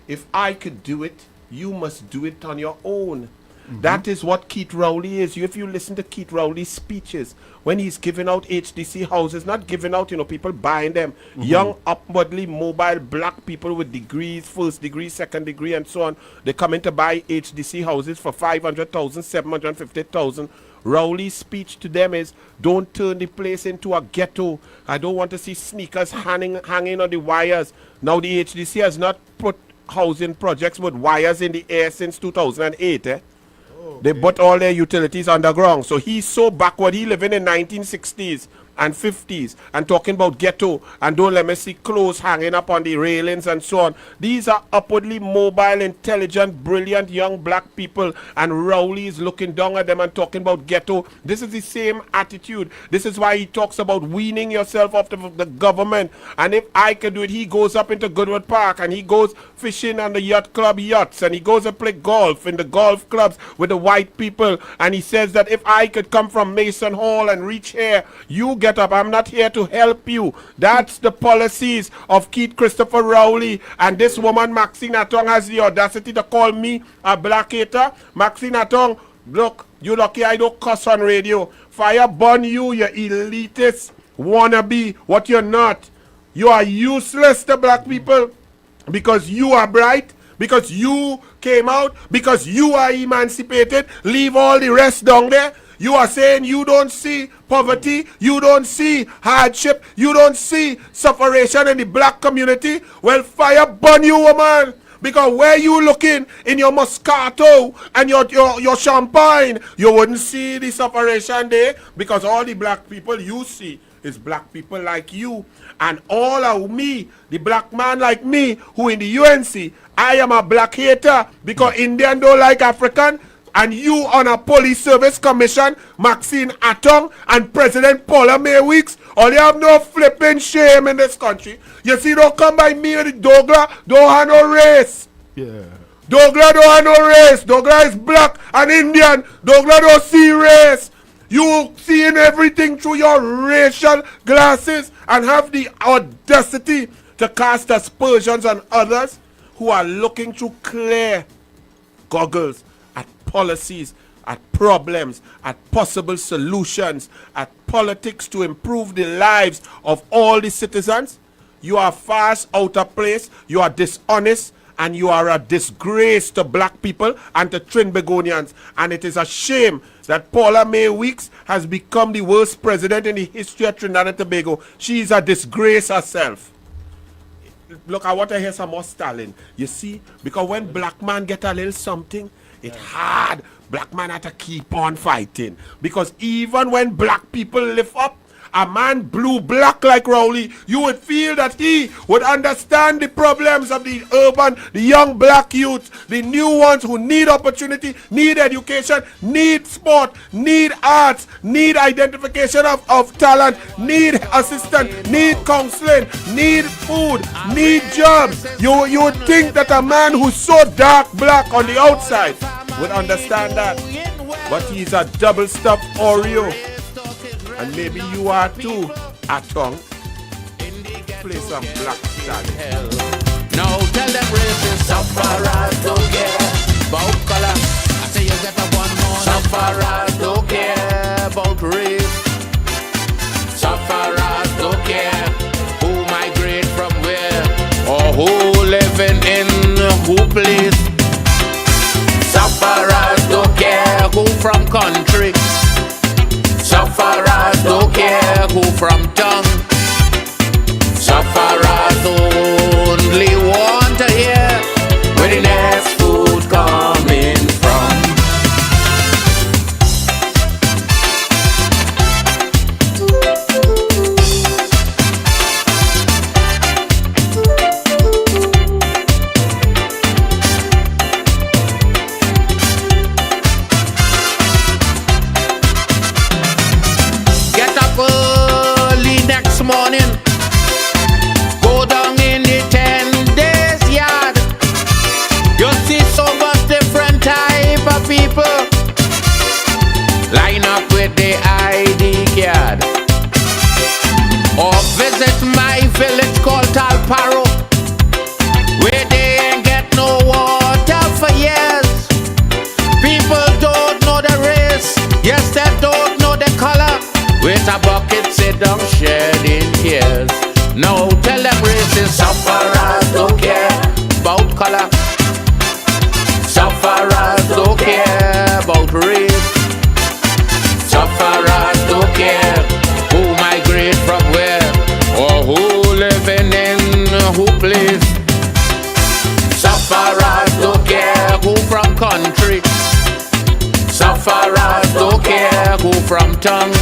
if I could do it, you must do it on your own. That is what Keith Rowley is. If you listen to Keith Rowley's speeches, when he's giving out HDC houses, not giving out, people buying them. Young, upwardly mobile black people with degrees, first degree, second degree, and so on. They come in to buy HDC houses for 500,000, 750,000. Rowley's speech to them is, don't turn the place into a ghetto. I don't want to see sneakers hanging on the wires. Now the HDC has not put housing projects with wires in the air since 2008. They put all their utilities underground. So he's so backward. He living in 1960s and 50s and talking about ghetto and don't let me see clothes hanging up on the railings and so on. These are upwardly mobile, intelligent, brilliant young black people, and Rowley is looking down at them and talking about ghetto. This is the same attitude. This is why he talks about weaning yourself off the government. And if I could do it, he goes up into Goodwood Park and he goes fishing on the yacht club yachts and he goes to play golf in the golf clubs with the white people, and he says that if I could come from Mason Hall and reach here, you get up. I'm not here to help you. That's the policies of Keith Christopher Rowley. And this woman, Maxine Atong, has the audacity to call me a black hater. Maxine Atong, look, you lucky I don't cuss on radio. Fire burn you, you elitist wannabe. What you're not. You are useless to black people because you are bright, because you came out, because you are emancipated. Leave all the rest down there. You are saying you don't see poverty, you don't see hardship, you don't see sufferation in the black community. Well, fire burn you, woman. Because where you looking in your Moscato and your champagne, you wouldn't see the sufferation there, because all the black people you see is black people like you and all of me, the black man like me, who in the UNC, I am a black hater because Indian don't like African, and you on a police service commission, Maxine Atong and President Paula May Weeks, all you have no flipping shame in this country. You see, don't come by me with the DouglAR, don't have no race. Yeah. DouglAR don't have no race. DouglAR is black and Indian. DouglAR don't see race. You seeing everything through your racial glasses and have the audacity to cast aspersions on others who are looking through clear goggles at policies, at problems, at possible solutions, at politics to improve the lives of all the citizens. You are fast out of place, you are dishonest, and you are a disgrace to black people and to Trinbagonians. And it is a shame that Paula May Weeks has become the worst president in the history of Trinidad and Tobago. She is a disgrace herself. Look, I want to hear some more Stalin. You see, because when black man get a little something, it's hard. Black man have to keep on fighting. Because even when black people lift up, a man blue black like Rowley, you would feel that he would understand the problems of the urban, the young black youth, the new ones who need opportunity, need education, need sport, need arts, need identification of talent, need assistance, need counseling, need food, need jobs. You would think that a man who's so dark black on the outside would understand that. But he's a double stuffed Oreo. And maybe you are too, Atong. Play some black Stalin. Now tell them racist sufferers don't care about color. I say you get a one more. Sufferers don't care about race. Sufferers don't care who migrate from where or who living in who place. Sufferers don't care who from country. Sufferers don't care who from tongue. Sufferers only want to hear where the next food coming from. Morning, go down in the 10 days yard. You'll see so much different type of people line up with the ID card. Or visit my village called Talparo, where they ain't get no water for years. People don't know the race, yes they don't know the color. With a bucket sit down shedding tears. Now tell them racist sufferers don't care about color. Sufferers don't care about race. Sufferers don't care who migrate from where or who living in who place. Sufferers don't care who from country. Sufferers don't care who from tongue.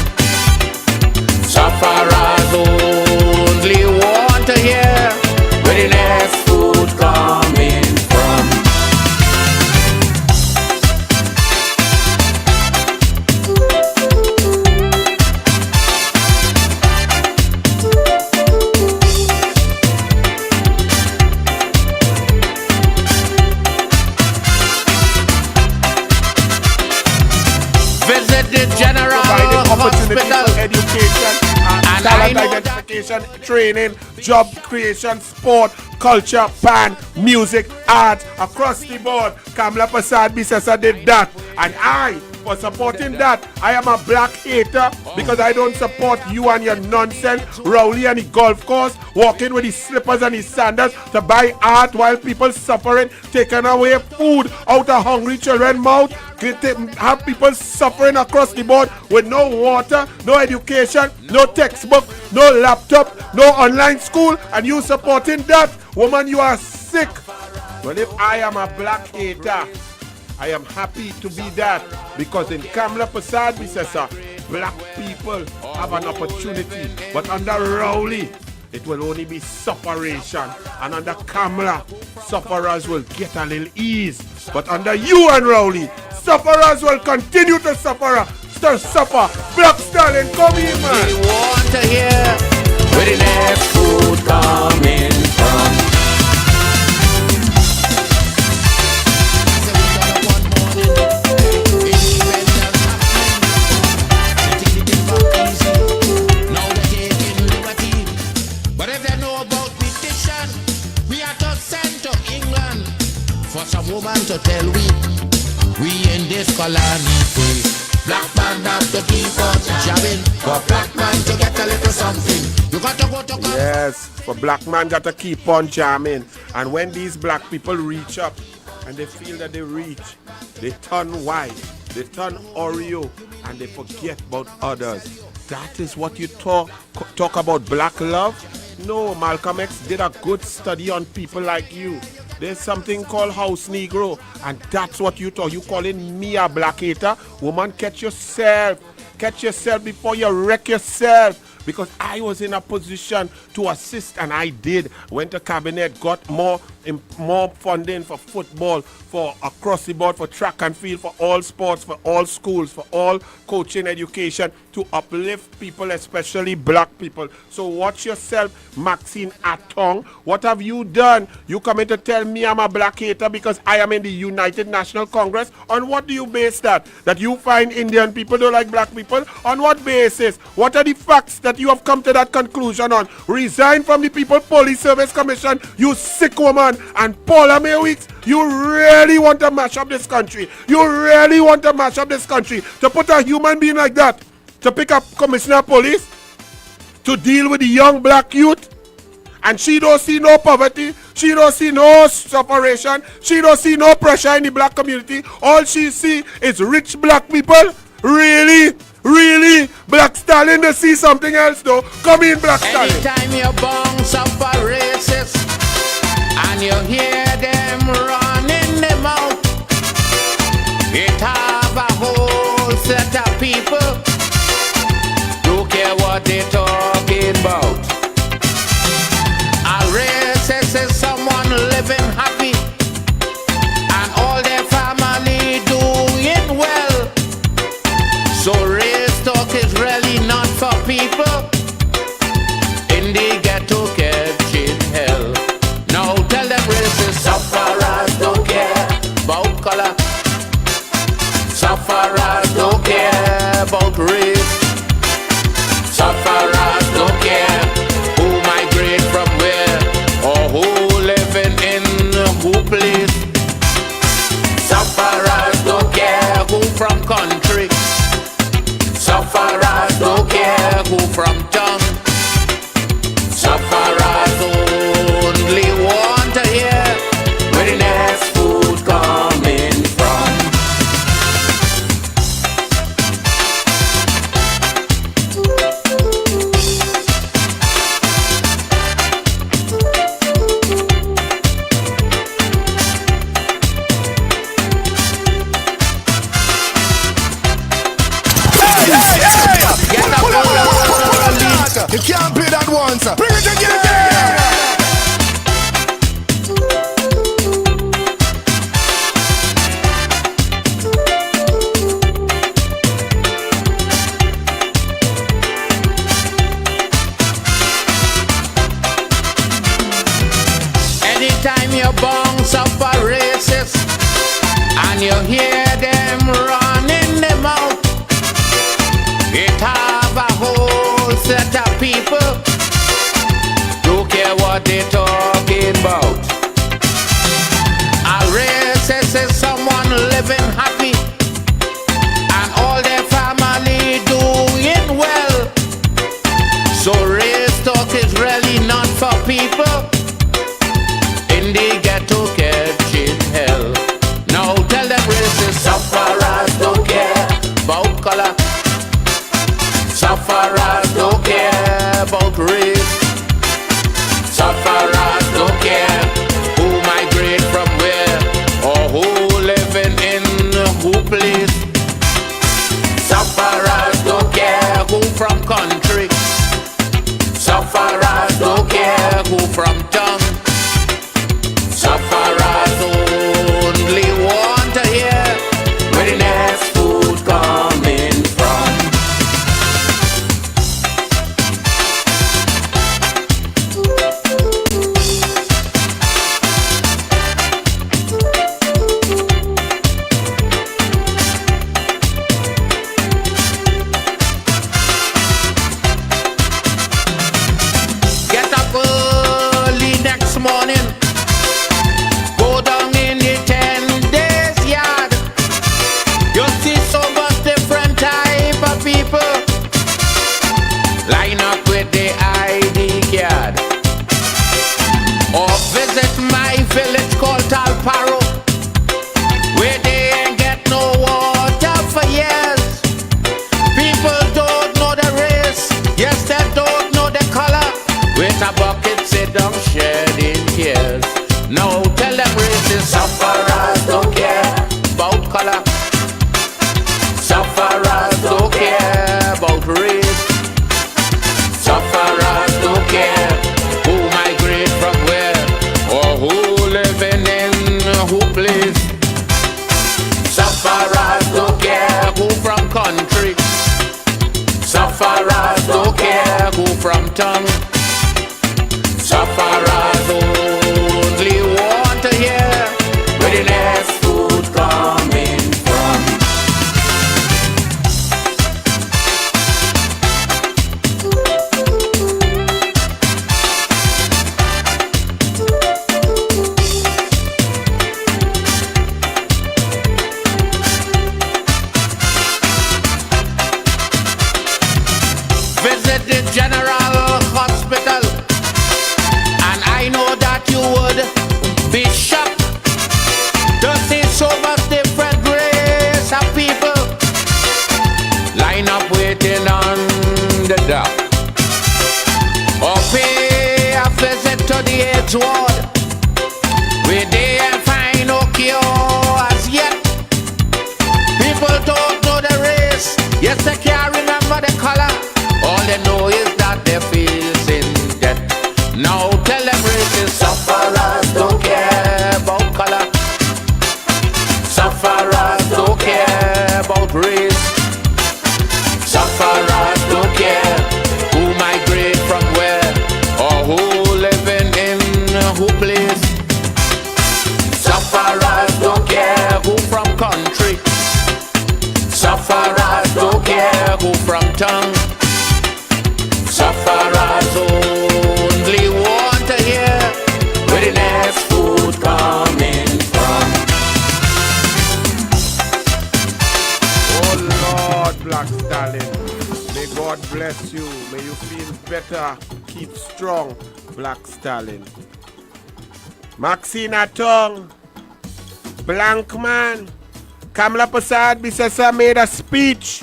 Sufferers only want to hear where the next food coming from. Visit the General Hospital. Education, talent identification, training, job creation, sport, culture, band, music, art, across the board. Kamla Prasad Bisesa did that. And I, for supporting that, I am a black hater because I don't support you and your nonsense. Rowley and the golf course, walking with his slippers and his sandals to buy art while people suffering, taking away food out of hungry children's mouth, have people suffering across the board with no water, no education, no textbook, no laptop, no online school, and you supporting that. Woman, you are sick. Well, if I am a black hater, I am happy to be that, because in Kamla Prasad Bisesa, black people have an opportunity. But under Rowley, it will only be separation. And under Kamala, sufferers will get a little ease. But under you and Rowley, sufferers will continue to suffer. Black Stalin, come here, man. We want to hear where the next food coming from. But if they know about petition, we are to send to England for some woman to tell we in this colony. Black man have to keep on jabbing for black man to get a little something. You got to go to Yes, for black man got to keep on jamming. And when these black people reach up and they feel that they reach, they turn white, they turn Oreo, and they forget about others. That is what you talk about black love? No, Malcolm X did a good study on people like you. There's something called house negro, and that's what you talk. You calling me a black hater? Woman, catch yourself. Catch yourself before you wreck yourself. Because I was in a position to assist, and I did. Went to cabinet, got more funding for football, for across the board, for track and field, for all sports, for all schools, for all coaching education, to uplift people, especially black people. So watch yourself, Maxine Atong. What have you done? You coming to tell me I'm a black hater because I am in the United National Congress? On what do you base that? That you find Indian people don't like black people? On what basis? What are the facts that you have come to that conclusion on? Resign from the People Police Service Commission, you sick woman. And Paula May Weeks, you really want to mash up this country. You really want to mash up this country. To put a human being like that, to pick up Commissioner of Police, to deal with the young black youth, and she don't see no poverty, she don't see no separation, she don't see no pressure in the black community. All she see is rich black people. Really? Really? Black Stalin, they see something else though. Come in, Black Stalin. Anytime you bounce up a racist and you hear them running them out, it have a whole set of people don't care what they talking about. A racist is someone living happy and all their family doing well. So race talk is really not for people in the ghetto catching hell. Now tell them racists, sufferers don't care about color. Sufferers don't care about race. Sufferers don't care who migrate from where or who living in who place. Sufferers don't care who from country. Sufferers don't care who from town. Sufferers only want to hear where the next food coming from. You can't play that once. Bring it again. Anytime you bounce up a racist and you hear them running them out, it have a whole set of people don't care what they talking about. A racist is someone living happy and all their family doing well. So race talk is really not for people in the ghetto catching hell. Now tell them racists, sufferers don't care about color. Sufferers don't care about race. Sufferers don't care who migrate from where or who living in who place. Sufferers don't care Now tell them racist sufferers don't care about color. Sufferers don't care about race. Sufferers don't care who migrate from where or who living in who place. Sufferers don't care who from country. Sufferers don't care who from tongue. Sufferers only want to hear where the next food coming from. Visit the General Hospital, and I know that you would be shocked to see so much different race of people line up waiting on the dock, or pay a visit to the AIDS ward where they ain't find no cure as yet. People don't know the race, yes they can't remember the color. All they know is that they're facing death. Now tell them racist sufferers don't care about color. Sufferers don't care about race. Sufferers don't care who migrate from where or who living in who place. Sufferers don't care who from country. Sufferers don't care who from tongue. Sufferers only want to hear where the next food coming from. Oh Lord, Black Stallion, may God bless you. May you feel better. Keep strong, Black Stallion. Maxine Atong, Blank Man. Kamala Prasad Bisesa made a speech.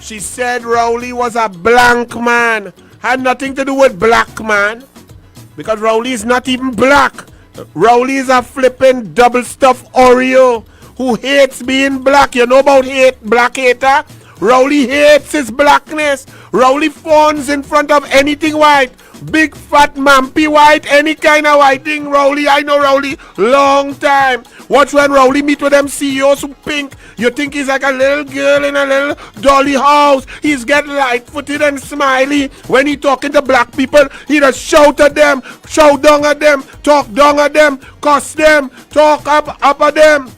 She said Rowley was a blank man. Had nothing to do with black man. Because Rowley is not even black. Rowley is a flipping double stuffed Oreo who hates being black. You know about hate, black hater? Rowley hates his blackness. Rowley fawns in front of anything white. Big fat mampy white, any kind of white thing. Rowley, I know Rowley long time. Watch when Rowley meet with them CEOs who pink. You think he's like a little girl in a little dolly house. He's get light-footed and smiley. When he talking to black people, he just shout at them, shout down at them, talk down at them, cuss them, talk up at them.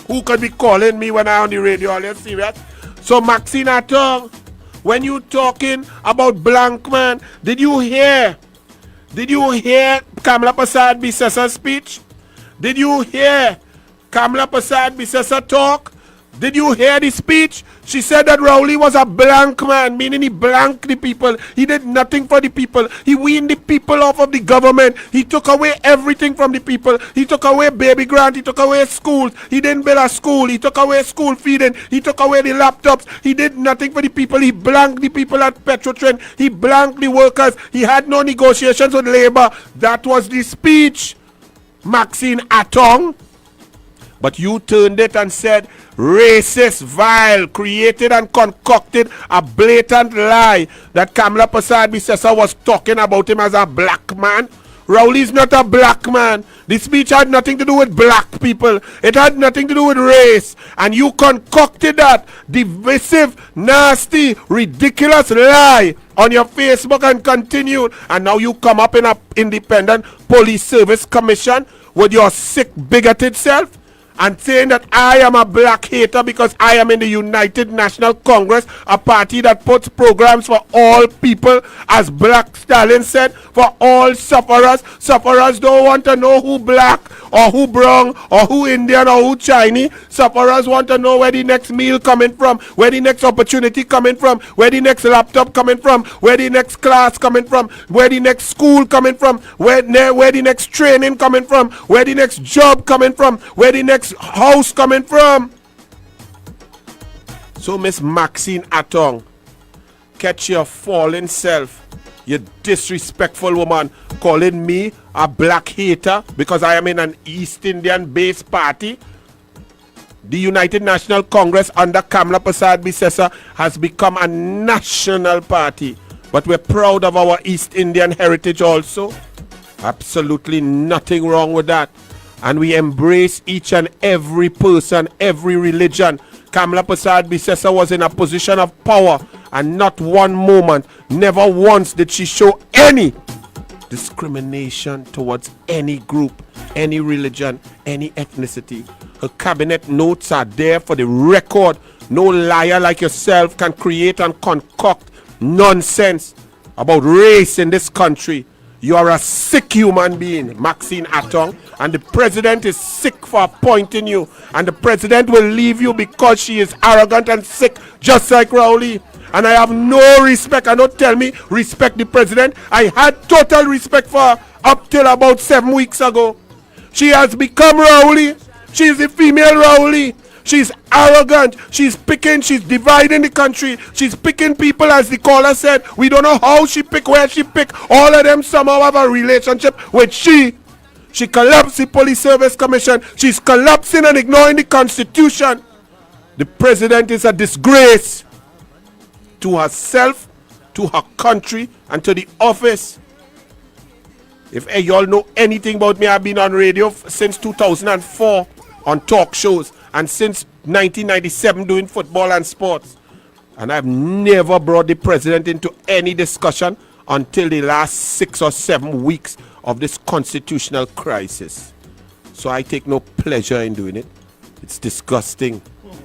Who could be calling me when I on the radio? Are you serious? So Maxine Atong, when you talking about blank man, did you hear Kamala Prasad Bisesa speech? Did you hear Kamala Prasad Bisesa talk? Did you hear the speech? She said that Rowley was a blank man, meaning he blanked the people. He did nothing for the people. He weaned the people off of the government. He took away everything from the people. He took away baby grant. He took away schools. He didn't build a school. He took away school feeding. He took away the laptops. He did nothing for the people. He blanked the people at Petrotren. He blanked the workers. He had no negotiations with labor. That was the speech, Maxine Atong. But you turned it and said, racist, vile, created and concocted a blatant lie that Kamala Prasad Bisesa was talking about him as a black man. Rowley's not a black man. The speech had nothing to do with black people. It had nothing to do with race. And you concocted that divisive, nasty, ridiculous lie on your Facebook and continued. And now you come up in an independent police service commission with your sick, bigoted self and saying that I am a black hater because I am in the United National Congress, a party that puts programs for all people, as Black Stallion said, for all sufferers. Sufferers don't want to know who black or who brown or who Indian or who Chinese. Sufferers want to know where the next meal coming from, where the next opportunity coming from, where the next laptop coming from, where the next class coming from, where the next school coming from, where the next training coming from, where the next job coming from, where the next house coming from. So Miss Maxine Atong, catch your fallen self You disrespectful woman, calling me a black hater because I am in an East Indian based party. The United National Congress under Kamla Prasad Bisesa has become a national party. But we're proud of our East Indian heritage also. Absolutely nothing wrong with that. And we embrace each and every person, every religion. Kamla Prasad Bisesa was in a position of power, and not one moment, never once did she show any discrimination towards any group, any religion, any ethnicity. Her cabinet notes are there for the record. No liar like yourself can create and concoct nonsense about race in this country. You are a sick human being, Maxine Atong, and the president is sick for appointing you, and the president will leave you because she is arrogant and sick, just like Rowley. And I have no respect. And don't tell me respect the president. I had total respect for her up till about 7 weeks ago. She has become Rowley. She is the female Rowley. She's arrogant. She's dividing the country. She's picking people, as the caller said. We don't know how she pick, where she pick. All of them somehow have a relationship with she. She collapsed the Police Service Commission. She's collapsing and ignoring the Constitution. The president is a disgrace to herself, to her country, and to the office. If y'all know anything about me, I've been on radio since 2004 on talk shows, and since 1997 doing football and sports. And I've never brought the president into any discussion until the last 6 or 7 weeks of this constitutional crisis. So I take no pleasure in doing it. It's disgusting.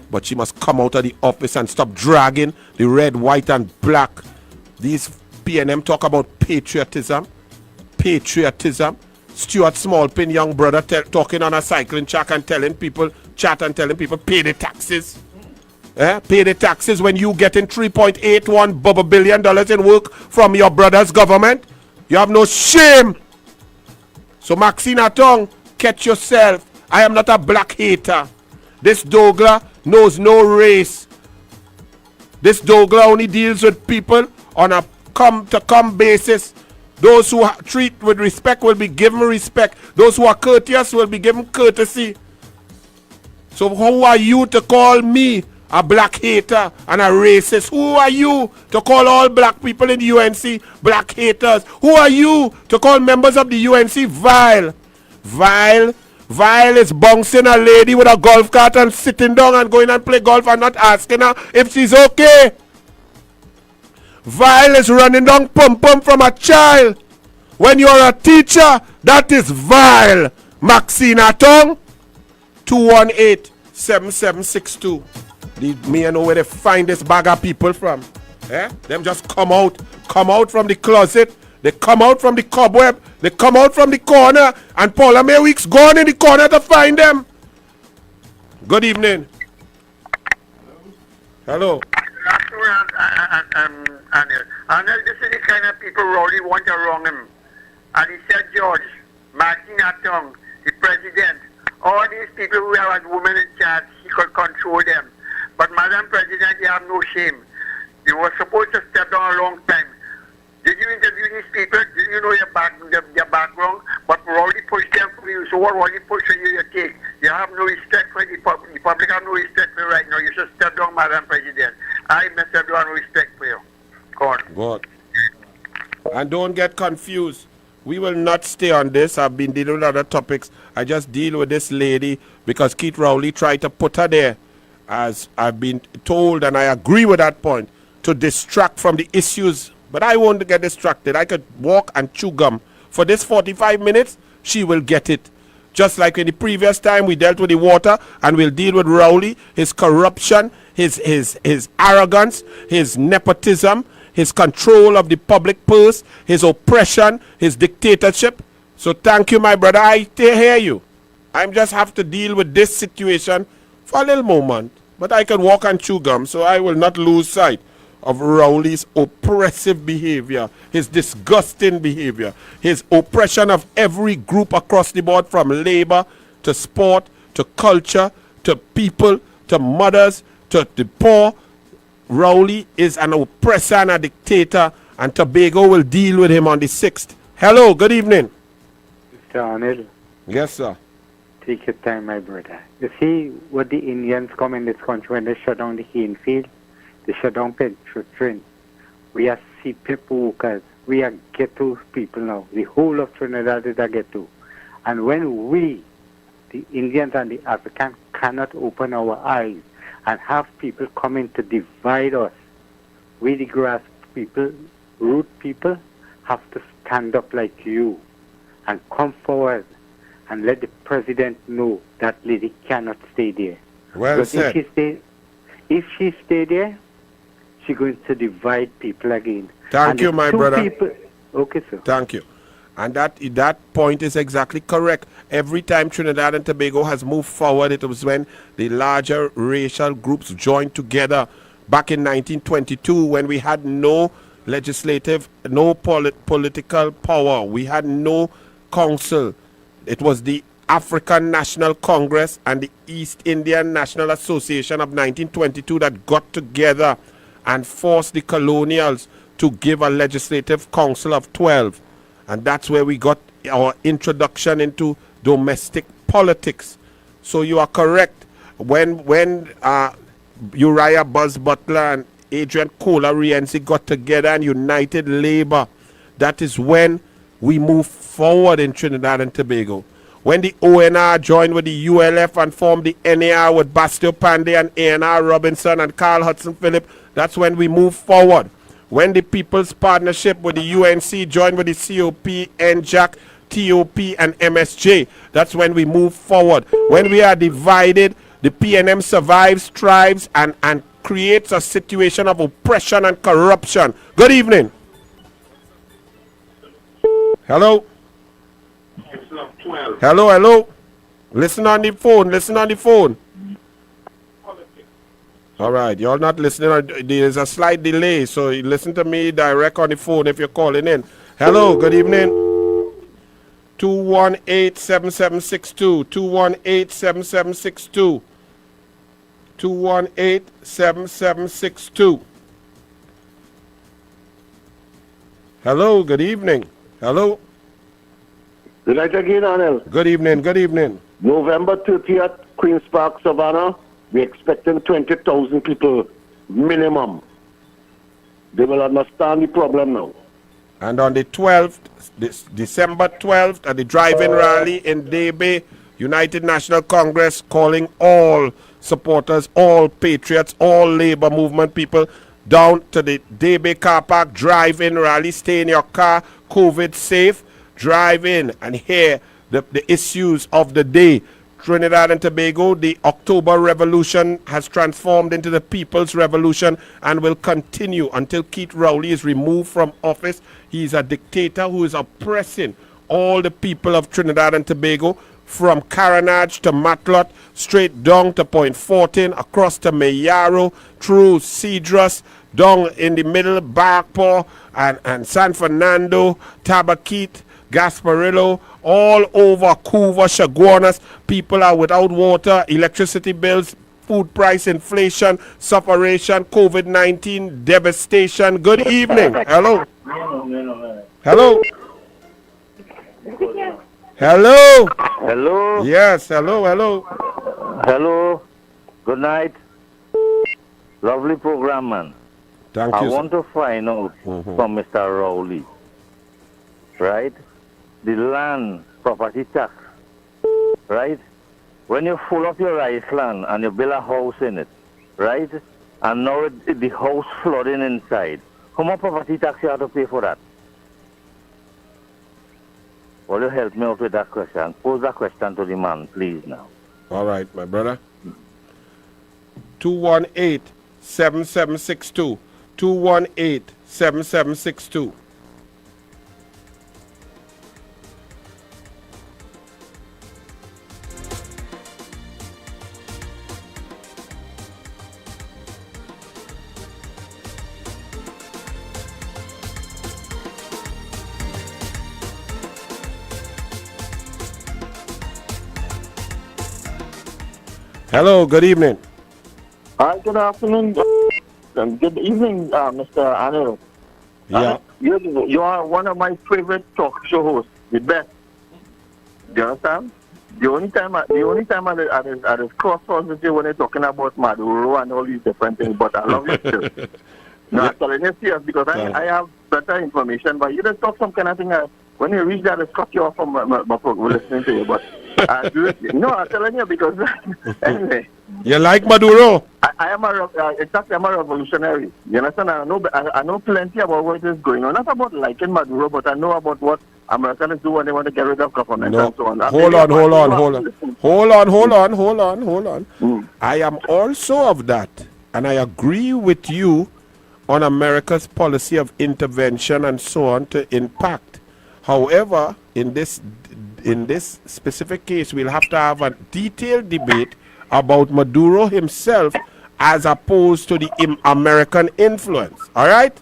But she must come out of the office and stop dragging the red, white, and black. These PNM talk about patriotism. Patriotism. Stuart Smallpin, young brother, talking on a cycling track and telling people, pay the taxes. Pay the taxes when you getting $3.81 billion in work from your brother's government. You have no shame. So Maxine Atong, catch yourself. I am not a black hater. This DouglAR knows no race. This DouglAR only deals with people on a come-to-come basis. Those who treat with respect will be given respect. Those who are courteous will be given courtesy. So who are you to call me a black hater and a racist? Who are you to call all black people in the UNC black haters? Who are you to call members of the UNC vile? Vile is bouncing a lady with a golf cart and sitting down and going and play golf and not asking her if she's okay. Vile is running down pum-pum from a child. When you're a teacher, that is vile. Maxine Atong, 218-7762. Me know where they find this bag of people from. Them just come out from the closet. They come out from the cobweb. They come out from the corner. And Paula Mayweek's gone in the corner to find them. Good evening. Hello. Anil, this is the kind of people Rowley want to wrong him. And he said, George, Maxine Atong, the president, all these people who have a woman in charge, he could control them. But Madam President, you have no shame. You were supposed to step down a long time. Did you interview these people? Did you know their background? But Rowley pushed them for you. So what Rowley pushed for you take? You have no respect for the public. The public have no respect for you right now. You should step down, Madam President. I must have no respect for you. God. And don't get confused. We will not stay on this. I've been dealing with other topics. I just deal with this lady because Keith Rowley tried to put her there, as I've been told, and I agree with that point, to distract from the issues. But I won't get distracted. I could walk and chew gum. For this 45 minutes, she will get it. Just like in the previous time, we dealt with the water, and we'll deal with Rowley, his corruption, his arrogance, his nepotism, his control of the public purse, his oppression, his dictatorship. So thank you, my brother. I hear you. I just have to deal with this situation for a little moment. But I can walk and chew gum, so I will not lose sight of Rowley's oppressive behavior, his disgusting behavior, his oppression of every group across the board, from labor to sport to culture to people to mothers to the poor. Rowley is an oppressor and a dictator, and Tobago will deal with him on the 6th. Hello, good evening. Mr. Anil, Yes, sir. take your time, my brother. You see, what the Indians come in this country when they shut down the cane field, they shut down Train. We are people workers. We are ghetto people now. The whole of Trinidad is a ghetto. And when we, the Indians and the Africans, cannot open our eyes and have people coming to divide us, we, the grass people, root people, have to stand up like you and come forward and let the president know that lady cannot stay there. Well because said. If she stay there, she's going to divide people again. Thank And you, the my two brother. Okay, sir. Thank you. And that point is exactly correct. Every time Trinidad and Tobago has moved forward, it was when the larger racial groups joined together back in 1922 when we had no legislative, no political power. We had no council. It was the African National Congress and the East Indian National Association of 1922 that got together and forced the colonials to give a legislative council of 12. And that's where we got our introduction into domestic politics. So you are correct. When Uriah Buzz Butler and Adrian Cola Rienzi got together and united labor, that is when we moved forward in Trinidad and Tobago. When the ONR joined with the ULF and formed the NAR with Bastio Pandey and A&R Robinson and Carl Hudson Phillip, that's when we moved forward. When the People's Partnership with the UNC joined with the COP, NJAC, TOP, and MSJ, that's when we move forward. When we are divided, the PNM survives, thrives, and creates a situation of oppression and corruption. Good evening. Hello? Hello, hello. Listen on the phone, listen on the phone. All right, you're not listening. There's a slight delay, so you listen to me direct on the phone if you're calling in. Hello, good evening. 218-7762. 218-7762. 218-7762. Hello, good evening. Hello. Good night again, Anil. Good evening, good evening. November 30th, Queen's Park, Savannah. We're expecting 20,000 people minimum. They will understand the problem now. And on the 12th, December 12th, at the drive-in rally in Debe, United National Congress calling all supporters, all patriots, all labor movement people down to the Debe car park, drive-in rally, stay in your car, COVID safe, drive in and hear the issues of the day. Trinidad and Tobago, the October Revolution has transformed into the People's Revolution and will continue until Keith Rowley is removed from office. He is a dictator who is oppressing all the people of Trinidad and Tobago, from Caranage to Matlot, straight down to Point 14, across to Mayaro, through Cedrus, down in the middle, Barkpaw, and San Fernando, Tabaquite, Gasparillo, all over Couva, Chaguanas. People are without water, electricity bills, food price inflation, sufferation, COVID-19 devastation. Good evening. Hello. Hello. Hello. Hello. Yes, hello, hello. Hello. Good night. Lovely program, man. Thank I you, want to find out from Mr. Rowley, right? The land property tax, right? When you full of your rice land and you build a house in it, right? And now the house flooding inside, how much property tax you have to pay for that? Will you help me out with that question? Pose that question to the man, please, now. All right, my brother. 218-7762. 218-7762. Hello, good evening. Hi, good afternoon. And good evening, Mr. Anil. Yeah. You are one of my favorite talk show hosts, the best. Do you understand? The only time I was cross with you when you're talking about Maduro and all these different things, but I love you still. No, I'm telling you serious because I have better information, but you just talk some kind of thing. When you reach that, it's cut you off from my program listening to you. But no, I'm telling you because anyway. You like Maduro? I am exactly, I'm a revolutionary. You understand? I know plenty about what is going on. Not about liking Maduro, but I know about what Americans do when they want to get rid of government and so on. Hold on. I am also of that, and I agree with you on America's policy of intervention and so on to impact. However, in this specific case, we'll have to have a detailed debate about Maduro himself as opposed to the American influence. All right?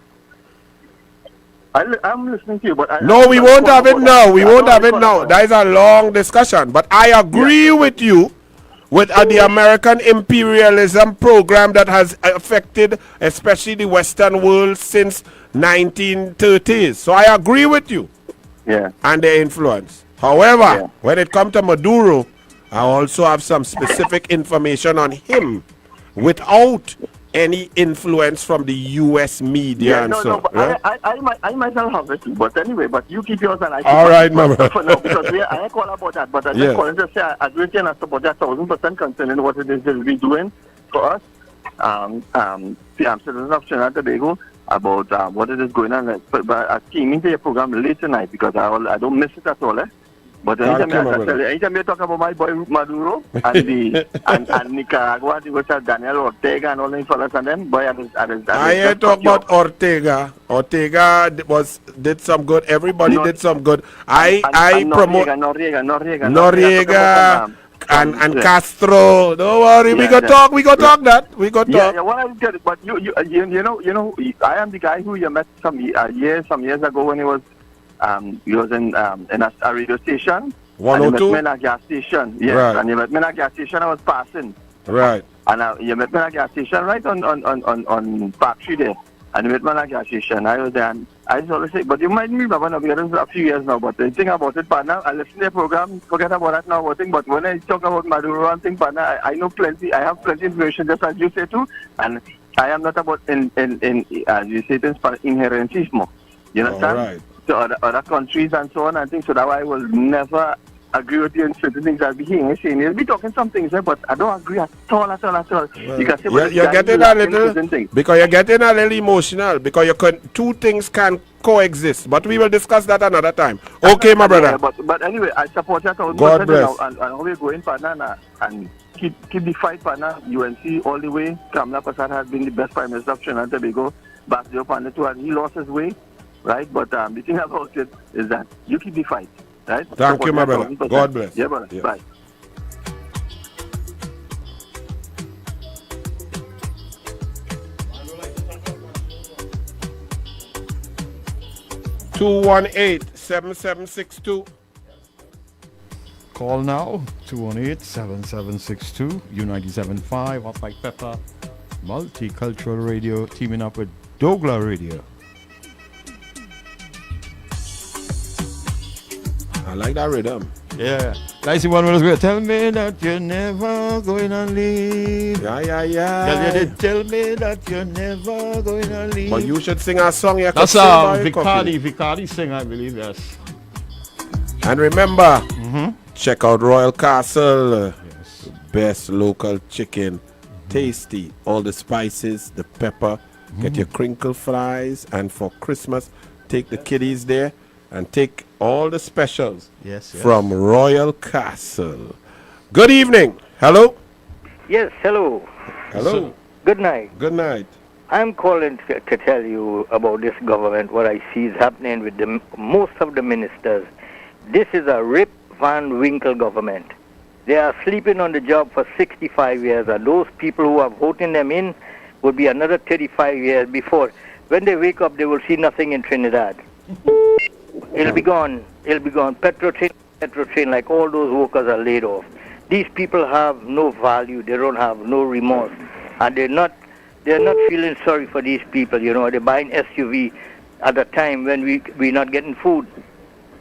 I'm listening to you, but we won't have it now. We won't have it now. That is a long discussion. But I agree with you with the American imperialism program that has affected especially the Western world since 1930s. So I agree with you. Yeah. And their influence. However, when it comes to Maduro, I also have some specific information on him without any influence from the U.S. media and so on. Right? I myself have it, but anyway, but you keep yours and I keep all right, my brother. For now, because I ain't call about that, but I just calling to say I agree and I support that 1,000% concerning what it is they'll be doing for us, citizens of Trinidad and Tobago, about what it is going on. But I came into your program late tonight because I don't miss it at all, But anytime you talk about my boy Maduro and and Nicaragua, which are Daniel Ortega and all these fellas and them, boy, I ain't talk about Ortega. Ortega did some good. Everybody did some good. I promote Noriega and Castro. Don't worry, we go talk that. We go talk. Yeah, well, I get it. But you know, I am the guy who you met some years ago when he was in a radio station. 102? And you met me in a gas station. Yes, right. And you met me in a gas station. I was passing. Right. And you met me in a gas station right on Park Street there. And you met me in a gas station. I was there and I just always say, but you might remember now because it's a few years now. But the thing about it, partner, I listen to the program, forget about that now. But when I talk about Maduro and things, partner, I know plenty. I have plenty of information just as you say too. And I am not about as you say, inherentismo. You understand? All right. To other countries and so on and things, so that I will never agree with you in certain things I'll be hearing. You'll be talking some things, but I don't agree at all. Well, you can say, you're getting a little, because you're getting a little emotional, because two things can coexist, but we will discuss that another time. Okay, my brother. But anyway, I support you. God bless. And how we're going, partner, and keep the fight, partner. UNC all the way. Kamala Prasad has been the best Prime Minister of Trinidad and Tobago. Back your partner too, and he lost his way. Right, but the thing about it is that you keep the fight, right? Thank you, my brother. God bless. Yeah, brother. Yeah. Bye. (218-7762). Call now 218-7762 U97.5 Hot Like Pepper Multicultural Radio, teaming up with DouglAR Radio. I like that rhythm. Yeah. That's the one where was tell me that you're never going to leave. Yeah. Tell me that you're never going to leave. But you should sing a song. That's Vicardi sing, I believe, yes. And remember, check out Royal Castle. Yes. Best local chicken. Tasty. All the spices, the pepper. Get your crinkle fries. And for Christmas, take the kiddies there. And take all the specials from Royal Castle. Good evening. Hello? Yes, hello. Hello. Good night. Good night. I'm calling to tell you about this government, what I see is happening with most of the ministers. This is a Rip Van Winkle government. They are sleeping on the job for 65 years, and those people who are voting them in will be another 35 years before. When they wake up, they will see nothing in Trinidad. It'll be gone. Petro train, like all those workers are laid off. These people have no value. They don't have no remorse. And they're not feeling sorry for these people. They're buying SUV at a time when we're not getting food.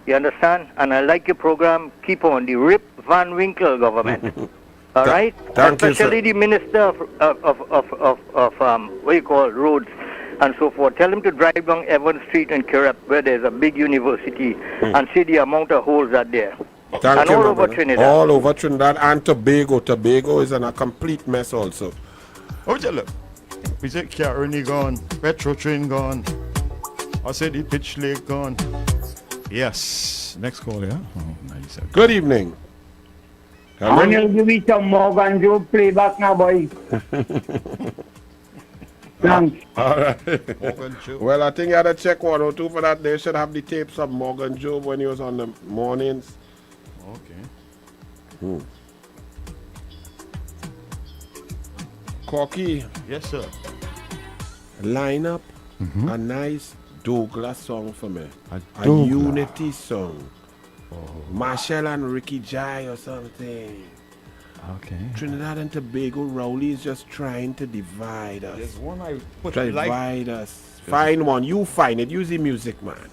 You understand? And I like your program. Keep on. The Rip Van Winkle government. All right? Thank you, Especially sir. the minister of what you call roads and so forth. Tell him to drive down Evans Street in Kirep where there's a big university and see the amount of holes that there. Thank and you, all my over brother. Trinidad. All over Trinidad and Tobago. Tobago is in a complete mess also. Oh, tell you, we say Caroni gone, Petro Train gone. I said the Pitch Lake gone. Yes. Next call, yeah? Oh, nice. Good evening. Anil, give me some Morgan Joe playback now, boy. Thanks. All right. Well, I think you had to check 102 for that. They should have the tapes of Morgan Job when he was on the mornings. Okay. Corky. Yes, sir. Line up a nice DouglAR song for me. A DouglAR. unity song. Marshall and Ricky Jai or something. Okay. Trinidad and Tobago, Rowley is just trying to divide us. There's one I put Divide us. Find one. You find it. Use the music, man.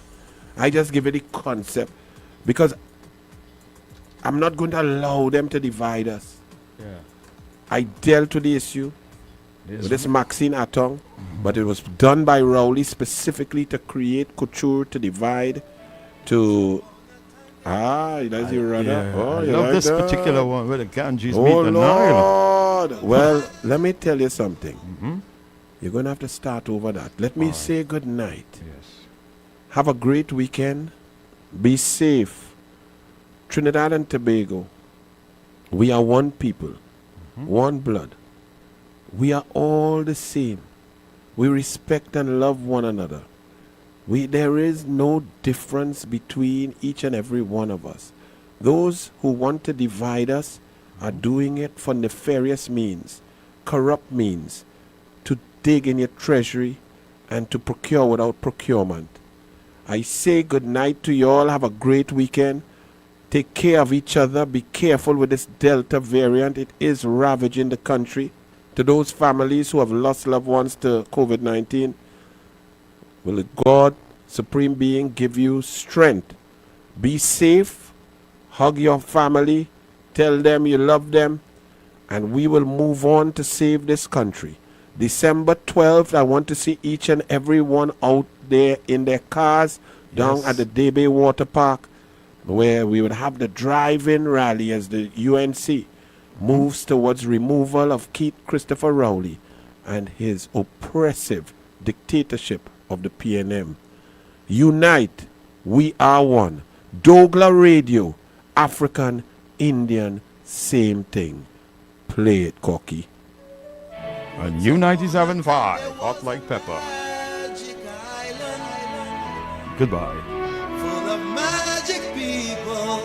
I just give it the concept. Because I'm not going to allow them to divide us. Yeah. I dealt with the issue with this Maxine Atong, but it was done by Rowley specifically to create couture, to divide, to... you like the runner? Yeah. Oh, I you love like this that? particular one where the Ganges Oh, meet the Nile. Lord. Well, let me tell you something. You're going to have to start over that. Let me say good night. Yes. Have a great weekend. Be safe. Trinidad and Tobago, we are one people, one blood. We are all the same. We respect and love one another. There is no difference between each and every one of us. Those who want to divide us are doing it for nefarious means, corrupt means, to dig in your treasury and to procure without procurement. I say good night to you all. Have a great weekend. Take care of each other. Be careful with this Delta variant. It is ravaging the country. To those families who have lost loved ones to COVID-19, will God, Supreme Being, give you strength. Be safe. Hug your family. Tell them you love them. And we will move on to save this country. December 12th, I want to see each and every one out there in their cars down at the Debe Water Park, where we would have the drive-in rally as the UNC moves towards removal of Keith Christopher Rowley and his oppressive dictatorship of the PNM. Unite, we are one. DouglAR Radio, African, Indian, same thing. Play it, Corky. And U97.5, hot like pepper. Goodbye. Full of magic people.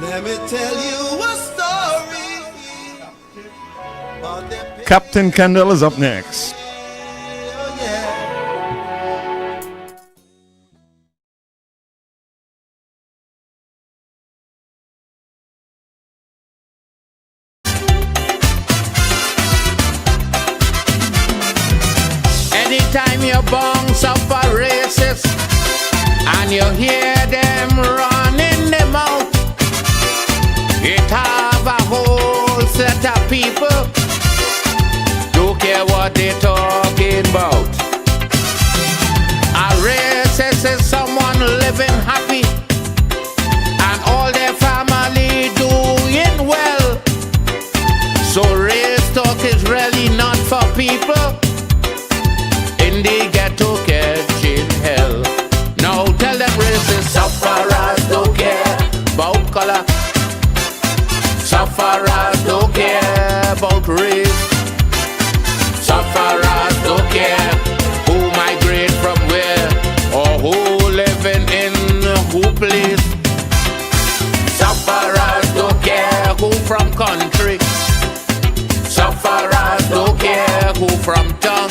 Let me tell you a story about their Captain Kendall is up next. Anytime you bounce up a racist and you hear them running them out, it have a whole set of people don't care what they talking about. A racist is someone living happy and all their family doing well. So race talk is really not for people in the ghetto catching hell. Now tell them racists sufferers don't care about color. Sufferers don't care about race. Sufferers don't care who migrate from where or who living in who place. Sufferers don't care who from country. Sufferers don't care who from town.